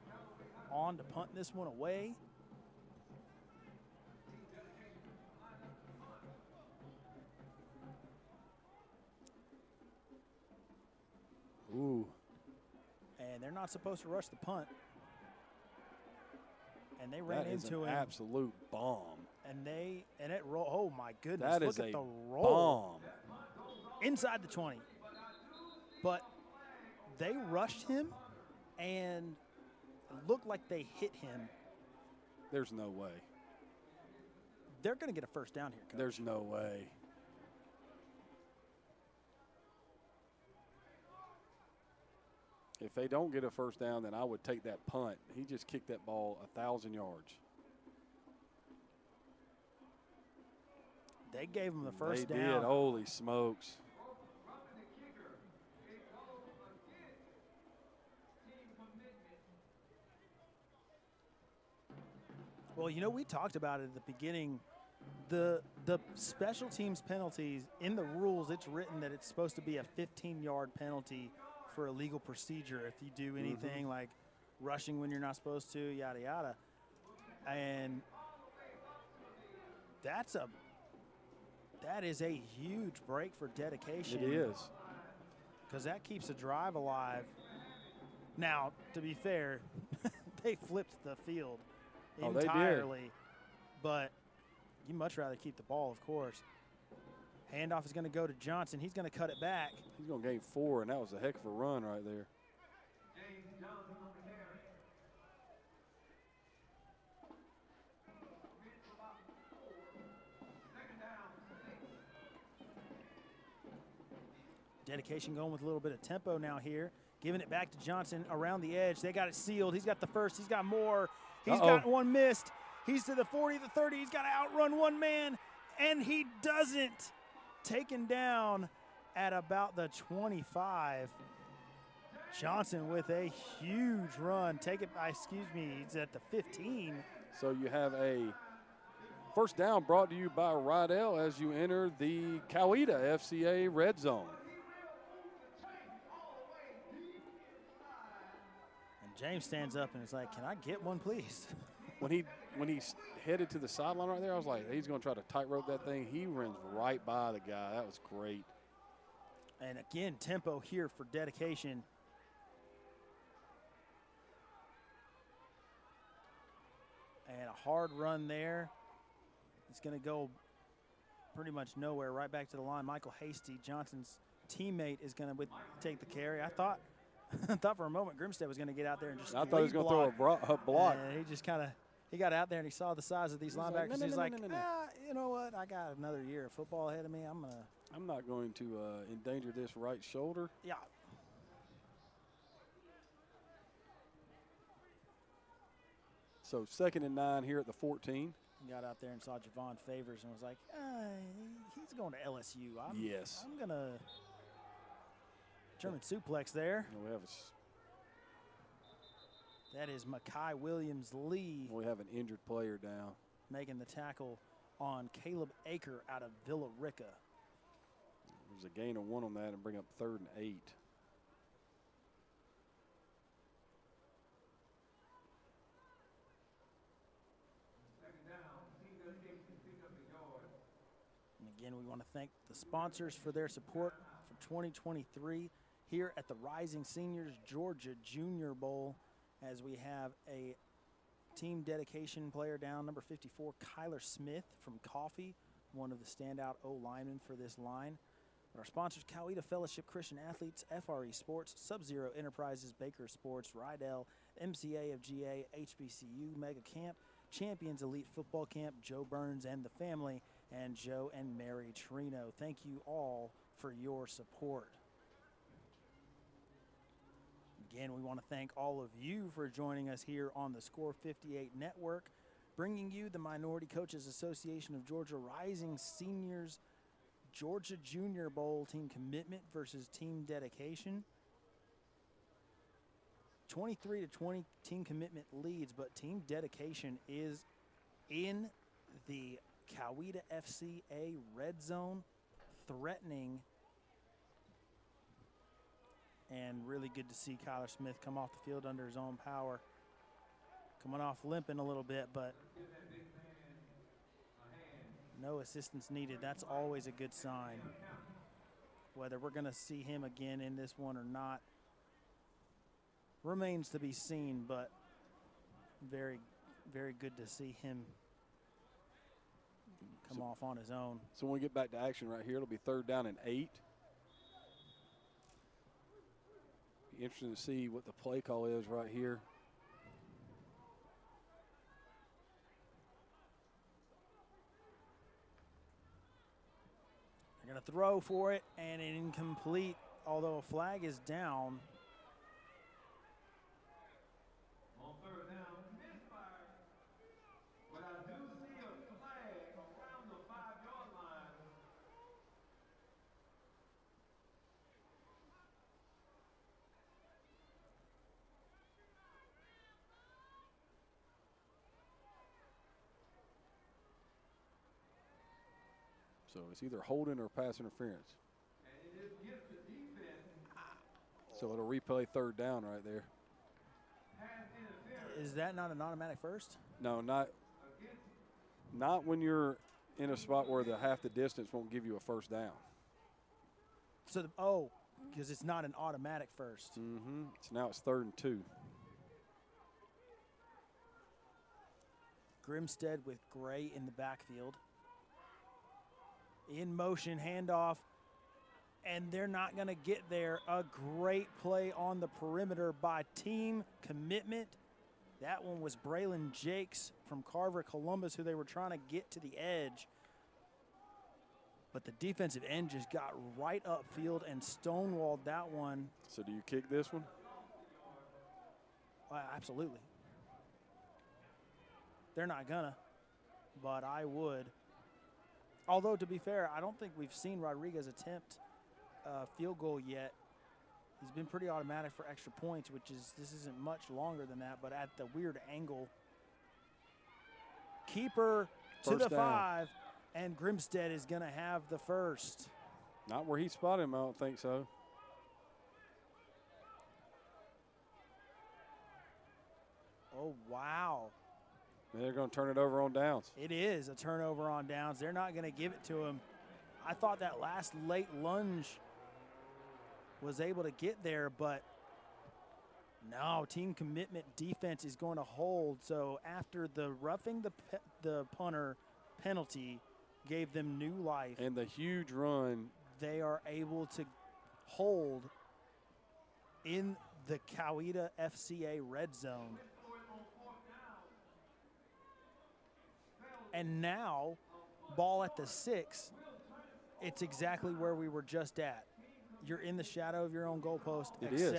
Speaker 4: on to punt this one away.
Speaker 3: Ooh.
Speaker 4: And they're not supposed to rush the punt. And they ran into him.
Speaker 3: Absolute bomb.
Speaker 4: And it rolled. Oh my goodness!
Speaker 3: That
Speaker 4: Look
Speaker 3: is
Speaker 4: at
Speaker 3: a
Speaker 4: the roll
Speaker 3: bomb.
Speaker 4: inside the 20. But they rushed him, and it looked like they hit him.
Speaker 3: There's no way.
Speaker 4: They're going to get a first down here, Coach.
Speaker 3: There's no way. If they don't get a first down, then I would take that punt. He just kicked that ball 1,000 yards.
Speaker 4: They gave him the first down.
Speaker 3: They did. Holy smokes.
Speaker 4: Well, you know, we talked about it at the beginning. The special teams penalties, in the rules, it's written that it's supposed to be a 15-yard penalty for illegal procedure if you do anything like rushing when you're not supposed to, yada, yada. And that is a huge break for dedication.
Speaker 3: It is.
Speaker 4: Because that keeps a drive alive. Now, to be fair, they flipped the field entirely.
Speaker 3: They did.
Speaker 4: But you'd much rather keep the ball, of course. Handoff is going to go to Johnson. He's going to cut it back.
Speaker 3: He's going to gain 4, and that was a heck of a run right there.
Speaker 4: Dedication going with a little bit of tempo now here. Giving it back to Johnson around the edge. They got it sealed. He's got the first. He's got more. He's got one missed. He's to the 40, the 30. He's got to outrun one man, and he doesn't. Taken down at about the 25. Johnson with a huge run. He's at the 15.
Speaker 3: So you have a first down brought to you by Rydell as you enter the Coweta FCA red zone.
Speaker 4: And James stands up and is like, "Can I get one, please?"
Speaker 3: When he headed to the sideline right there, I was like, he's going to try to tightrope that thing. He runs right by the guy. That was great.
Speaker 4: And again, tempo here for dedication. And a hard run there. It's going to go pretty much nowhere, right back to the line. Michael Hasty, Johnson's teammate, is going to take the carry. I thought for a moment Grimstead was going to get out there and just
Speaker 3: I thought he was going to throw a block.
Speaker 4: And he just he got out there and he saw the size of these linebackers. He's like, you know what? I got another year of football ahead of me. I'm
Speaker 3: not going to endanger this right shoulder.
Speaker 4: Yeah.
Speaker 3: So 2nd and 9 here at the 14.
Speaker 4: Got out there and saw Javon Favors and was like, he's going to LSU.
Speaker 3: Yes.
Speaker 4: I'm going to German suplex there.
Speaker 3: We have
Speaker 4: that is Makai Williams-Lee.
Speaker 3: We have an injured player down.
Speaker 4: Making the tackle on Caleb Aker out of Villa Rica.
Speaker 3: There's a gain of 1 on that and bring up 3rd and 8.
Speaker 4: And again, we want to thank the sponsors for their support for 2023 here at the Rising Seniors Georgia Junior Bowl, as we have a team dedication player down, number 54, Kyler Smith from Coffee, one of the standout O-linemen for this line. But our sponsors, Coweta Fellowship Christian Athletes, FRE Sports, Sub-Zero Enterprises, Baker Sports, Rydell, MCAof GA, HBCU Mega Camp, Champions Elite Football Camp, Joe Burns and the family, and Joe and Mary Trino. Thank you all for your support. Again, we want to thank all of you for joining us here on the Score 58 Network. bringing you the Minority Coaches Association of Georgia Rising Seniors Georgia Junior Bowl Team Commitment versus Team Dedication. 23-20 Team Commitment leads, but Team Dedication is in the Coweta FCA red zone, threatening. And really good to see Kyler Smith come off the field under his own power. Coming off limping a little bit, but no assistance needed. That's always a good sign. Whether we're going to see him again in this one or not remains to be seen, but very, very good to see him come off on his own.
Speaker 3: So when we get back to action right here, it'll be 3rd down and 8. Be interesting to see what the play call is right here.
Speaker 4: They're going to throw for it, and an incomplete, although a flag is down.
Speaker 5: On 3rd down, misfire. But I do see a flag around the 5-yard line.
Speaker 3: So it's either holding or pass interference.
Speaker 5: And it is against the defense.
Speaker 3: So it'll replay 3rd down right there.
Speaker 5: Pass interference.
Speaker 4: Is that not an automatic first?
Speaker 3: No, not when you're in a spot where the half the distance won't give you a 1st down.
Speaker 4: So, because it's not an automatic first.
Speaker 3: Mm-hmm. So now it's 3rd and 2.
Speaker 4: Grimstead with Gray in the backfield. In motion, handoff, and they're not going to get there. A great play on the perimeter by Team Commitment. That one was Braylon Jakes from Carver, Columbus, who they were trying to get to the edge. But the defensive end just got right upfield and stonewalled that one.
Speaker 3: So do you kick this one?
Speaker 4: Absolutely. They're not gonna, but I would. Although, to be fair, I don't think we've seen Rodriguez attempt a field goal yet. He's been pretty automatic for extra points, this isn't much longer than that, but at the weird angle. Keeper to
Speaker 3: First
Speaker 4: the
Speaker 3: down.
Speaker 4: 5, and Grimstead is going to have the first.
Speaker 3: Not where he spotted him, I don't think so.
Speaker 4: Oh, wow.
Speaker 3: They're going to turn it over on downs.
Speaker 4: It is a turnover on downs. They're not going to give it to him. I thought that last late lunge was able to get there, but no, Team Commitment defense is going to hold. So after the roughing the punter penalty gave them new life,
Speaker 3: And the huge run.
Speaker 4: they are able to hold in the Coweta FCA red zone. And now, ball at the 6, it's exactly where we were just at. You're in the shadow of your own goalpost,
Speaker 3: It is.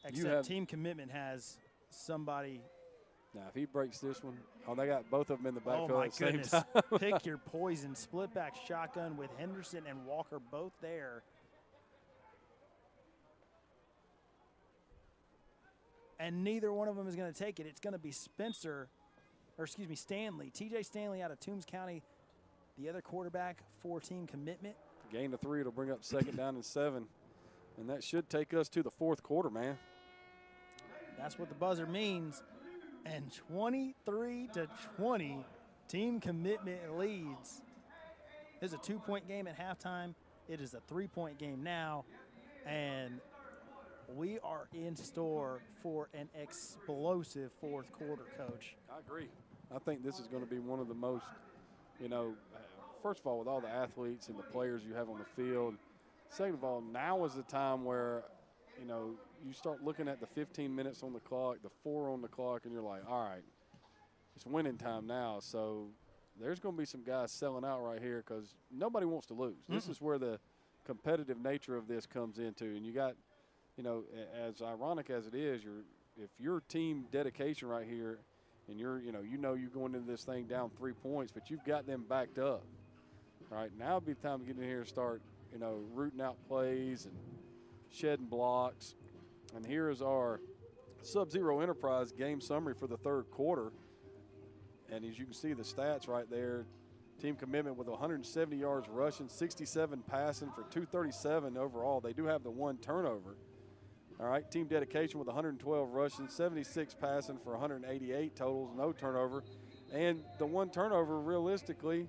Speaker 4: except Team Commitment has somebody.
Speaker 3: Now, if he breaks this one, they got both of them in the
Speaker 4: Oh,
Speaker 3: backfield
Speaker 4: my
Speaker 3: at the same
Speaker 4: goodness.
Speaker 3: time.
Speaker 4: Pick your poison. Split back shotgun with Henderson and Walker both there. And neither one of them is going to take it. It's going to be Stanley. TJ Stanley out of Toombs County, the other quarterback for Team Commitment.
Speaker 3: Gain of 3, it'll bring up 2nd down and 7. And that should take us to the 4th quarter, man.
Speaker 4: That's what the buzzer means. And 23-20, Team Commitment leads. It's a 2-point game at halftime. It is a 3-point game now. And we are in store for an explosive 4th quarter, Coach.
Speaker 3: I agree. I think this is going to be one of the most, first of all, with all the athletes and the players you have on the field. Second of all, now is the time where, you start looking at the 15 minutes on the clock, the 4 on the clock, and you're like, all right, it's winning time now. So there's going to be some guys selling out right here because nobody wants to lose. This is where the competitive nature of this comes into. And you got, as ironic as it is, if your team dedication right here and you're going into this thing down 3 points, but you've got them backed up. All right, now would be the time to get in here and start, rooting out plays and shedding blocks. And here is our Sub-Zero Enterprise game summary for the third quarter. And as you can see the stats right there, team commitment with 170 yards rushing, 67 passing for 237 overall. They do have the 1 turnover. All right, team dedication with 112 rushing, 76 passing for 188 totals, no turnover. And the 1 turnover, realistically,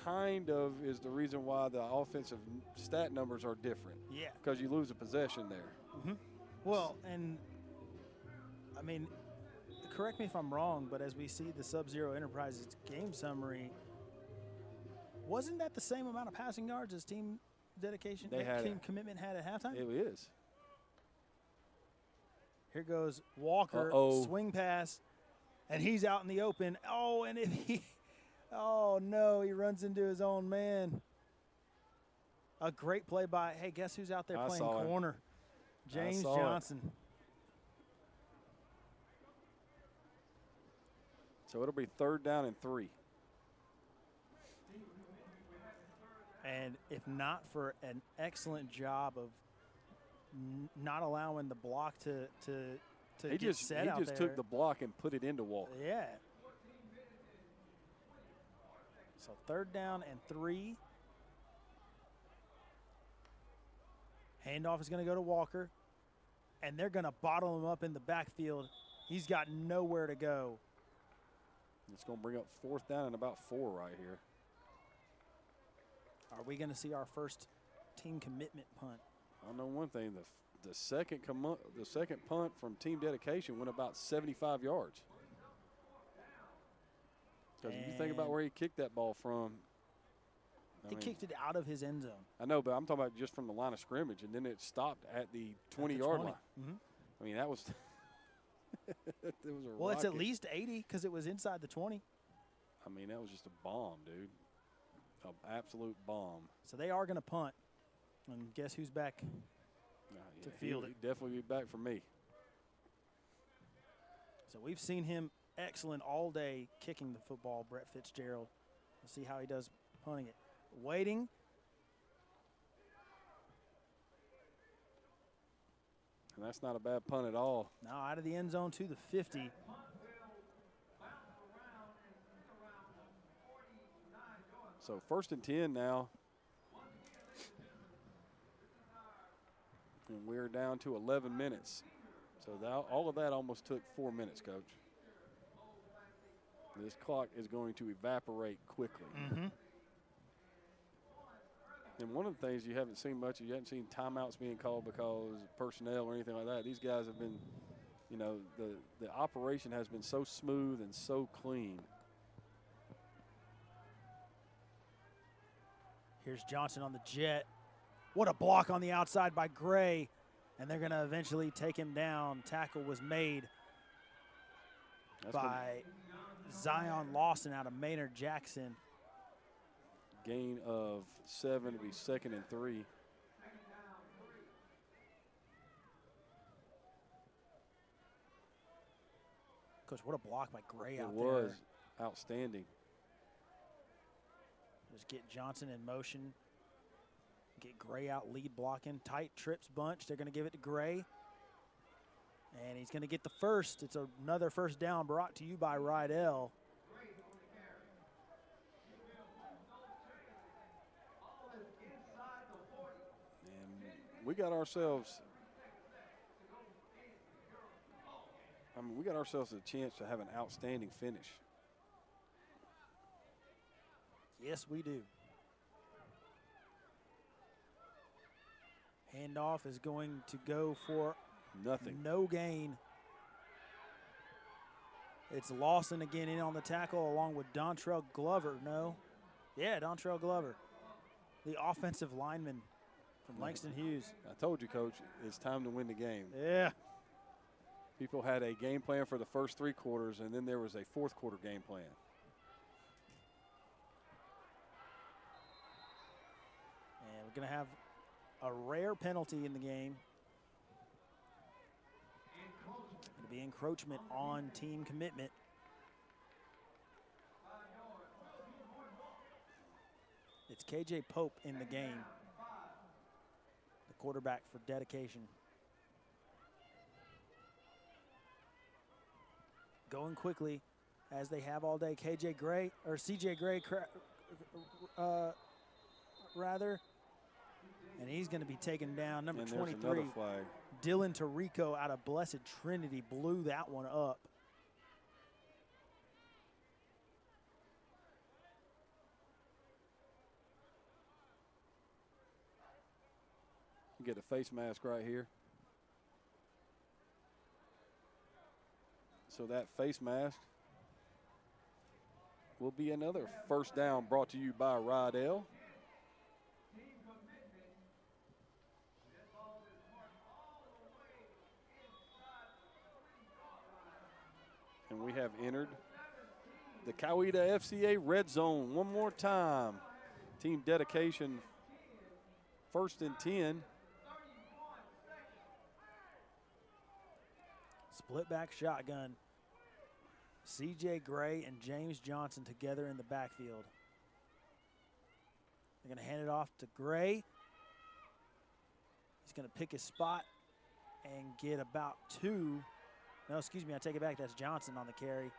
Speaker 3: kind of is the reason why the offensive stat numbers are different.
Speaker 4: Yeah.
Speaker 3: Because you lose a possession there.
Speaker 4: Well, and, I mean, correct me if I'm wrong, but as we see the Sub-Zero Enterprises game summary, wasn't that the same amount of passing yards as team dedication, team commitment had at halftime?
Speaker 3: It is.
Speaker 4: Here goes Walker, swing pass, and he's out in the open. Oh, and oh no, he runs into his own man. A great play by, hey, guess who's out there playing corner? James Johnson.
Speaker 3: So it'll be 3rd down and 3.
Speaker 4: And if not for an excellent job of not allowing the block to get set out there.
Speaker 3: He just took the block and put it into Walker.
Speaker 4: Yeah. So 3rd down and 3. Handoff is going to go to Walker, and they're going to bottle him up in the backfield. He's got nowhere to go.
Speaker 3: It's going to bring up 4th down and about 4 right here.
Speaker 4: Are we going to see our first team commitment punt?
Speaker 3: I know one thing, the second punt from team dedication went about 75 yards. Because if you think about where he kicked that ball from.
Speaker 4: He kicked it out of his end zone.
Speaker 3: I know, but I'm talking about just from the line of scrimmage, and then it stopped at the 20-yard line. I mean, that was it was a
Speaker 4: well,
Speaker 3: rocket.
Speaker 4: It's at least 80 because it was inside the 20.
Speaker 3: I mean, that was just a bomb, dude. An absolute bomb.
Speaker 4: So they are going to punt. And guess who's back to field it?
Speaker 3: He'll definitely be back for me.
Speaker 4: So we've seen him excellent all day kicking the football, Brett Fitzgerald. Let's see how he does punting it. Waiting.
Speaker 3: And that's not a bad punt at all.
Speaker 4: Now out of the end zone to the 50.
Speaker 3: So 1st and 10 now. And we're down to 11 minutes. So all of that almost took 4 minutes, Coach. This clock is going to evaporate quickly. And one of the things you haven't seen much, you haven't seen timeouts being called because of personnel or anything like that. These guys have been, the operation has been so smooth and so clean.
Speaker 4: Here's Johnson on the jet. What a block on the outside by Gray. And they're going to eventually take him down. Tackle was made by Zion Lawson out of Maynard Jackson.
Speaker 3: Gain of 7 to be 2nd and 3.
Speaker 4: Coach, what a block by Gray out
Speaker 3: there. It was outstanding.
Speaker 4: Just get Johnson in motion. Get Gray out lead blocking. Tight trips bunch. They're going to give it to Gray. And he's going to get the first. It's another 1st down brought to you by Rydell.
Speaker 3: And we got ourselves, we got ourselves a chance to have an outstanding finish.
Speaker 4: Yes, we do. Handoff is going to go for
Speaker 3: nothing.
Speaker 4: No gain. It's Lawson again in on the tackle along with Dontrell Glover. No. Yeah, Dontrell Glover. The offensive lineman from Langston Hughes.
Speaker 3: I told you, Coach, it's time to win the game.
Speaker 4: Yeah.
Speaker 3: People had a game plan for the first 3 quarters, and then there was a 4th quarter game plan.
Speaker 4: And we're going to have a rare penalty in the game. It'll be encroachment on team commitment. It's KJ Pope in the game, the quarterback for dedication. Going quickly, as they have all day. CJ Gray, rather. And he's going to be taken down. Number 23, Dylan Tarico out of Blessed Trinity blew that one up.
Speaker 3: You get a face mask right here. So that face mask will be another first down brought to you by Rydell. And we have entered the Coweta FCA red zone one more time. Team dedication, 1st and 10.
Speaker 4: Split back shotgun. CJ Gray and James Johnson together in the backfield. They're going to hand it off to Gray. He's going to pick his spot and get about 2. No, excuse me, I take it back. That's Johnson on the carry.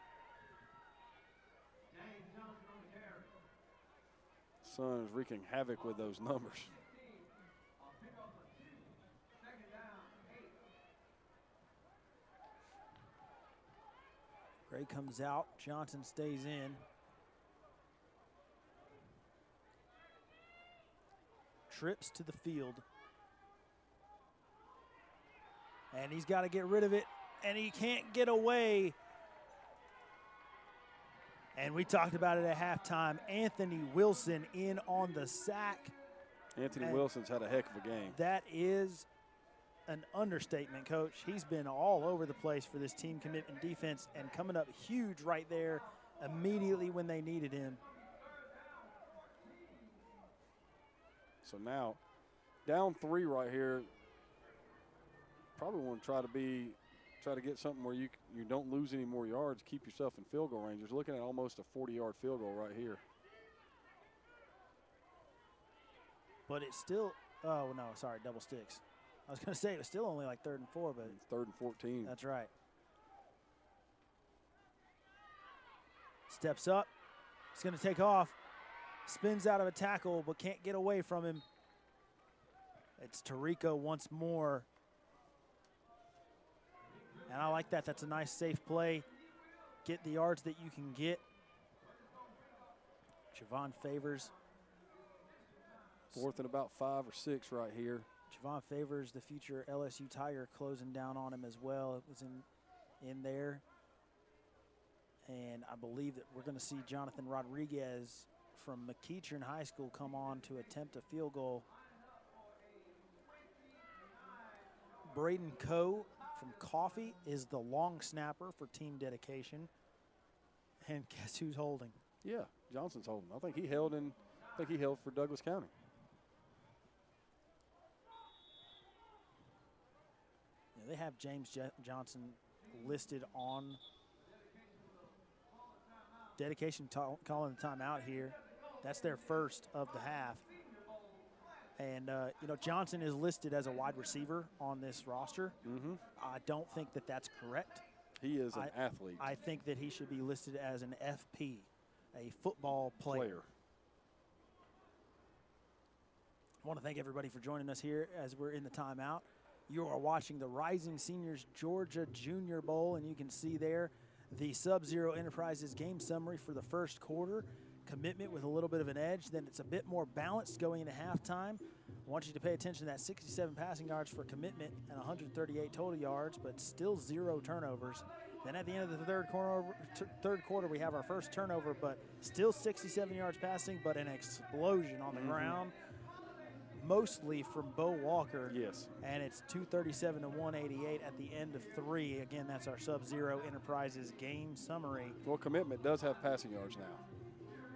Speaker 3: Son is wreaking havoc with those numbers.
Speaker 4: Gray comes out. Johnson stays in. Trips to the field. And he's got to get rid of it. And he can't get away. And we talked about it at halftime. Anthony Wilson in on the sack.
Speaker 3: Anthony Wilson's had a heck of a game.
Speaker 4: That is an understatement, Coach. He's been all over the place for this team commitment defense and coming up huge right there immediately when they needed him.
Speaker 3: So now, down 3 right here. Probably want to try to get something where you don't lose any more yards, keep yourself in field goal range. You're looking at almost a 40-yard field goal right here.
Speaker 4: But it's still, oh no, sorry, double sticks. I was going to say it was still only like 3rd and 4, but
Speaker 3: it's 3rd and 14.
Speaker 4: That's right. Steps up. He's going to take off. Spins out of a tackle, but can't get away from him. It's Tarico once more. And I like that. That's a nice, safe play. Get the yards that you can get. Javon Favors.
Speaker 3: 4th and about 5 or 6 right here.
Speaker 4: Javon Favors, the future LSU Tiger, closing down on him as well. It was in there. And I believe that we're going to see Jonathan Rodriguez from McEachern High School come on to attempt a field goal. Braden Coe from Coffee is the long snapper for team dedication. And guess who's holding?
Speaker 3: Yeah, Johnson's holding. I think he held for Douglas County.
Speaker 4: Yeah, they have James Johnson listed on dedication, calling the timeout here. That's their first of the half. And, Johnson is listed as a wide receiver on this roster.
Speaker 3: Mm-hmm.
Speaker 4: I don't think that that's correct.
Speaker 3: He is an athlete.
Speaker 4: I think that he should be listed as an FP, a football player. I want to thank everybody for joining us here as we're in the timeout. You are watching the Rising Seniors Georgia Junior Bowl, and you can see there the Sub-Zero Enterprises game summary for the first quarter. Commitment with a little bit of an edge. Then it's a bit more balanced going into halftime. I want you to pay attention to that 67 passing yards for Commitment and 138 total yards, but still 0 turnovers. Then at the end of the third quarter, we have our first turnover, but still 67 yards passing, but an explosion on the ground, mostly from Bo Walker.
Speaker 3: Yes.
Speaker 4: And it's 237 to 188 at the end of 3. Again, that's our Sub-Zero Enterprises game summary.
Speaker 3: Well, Commitment does have passing yards now.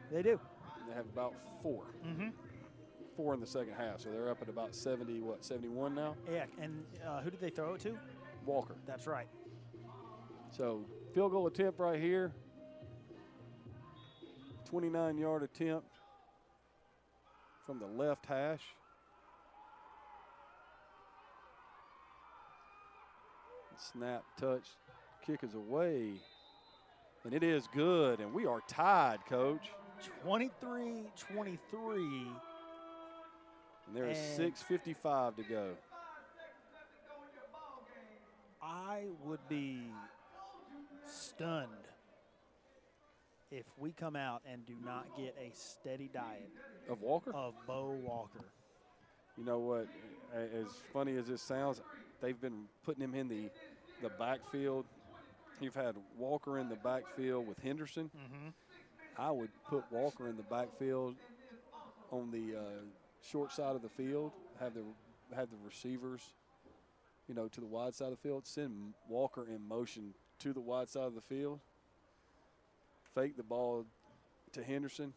Speaker 4: They do.
Speaker 3: They have about 4. 4 in the second half, so they're up at about 71 now?
Speaker 4: Yeah, and who did they throw it to?
Speaker 3: Walker.
Speaker 4: That's right.
Speaker 3: So field goal attempt right here. 29-yard attempt from the left hash. Snap, touch, kick is away. And it is good, and we are tied, Coach.
Speaker 4: 23-23.
Speaker 3: And there is 6:55 to go.
Speaker 4: I would be stunned if we come out and do not get a steady diet
Speaker 3: Of Walker?
Speaker 4: of Bo Walker.
Speaker 3: You know what? As funny as this sounds, they've been putting him in the backfield. You've had Walker in the backfield with Henderson. I would put Walker in the backfield on the short side of the field, have the receivers, you know, to the wide side of the field, send Walker in motion to the wide side of the field, fake the ball to Henderson,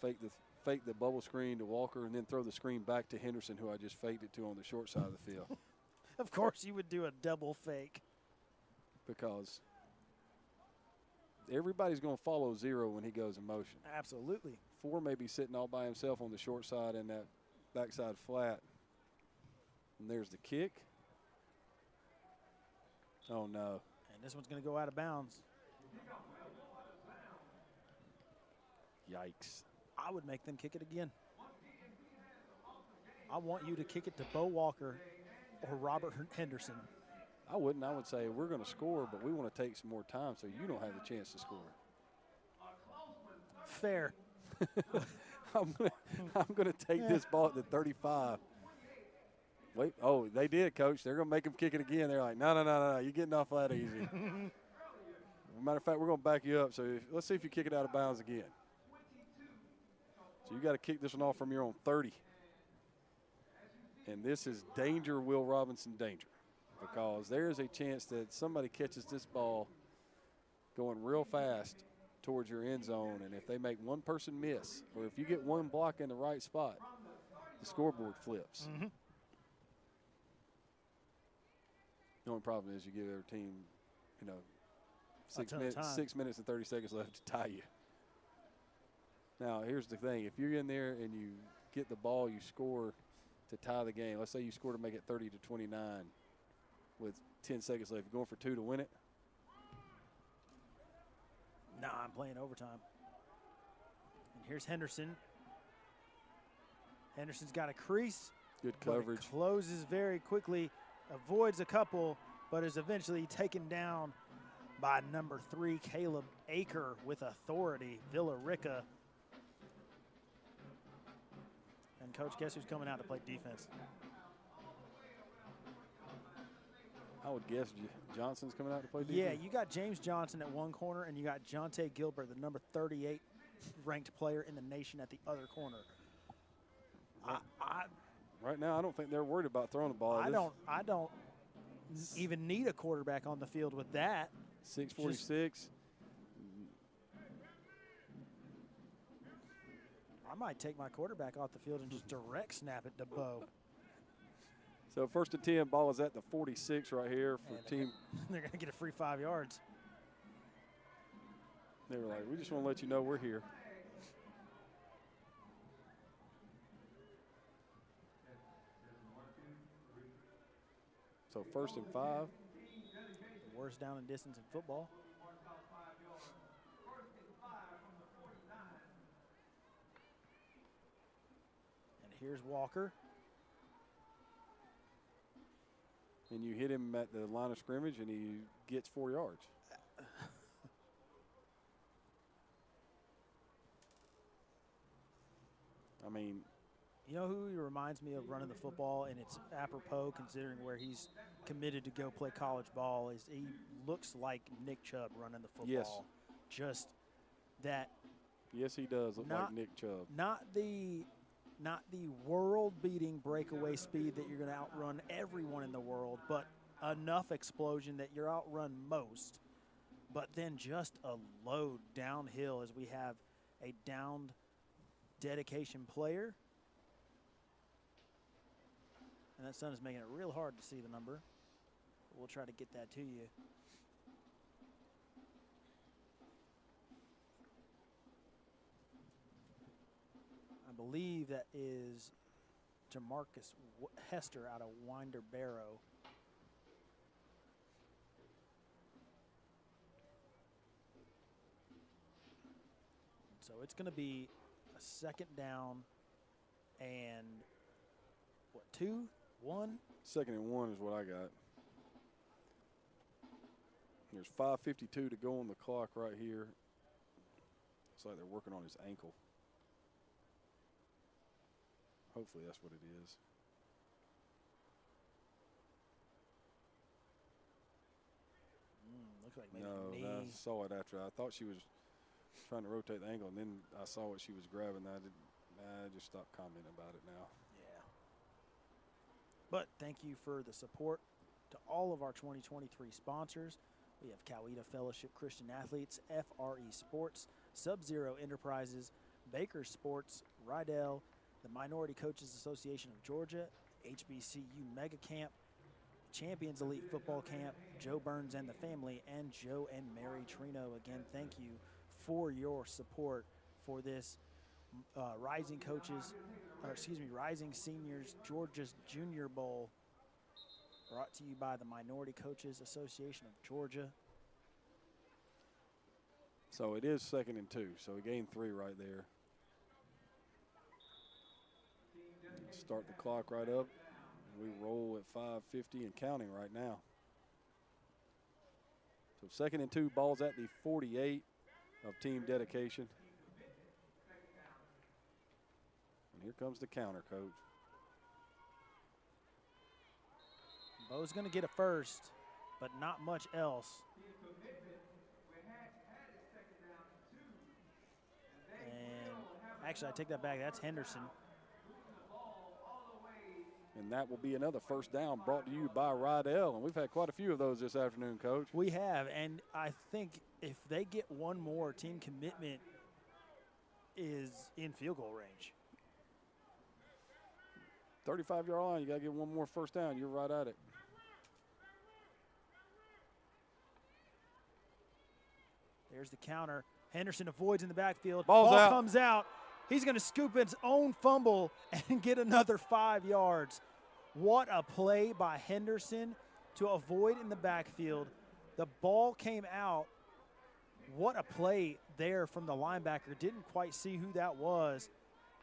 Speaker 3: fake the bubble screen to Walker, and then throw the screen back to Henderson, who I just faked it to on the short side of the field.
Speaker 4: Of course you would do a double fake.
Speaker 3: Because everybody's going to follow zero when he goes in motion.
Speaker 4: Absolutely.
Speaker 3: 4 may be sitting all by himself on the short side and that backside flat. And there's the kick. Oh, no.
Speaker 4: And this one's going to go out of bounds.
Speaker 3: Yikes.
Speaker 4: I would make them kick it again. I want you to kick it to Bo Walker or Robert Henderson.
Speaker 3: I wouldn't. I would say we're going to score, but we want to take some more time so you don't have the chance to score.
Speaker 4: Fair.
Speaker 3: I'm going to take this ball at the 35. Wait. Oh, they did, Coach. They're going to make him kick it again. They're like, no. You're getting off that easy. Matter of fact, we're going to back you up. So let's see if you kick it out of bounds again. So you got to kick this one off from your own 30. And this is danger, Will Robinson, danger. Because there is a chance that somebody catches this ball going real fast towards your end zone, and if they make one person miss, or if you get one block in the right spot, the scoreboard flips. The only problem is you give every team, you know, 6 minutes and 30 seconds left to tie you. Now, here's the thing. If you're in there and you get the ball, you score to tie the game. Let's say you score to make it 30-29. With 10 seconds left. You're going for 2 to win it?
Speaker 4: No, I'm playing overtime. And here's Henderson. Henderson's got a crease.
Speaker 3: Good coverage.
Speaker 4: Closes very quickly, avoids a couple, but is eventually taken down by number 3, Caleb Aker, with authority, Villarica. And, Coach, guess who's coming out to play defense?
Speaker 3: I would guess Johnson's coming out to play defense.
Speaker 4: Yeah, you got James Johnson at one corner, and you got Jonte Gilbert, the number 38 ranked player in the nation, at the other corner.
Speaker 3: Right now, I don't think they're worried about throwing the ball.
Speaker 4: I don't even need a quarterback on the field with that.
Speaker 3: 6:46.
Speaker 4: I might take my quarterback off the field and just direct snap it to Bo.
Speaker 3: So 1st and 10, ball is at the 46 right here for team.
Speaker 4: They're going to get a free 5 yards.
Speaker 3: They were like, we just want to let you know we're here. So 1st and 5.
Speaker 4: The worst down and distance in football. And here's Walker.
Speaker 3: And you hit him at the line of scrimmage, and he gets 4 yards. I mean,
Speaker 4: you know who he reminds me of running the football, and it's apropos considering where he's committed to go play college ball, is he looks like Nick Chubb running the football.
Speaker 3: Yes.
Speaker 4: Just that.
Speaker 3: Yes, he does look like Nick Chubb.
Speaker 4: Not the world-beating breakaway speed that you're going to outrun everyone in the world, but enough explosion that you're outrun most. But then just a load downhill as we have a downed dedication player. And that sun is making it real hard to see the number. We'll try to get that to you. believe that is Jamarcus Hester out of Winder Barrow. So it's going to be a second down and, what, 2, 1?
Speaker 3: 2nd and 1 is what I got. There's 5:52 to go on the clock right here. Looks like they're working on his ankle. Hopefully that's what it is.
Speaker 4: Looks like maybe
Speaker 3: No,
Speaker 4: knee.
Speaker 3: I saw it after. I thought she was trying to rotate the ankle, and then I saw what she was grabbing. I just stopped commenting about it now.
Speaker 4: Yeah. But thank you for the support to all of our 2023 sponsors. We have Coweta Fellowship Christian Athletes, FRE Sports, Sub-Zero Enterprises, Baker Sports, Rydell, the Minority Coaches Association of Georgia, HBCU Mega Camp, Champions Elite Football Camp, Joe Burns and the family, and Joe and Mary Trino. Again, thank you for your support for this Rising Seniors Georgia's Junior Bowl, brought to you by the Minority Coaches Association of Georgia.
Speaker 3: So it is 2nd and 2. So we gained 3 right there. Start the clock right up. We roll at 5:50 and counting right now. So 2nd and 2, ball's at the 48 of Team Dedication. And here comes the counter, Coach.
Speaker 4: Bo's going to get a first, but not much else. And actually, I take that back. That's Henderson.
Speaker 3: And that will be another first down brought to you by Rydell. And we've had quite a few of those this afternoon, Coach.
Speaker 4: We have, and I think if they get one more, Team Commitment is in field goal range.
Speaker 3: 35-yard line, you got to get one more first down. You're right at it.
Speaker 4: There's the counter. Henderson avoids in the backfield.
Speaker 3: Ball's
Speaker 4: Ball
Speaker 3: out.
Speaker 4: comes out. He's going to scoop his own fumble and get another 5 yards. What a play by Henderson to avoid in the backfield. The ball came out. What a play there from the linebacker. Didn't quite see who that was,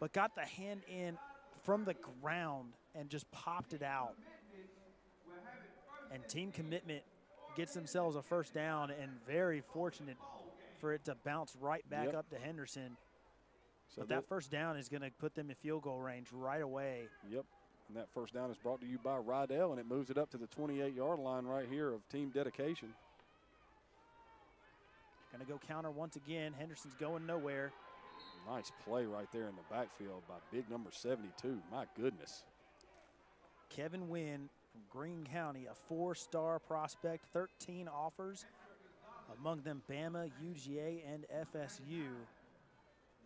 Speaker 4: but got the hand in from the ground and just popped it out. And Team Commitment gets themselves a first down, and very fortunate for it to bounce right back up to Henderson.
Speaker 3: So
Speaker 4: But that first down is going to put them in field goal range right away.
Speaker 3: Yep. And that first down is brought to you by Rydell, and it moves it up to the 28-yard line right here of Team Dedication.
Speaker 4: Going to go counter once again. Henderson's going nowhere.
Speaker 3: Nice play right there in the backfield by big number 72. My goodness.
Speaker 4: Kevin Wynn from Greene County, a 4-star prospect, 13 offers, among them Bama, UGA, and FSU.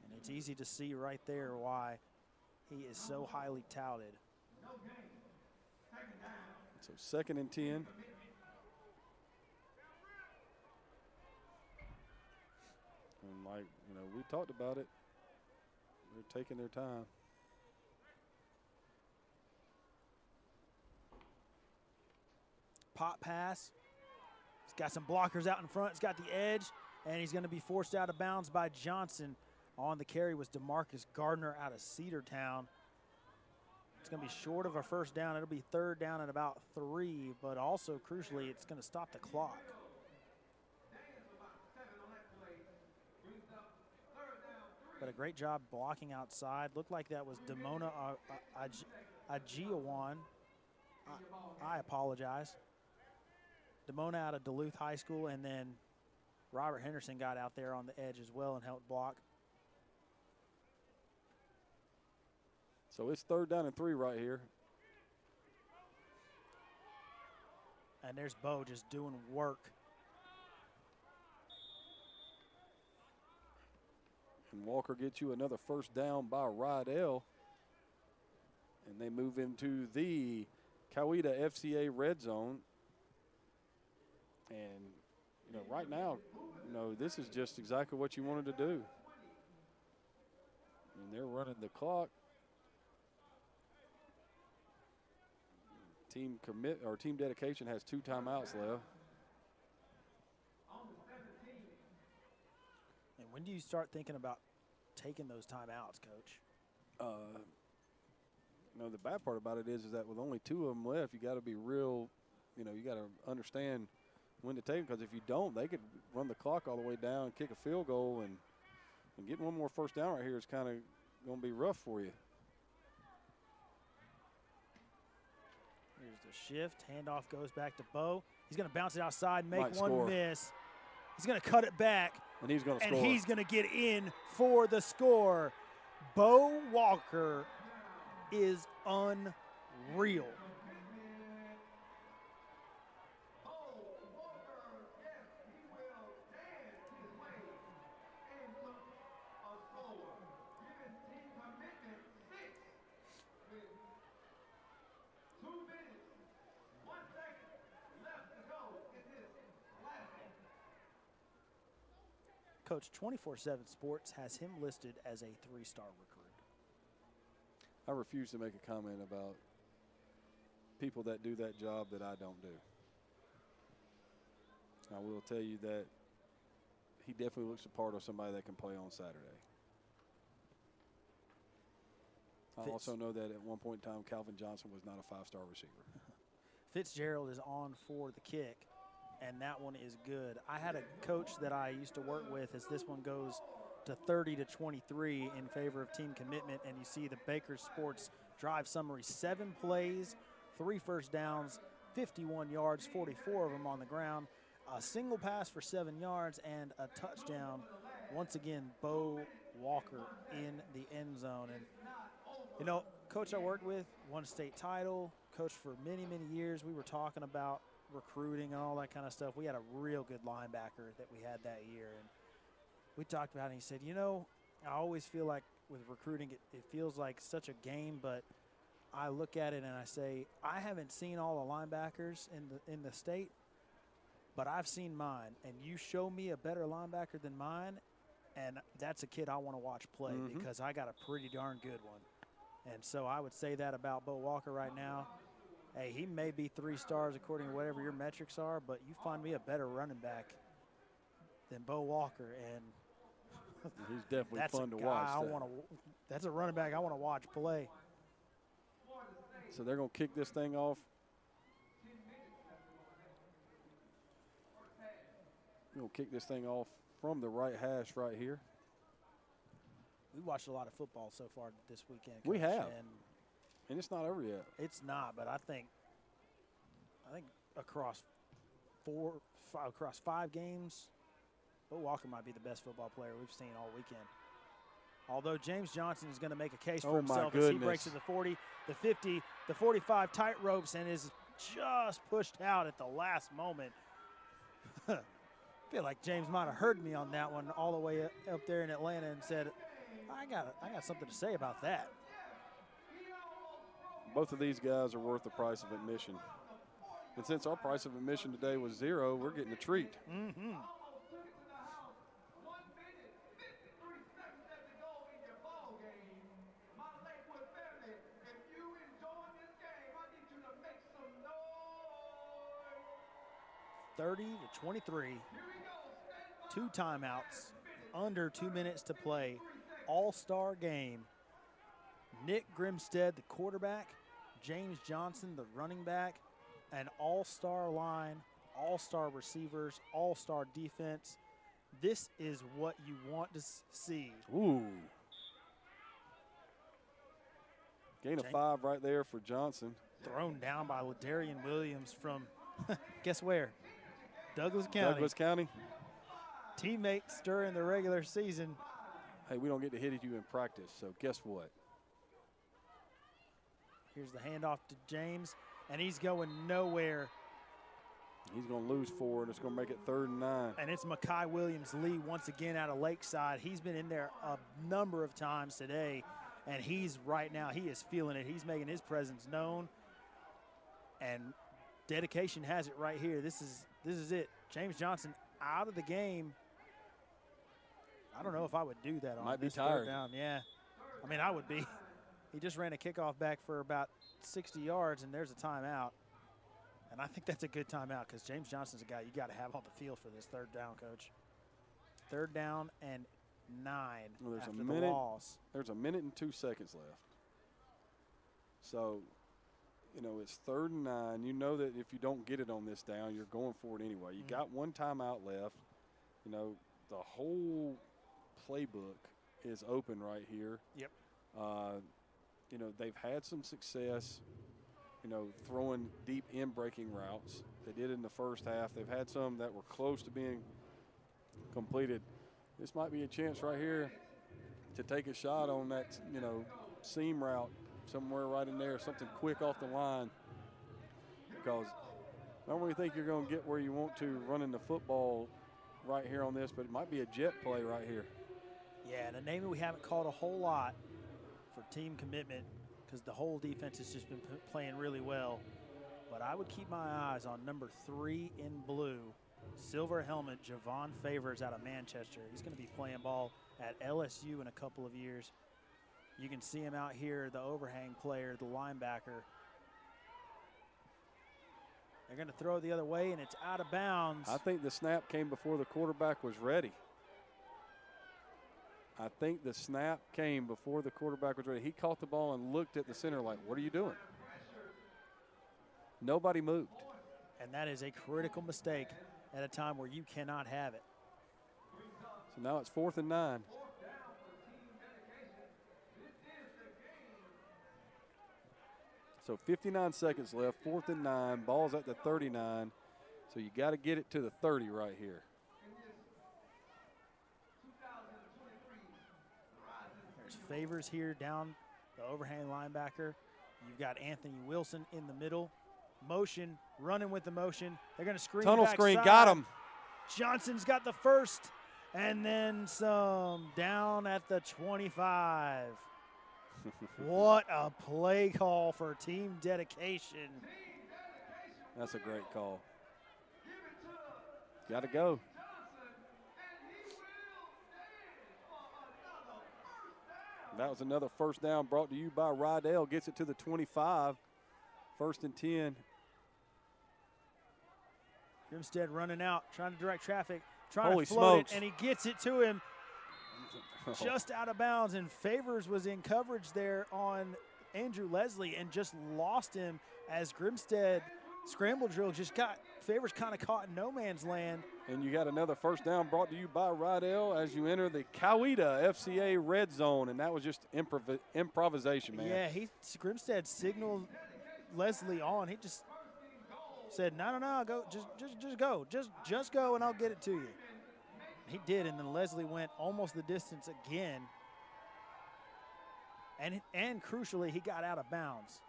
Speaker 4: And it's easy to see right there why he is so highly touted.
Speaker 3: So 2nd and 10. And like, we talked about it. They're taking their time.
Speaker 4: Pop pass. He's got some blockers out in front. He's got the edge, and he's going to be forced out of bounds by Johnson. On the carry was DeMarcus Gardner out of Cedartown. It's going to be short of a first down. It'll be 3rd down and about 3, but also crucially, it's going to stop the clock. But a great job blocking outside. Looked like that was Damona Ajiawan. I apologize. Damona out of Duluth High School, and then Robert Henderson got out there on the edge as well and helped block.
Speaker 3: So it's 3rd down and 3 right here.
Speaker 4: And there's Bo just doing work.
Speaker 3: And Walker gets you another first down by Rydell. And they move into the Coweta FCA red zone. And, right now, this is just exactly what you wanted to do. And they're running the clock. Team dedication has 2 timeouts left.
Speaker 4: And when do you start thinking about taking those timeouts, Coach?
Speaker 3: The bad part about it is that with only 2 of them left, you got to be real, you got to understand when to take them, because if you don't, they could run the clock all the way down, kick a field goal, and getting one more first down right here is kind of going to be rough for you.
Speaker 4: Here's the shift. Handoff goes back to Bo. He's going to bounce it outside, make
Speaker 3: Might
Speaker 4: one
Speaker 3: score.
Speaker 4: Miss. He's going to cut it back.
Speaker 3: And he's going to
Speaker 4: And
Speaker 3: score.
Speaker 4: he's going to get in for the score. Bo Walker is unreal. Coach, 24/7 Sports has him listed as a 3-star recruit.
Speaker 3: I refuse to make a comment about people that do that job that I don't do. I will tell you that he definitely looks the part of somebody that can play on Saturday. I also know that at one point in time, Calvin Johnson was not a 5-star receiver.
Speaker 4: Fitzgerald is on for the kick, and that one is good. I had a coach that I used to work with as this one goes to 30-23 in favor of team commitment, and you see the Baker Sports drive summary: 7 plays, 3 first downs, 51 yards, 44 of them on the ground, a single pass for 7 yards, and a touchdown. Once again, Bo Walker in the end zone. And coach I worked with won a state title, coached for many, many years. We were talking about recruiting and all that kind of stuff. We had a real good linebacker that we had that year, and we talked about it, and he said, I always feel like with recruiting, it feels like such a game, but I look at it and I say, I haven't seen all the linebackers in the state, but I've seen mine, and you show me a better linebacker than mine, and that's a kid I want to watch play because I got a pretty darn good one. And so I would say that about Bo Walker right now. Hey, he may be 3 stars according to whatever your metrics are, but you find me a better running back than Bo Walker, and
Speaker 3: he's definitely
Speaker 4: that's
Speaker 3: fun
Speaker 4: a
Speaker 3: to
Speaker 4: guy
Speaker 3: watch.
Speaker 4: That's a running back I want to watch play.
Speaker 3: So they're going to kick this thing off. We're going to kick this thing off from the right hash right here.
Speaker 4: We watched a lot of football so far this weekend, Coach,
Speaker 3: We have.
Speaker 4: And
Speaker 3: it's not over yet.
Speaker 4: it's not, but I think across 5 games, Bo Walker might be the best football player we've seen all weekend. Although James Johnson is going to make a case for himself as he breaks to the 40, the 50, the 45 tight ropes and is just pushed out at the last moment. I feel like James might have heard me on that one all the way up there in Atlanta and said, I got something to say about that.
Speaker 3: Both of these guys are worth the price of admission. And since our price of admission today was $0, we're getting a treat.
Speaker 4: Mm-hmm. (30-23), 2 timeouts, under 2 minutes to play. All-star game. Nick Grimstead, the quarterback, James Johnson, the running back, an all-star line, all-star receivers, all-star defense. This is what you want to see.
Speaker 3: Ooh. Gain of 5 right there for Johnson.
Speaker 4: Thrown down by Ladarian Williams from, guess where? Douglas County.
Speaker 3: Douglas County.
Speaker 4: Teammates during the regular season.
Speaker 3: Hey, we don't get to hit you in practice, so guess what?
Speaker 4: Here's the handoff to James, and he's going nowhere.
Speaker 3: He's going to lose 4, and it's going to make it 3rd and 9.
Speaker 4: And it's Mekhi Williams-Lee once again out of Lakeside. He's been in there a number of times today, and he is feeling it. He's making his presence known, and dedication has it right here. This is it. James Johnson out of the game. I don't know if I would do that on
Speaker 3: Might be
Speaker 4: this
Speaker 3: tired.
Speaker 4: 3rd down. Yeah. I mean, I would be. He just ran a kickoff back for about 60 yards, and there's a timeout. And I think that's a good timeout because James Johnson's a guy you got to have on the field for this third down, Coach. 3rd down and 9 after the loss.
Speaker 3: There's a minute and 2 seconds left. So, you know, it's 3rd and 9. You know that if you don't get it on this down, you're going for it anyway. You got 1 timeout left. You know, the whole playbook is open right here.
Speaker 4: Yep.
Speaker 3: You know, they've had some success, you know, throwing deep in-breaking routes. They did in the first half. They've had some that were close to being completed. This might be a chance right here to take a shot on that, you know, seam route somewhere right in there, something quick off the line. Because I don't really think you're going to get where you want to running the football right here on this, but it might be a jet play right here.
Speaker 4: Yeah, and a name that we haven't called a whole lot for team commitment because the whole defense has just been playing really well. But I would keep my eyes on number 3 in blue, silver helmet, Javon Favors out of Manchester. He's going to be playing ball at LSU in a couple of years. You can see him out here, the overhang player, the linebacker. They're going to throw it the other way, and it's out of bounds.
Speaker 3: I think the snap came before the quarterback was ready. I think the snap came before the quarterback was ready. He caught the ball and looked at the center like, what are you doing? Nobody moved.
Speaker 4: And that is a critical mistake at a time where you cannot have it.
Speaker 3: So now it's 4th and 9. So 59 seconds left, 4th and 9, ball's at the 39. So you got to get it to the 30 right here.
Speaker 4: There's Favors here down the overhang linebacker. You've got Anthony Wilson in the middle. Motion, running with the motion. They're going to screen
Speaker 3: Tunnel
Speaker 4: backside.
Speaker 3: screen, got him.
Speaker 4: Johnson's got the first, and then some down at the 25. What a play call for team dedication.
Speaker 3: That's a great call. Got to go. That was another first down brought to you by Rydell. Gets it to the 25. 1st and 10.
Speaker 4: Grimstead running out, trying to direct traffic, trying
Speaker 3: Holy
Speaker 4: to float
Speaker 3: smokes.
Speaker 4: it, and he gets it to him just out of bounds. And Favors was in coverage there on Andrew Leslie and just lost him as Grimstead scramble drill just got Favors kind of caught in no man's land.
Speaker 3: And you got another first down brought to you by Rydell as you enter the Coweta FCA red zone, and that was just improvisation, man.
Speaker 4: Yeah, Grimstead signaled Leslie on. He just said, no, go, just go. Just go, and I'll get it to you. He did, and then Leslie went almost the distance again. And crucially, he got out of bounds.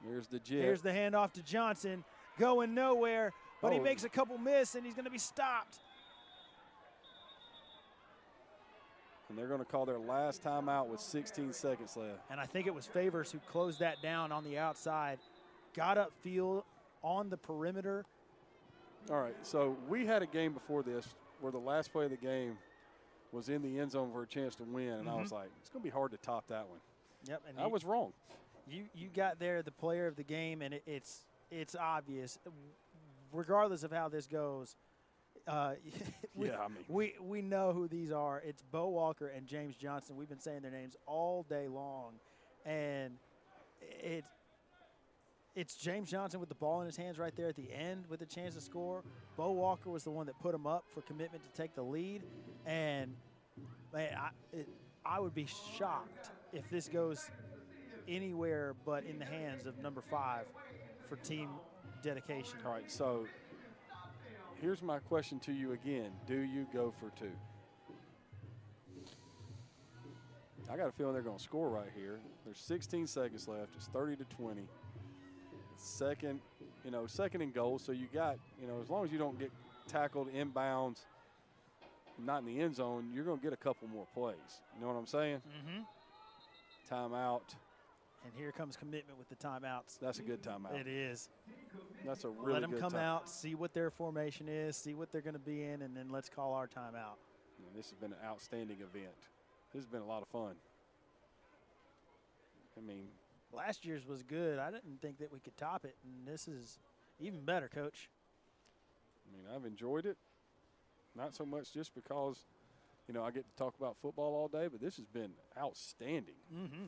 Speaker 3: There's the jet.
Speaker 4: Here's the handoff to Johnson, going nowhere, but he makes a couple miss, and he's going to be stopped.
Speaker 3: And they're going to call their last timeout with 16 seconds left.
Speaker 4: And I think it was Favors who closed that down on the outside, got upfield on the perimeter.
Speaker 3: All right, so we had a game before this where the last play of the game was in the end zone for a chance to win, and I was like, it's going to be hard to top that one.
Speaker 4: Yep, and
Speaker 3: I was wrong.
Speaker 4: You got there the player of the game, and it's obvious, regardless of how this goes. We know who these are. It's Bo Walker and James Johnson. We've been saying their names all day long, and it's James Johnson with the ball in his hands right there at the end with a chance to score. Bo Walker was the one that put him up for commitment to take the lead, and man, I would be shocked if this goes anywhere but in the hands of number 5 for team dedication.
Speaker 3: All right, so here's my question to you again. Do you go for 2? I got a feeling they're going to score right here. There's 16 seconds left. It's 30-20. Second and goal. So you got, as long as you don't get tackled inbounds, not in the end zone, you're going to get a couple more plays. You know what I'm saying?
Speaker 4: Mm-hmm.
Speaker 3: Timeout.
Speaker 4: And here comes commitment with the timeouts.
Speaker 3: That's a good timeout.
Speaker 4: It is.
Speaker 3: That's a really good
Speaker 4: Let them come
Speaker 3: timeout.
Speaker 4: out, see what their formation is, see what they're going to be in, and then let's call our timeout.
Speaker 3: This has been an outstanding event. This has been a lot of fun. I mean,
Speaker 4: Last year's was good. I didn't think that we could top it, and this is even better, Coach.
Speaker 3: I've enjoyed it. Not so much just because, I get to talk about football all day, but this has been outstanding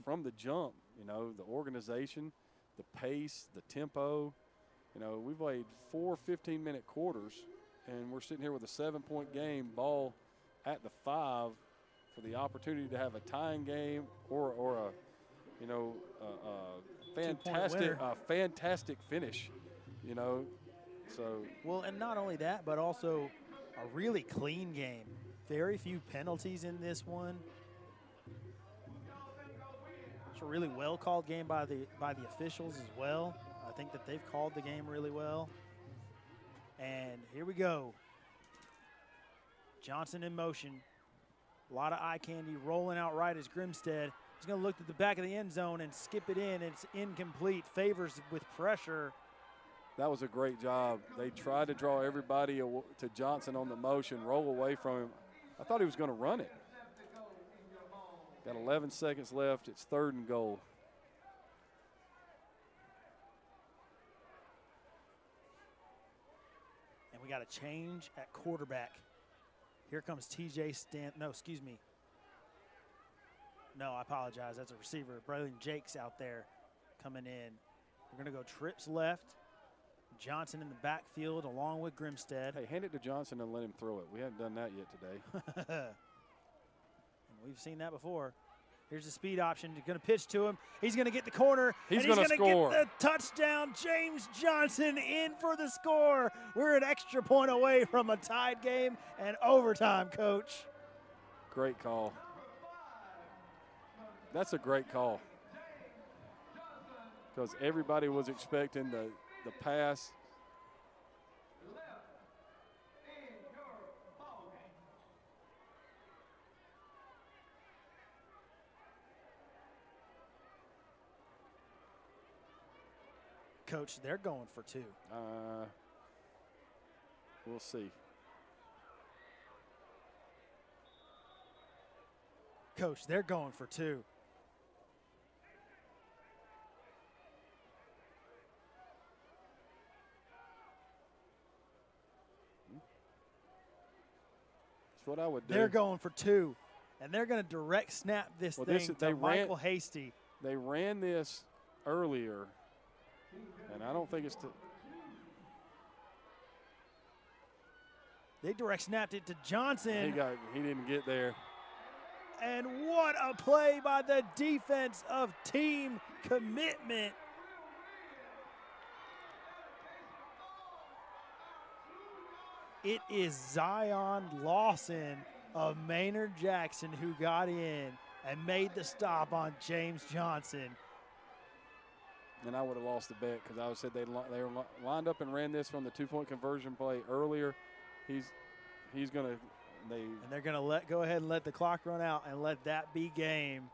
Speaker 3: from the jump. The organization, the pace, the tempo. We played 4 15-minute quarters, and we're sitting here with a 7-point game, ball at the 5 for the opportunity to have a tying game or a fantastic finish. So.
Speaker 4: Well, and not only that, but also a really clean game. Very few penalties in this one. It's a really well called game by the officials as well. I think that they've called the game really well. And here we go. Johnson in motion. A lot of eye candy rolling out right as Grimstead. He's going to look at the back of the end zone and skip it in. It's incomplete. Favors with pressure.
Speaker 3: That was a great job. They tried to draw everybody to Johnson on the motion, roll away from him. I thought he was going to run it. Got 11 seconds left. It's 3rd and goal.
Speaker 4: And we got a change at quarterback. Here comes TJ No, excuse me. No, I apologize. That's a receiver. Braylon Jakes out there coming in. We're going to go trips left. Johnson in the backfield along with Grimstead.
Speaker 3: Hey, hand it to Johnson and let him throw it. We haven't done that yet today.
Speaker 4: And we've seen that before. Here's the speed option. He's going to pitch to him. He's going to get the corner.
Speaker 3: He's going to score.
Speaker 4: Get the touchdown. James Johnson in for the score. We're an extra point away from a tied game and overtime, Coach.
Speaker 3: Great call. That's a great call. Because everybody was expecting the pass.
Speaker 4: Coach, they're going for 2.
Speaker 3: We'll see.
Speaker 4: Coach, they're going for 2.
Speaker 3: That's what I would do.
Speaker 4: They're going for 2, and they're going to direct snap this thing to Michael Hasty.
Speaker 3: They ran this earlier, and I don't think it's
Speaker 4: They direct snapped it to Johnson.
Speaker 3: He didn't get there.
Speaker 4: And what a play by the defense of Team Commitment. It is Zion Lawson of Maynard Jackson who got in and made the stop on James Johnson.
Speaker 3: And I would have lost the bet because I would have said they were lined up and ran this from the 2-point conversion play earlier. He's going to –
Speaker 4: and they're going to go ahead and let the clock run out and let that be game.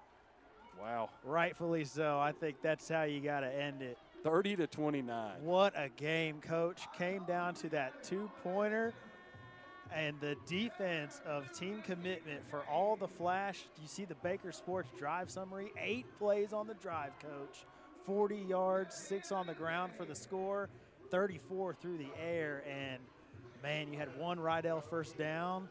Speaker 3: Wow.
Speaker 4: Rightfully so. I think that's how you got to end it.
Speaker 3: 30-29.
Speaker 4: What a game, Coach. Came down to that 2-pointer. And the defense of Team Commitment for all the flash. You see the Baker Sports drive summary. 8 plays on the drive, Coach. 40 yards, 6 on the ground for the score. 34 through the air. And, man, you had 1 Rydell first down.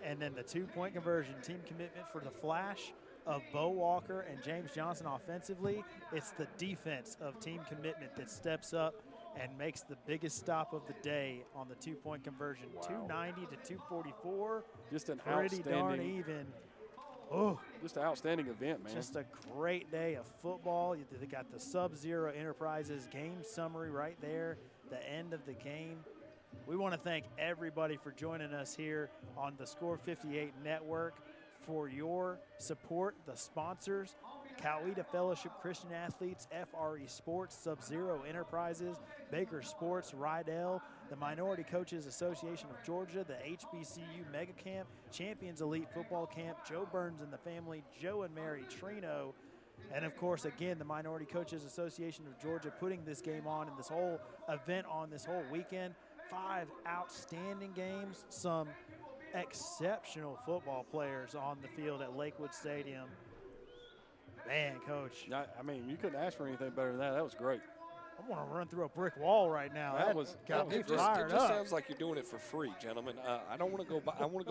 Speaker 4: And then the 2-point conversion. Team Commitment for the flash of Bo Walker and James Johnson offensively. It's the defense of Team Commitment that steps up and makes the biggest stop of the day on the 2-point conversion. Wow. 290 to 244.
Speaker 3: Just an
Speaker 4: pretty darn even. Oh,
Speaker 3: just an outstanding event, man.
Speaker 4: Just a great day of football. They got the Sub-Zero Enterprises game summary right there, the end of the game. We want to thank everybody for joining us here on the Score 58 Network, for your support, the sponsors, Coweta Fellowship Christian Athletes, FRE Sports, Sub-Zero Enterprises, Baker Sports, Rydell, the Minority Coaches Association of Georgia, the HBCU Mega Camp, Champions Elite Football Camp, Joe Burns and the family, Joe and Mary Trino, and of course, again, the Minority Coaches Association of Georgia putting this game on and this whole event on this whole weekend. 5 outstanding games, some exceptional football players on the field at Lakewood Stadium. Man, Coach,
Speaker 3: I mean, you couldn't ask for anything better than that. That was great.
Speaker 4: I want to run through a brick wall right now.
Speaker 3: That was
Speaker 4: got me
Speaker 2: It just
Speaker 4: fired
Speaker 2: sounds like you're doing it for free, gentlemen. I don't want to go buy. I want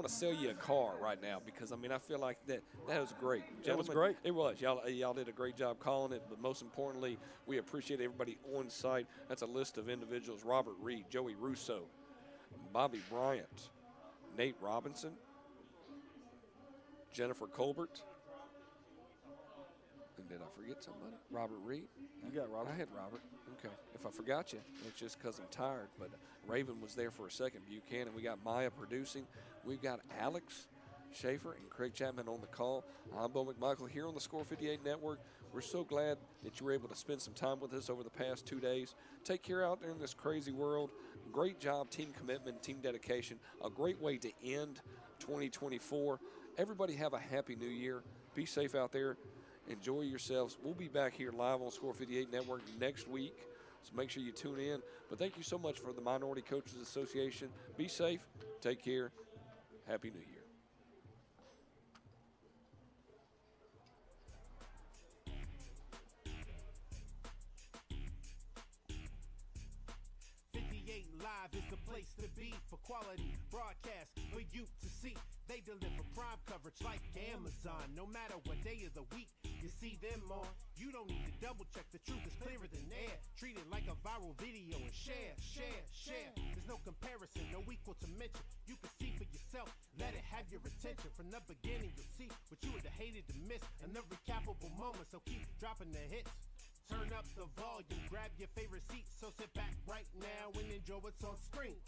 Speaker 2: to sell you a car right now because I mean I feel like that was great.
Speaker 3: That was
Speaker 2: Gentlemen,
Speaker 3: great.
Speaker 2: It was. Y'all did a great job calling it, but most importantly, we appreciate everybody on site. That's a list of individuals: Robert Reed, Joey Russo, Bobby Bryant, Nate Robinson, Jennifer Colbert. And did I forget somebody? Robert Reed.
Speaker 3: You got Robert.
Speaker 2: I had Robert. Okay. If I forgot you, it's just because I'm tired. But Raven was there for a second. Buchanan. We got Maya producing. We've got Alex Schaefer and Craig Chapman on the call. I'm Bo McMichael here on the Score 58 Network. We're so glad that you were able to spend some time with us over the past 2 days. Take care out there in this crazy world. Great job, team commitment, team dedication. A great way to end 2024. Everybody have a happy new year. Be safe out there. Enjoy yourselves. We'll be back here live on Score 58 Network next week, so make sure you tune in. But thank you so much for the Minority Coaches Association. Be safe. Take care. Happy New Year.
Speaker 1: Live is the place to be for quality broadcast for you to see. They deliver prime coverage like Amazon. No matter what day of the week you see them on, you don't need to double check. The truth is clearer than air. Treat it like a viral video and share. There's no comparison, no equal to mention. You can see for yourself. Let it have your attention. From the beginning, you'll see what you would have hated to miss. And the recapable moments, so keep dropping the hits. Turn up the volume, grab your favorite seat, so sit back right now and enjoy what's on screen.